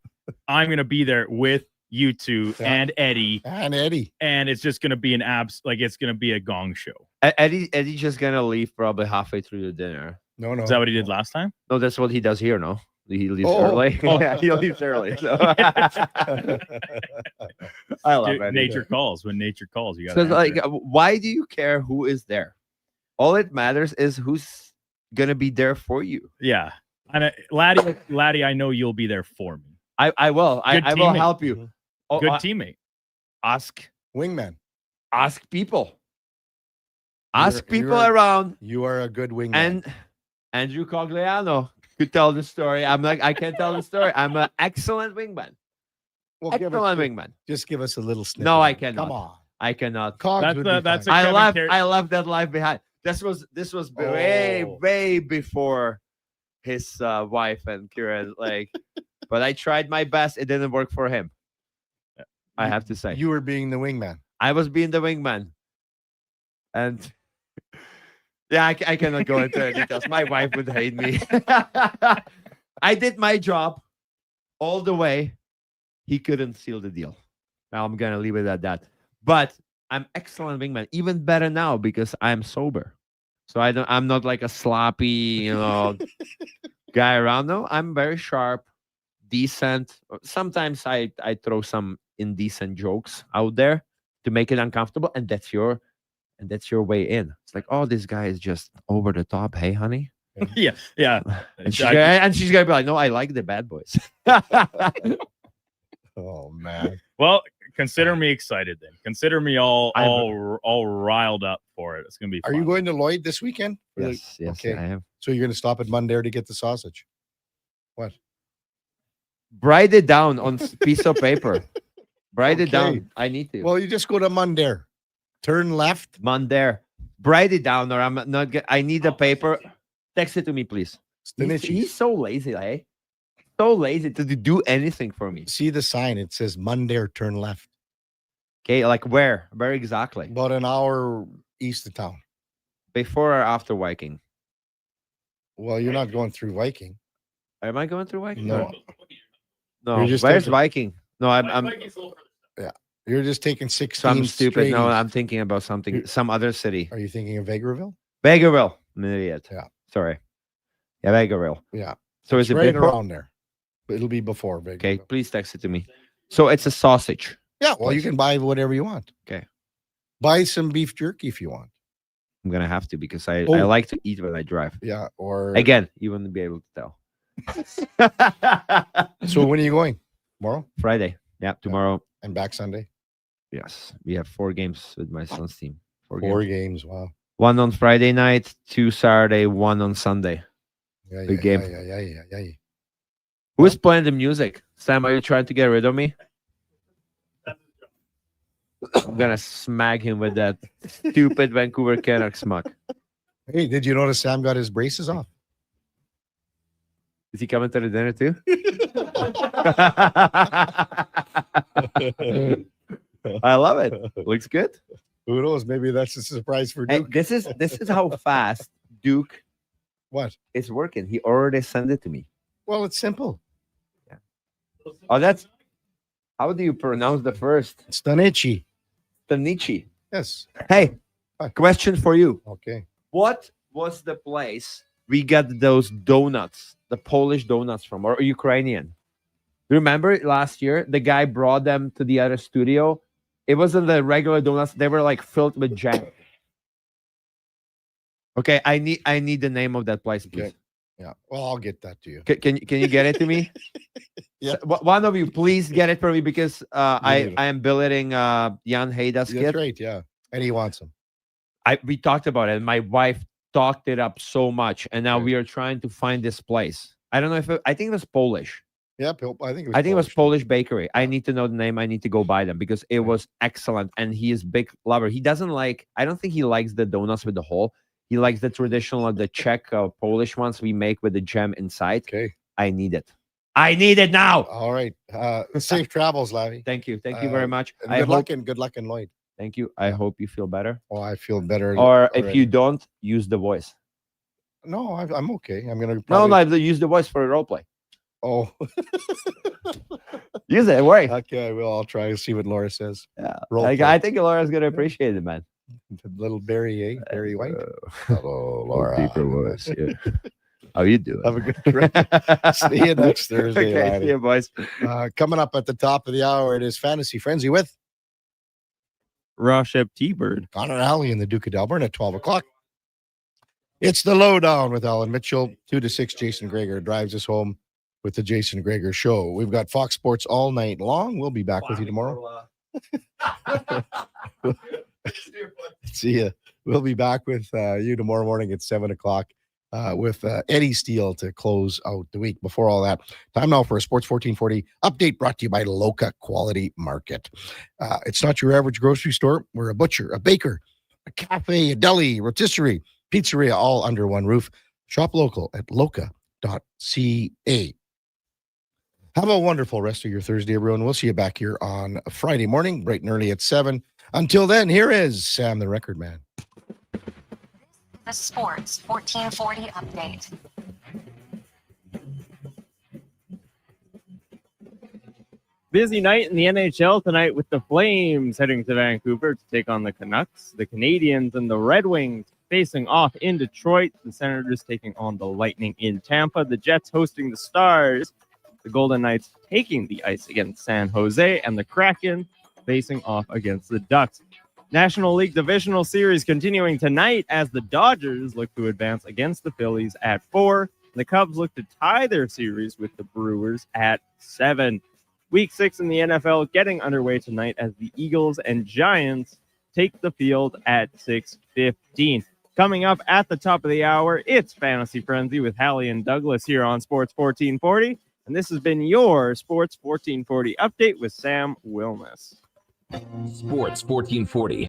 I'm going to be there with you two and Eddie, and it's just going to be it's going to be a gong show. Eddie's just going to leave probably halfway through the dinner. No. Is that what he did last time? No, that's what he does here. No, He leaves early. Yeah, he leaves early. So. I love it. Nature calls. When nature calls, you got So like, why do you care who is there? All it matters is who's gonna be there for you. Yeah, and Laddie, I know you'll be there for me. I will. I will help you. Oh, Good teammate. Ask wingman. Ask people. Ask people around. You are a good wingman. And Andrew Cogliano could tell the story. I'm like, I can't tell the story. I'm an excellent wingman. Well, excellent wingman. Just give us a little snippet. No, I cannot. Come on. I cannot. That's I left that life behind. This was way before his wife and Kira. Like, but I tried my best. It didn't work for him. I have to say. You were being the wingman. I was being the wingman. And yeah, I cannot go into the details. My wife would hate me. I did my job all the way. He couldn't seal the deal. Now I'm gonna leave it at that. But I'm excellent wingman, even better now because I'm sober. So I'm not like a sloppy, guy around. No, I'm very sharp, decent. Sometimes I throw some indecent jokes out there to make it uncomfortable, and that's your way in. It's like, oh, this guy is just over the top. Hey, honey. Yeah. And she's gonna be like, no, I like the bad boys. Oh man. Well, consider me excited then. Consider me all riled up for it. It's gonna be fun. Are you going to Lloyd this weekend? Yes, okay. I am. So you're gonna stop at Mundair to get the sausage. What? Write it down on piece of paper. Write it down. I need to. Well, you just go to Mundair. Turn left. Mundair. Write it down, or I'm not. I need the paper. Text it to me, please. He's so lazy, eh? So lazy to do anything for me. See the sign? It says Mundair, turn left. Okay, like where? Where exactly? About an hour east of town. Before or after Viking? Well, you're not going through Viking. Am I going through Viking? No. Where's Viking? No, I'm. Yeah, you're just taking 16. So I'm stupid. straight No, east. I'm thinking about some other city. Are you thinking of Vegreville? Vegreville. I'm an idiot. Yeah. Sorry. Yeah, Vegreville. Yeah. So It's is it right before? around there? But it'll be before Vegreville. Okay, please text it to me. So it's a sausage. Yeah. Well, you can buy whatever you want. Okay. Buy some beef jerky if you want. I'm gonna have to because I Oh. like to eat when I drive. Yeah. Or Again, you wouldn't be able to tell. So when are you going? Tomorrow? Friday. Yeah, tomorrow. And back Sunday? Yes, we have 4 games with my son's team. Four games. Wow. 1 on Friday night, 2 Saturday, 1 on Sunday. Yeah, Big game. Yeah. Who's playing the music? Sam, are you trying to get rid of me? I'm gonna smack him with that stupid Vancouver Canucks mug. Hey, did you notice Sam got his braces off? Is he coming to the dinner too? I love it. Looks good. Who knows? Maybe that's a surprise for Hey, Duke. this is how fast Duke What? is working. He already sent it to me. Well, it's simple. Oh, that's how do you pronounce the first? Stanichi. Stanichi. Yes. Hey, question for you. Okay. What was the place we got those donuts, the Polish donuts from, or Ukrainian? Remember last year, the guy brought them to the other studio. It wasn't the regular donuts; they were like filled with jam. Okay, I need the name of that place, please. Okay. Yeah. Well, I'll get that to you. Can you get it to me? Yeah. One of you, please get it for me because I need it. am billeting Jan Heida's That's kid. right. Yeah. And he wants them. We talked about it. And my wife talked it up so much, and now Okay. we are trying to find this place. I don't know if I think it was Polish. Yeah. I think it was Polish bakery. I need to know the name. I need to go buy them because it was excellent. And he is big lover. He doesn't like. I don't think he likes the donuts with the hole. He likes the traditional, the Czech Polish ones we make with the gem inside. Okay. I need it. I need it now. All right. Safe travels, Lavi. Thank you. Thank you very much. And good luck in Lloyd. Thank you. I hope you feel better. Oh, I feel better. Or if already. you don't, use the voice. No, I'm okay. I'm gonna. No, use the voice for a role play. Oh. Use it. Worry. Okay, I will. I'll try to see what Laura says. Yeah. Role Like, play. I think Laura's gonna appreciate it, man. Little Barry, Barry White. Hello, Laura. Deeper voice. Yeah. How you doing? Have a good trip. See you next Thursday. Okay, Laddie. see you, boys. Coming up at the top of the hour, it is Fantasy Frenzy with Roshep T-Bird. Connor Alley and the Duke of Delburne at 12 o'clock. It's the Lowdown with Alan Mitchell. 2 to 6, Jason Greger drives us home with the Jason Greger Show. We've got Fox Sports all night long. We'll be back with you tomorrow. See you. We'll be back with you tomorrow morning at 7 o'clock with Eddie Steele to close out the week. Before all that, time now for a Sports 1440 update brought to you by Loca Quality Market. It's not your average grocery store. We're a butcher, a baker, a cafe, a deli, rotisserie, pizzeria, all under one roof. Shop local at loca.ca. Have a wonderful rest of your Thursday, everyone. We'll see you back here on Friday morning, bright and early at 7. Until then, here is Sam the Record Man. The Sports 1440 update. Busy night in the NHL tonight with the Flames heading to Vancouver to take on the Canucks, the Canadiens and the Red Wings facing off in Detroit, the Senators taking on the Lightning in Tampa, the Jets hosting the Stars, the Golden Knights taking the ice against San Jose, and the Kraken facing off against the Ducks. National League Divisional Series continuing tonight as the Dodgers look to advance against the Phillies at 4. The Cubs look to tie their series with the Brewers at 7. Week 6 in the NFL getting underway tonight as the Eagles and Giants take the field at 6:15. Coming up at the top of the hour, it's Fantasy Frenzy with Hallie and Douglas here on Sports 1440. And this has been your Sports 1440 update with Sam Wilness. Sports 1440.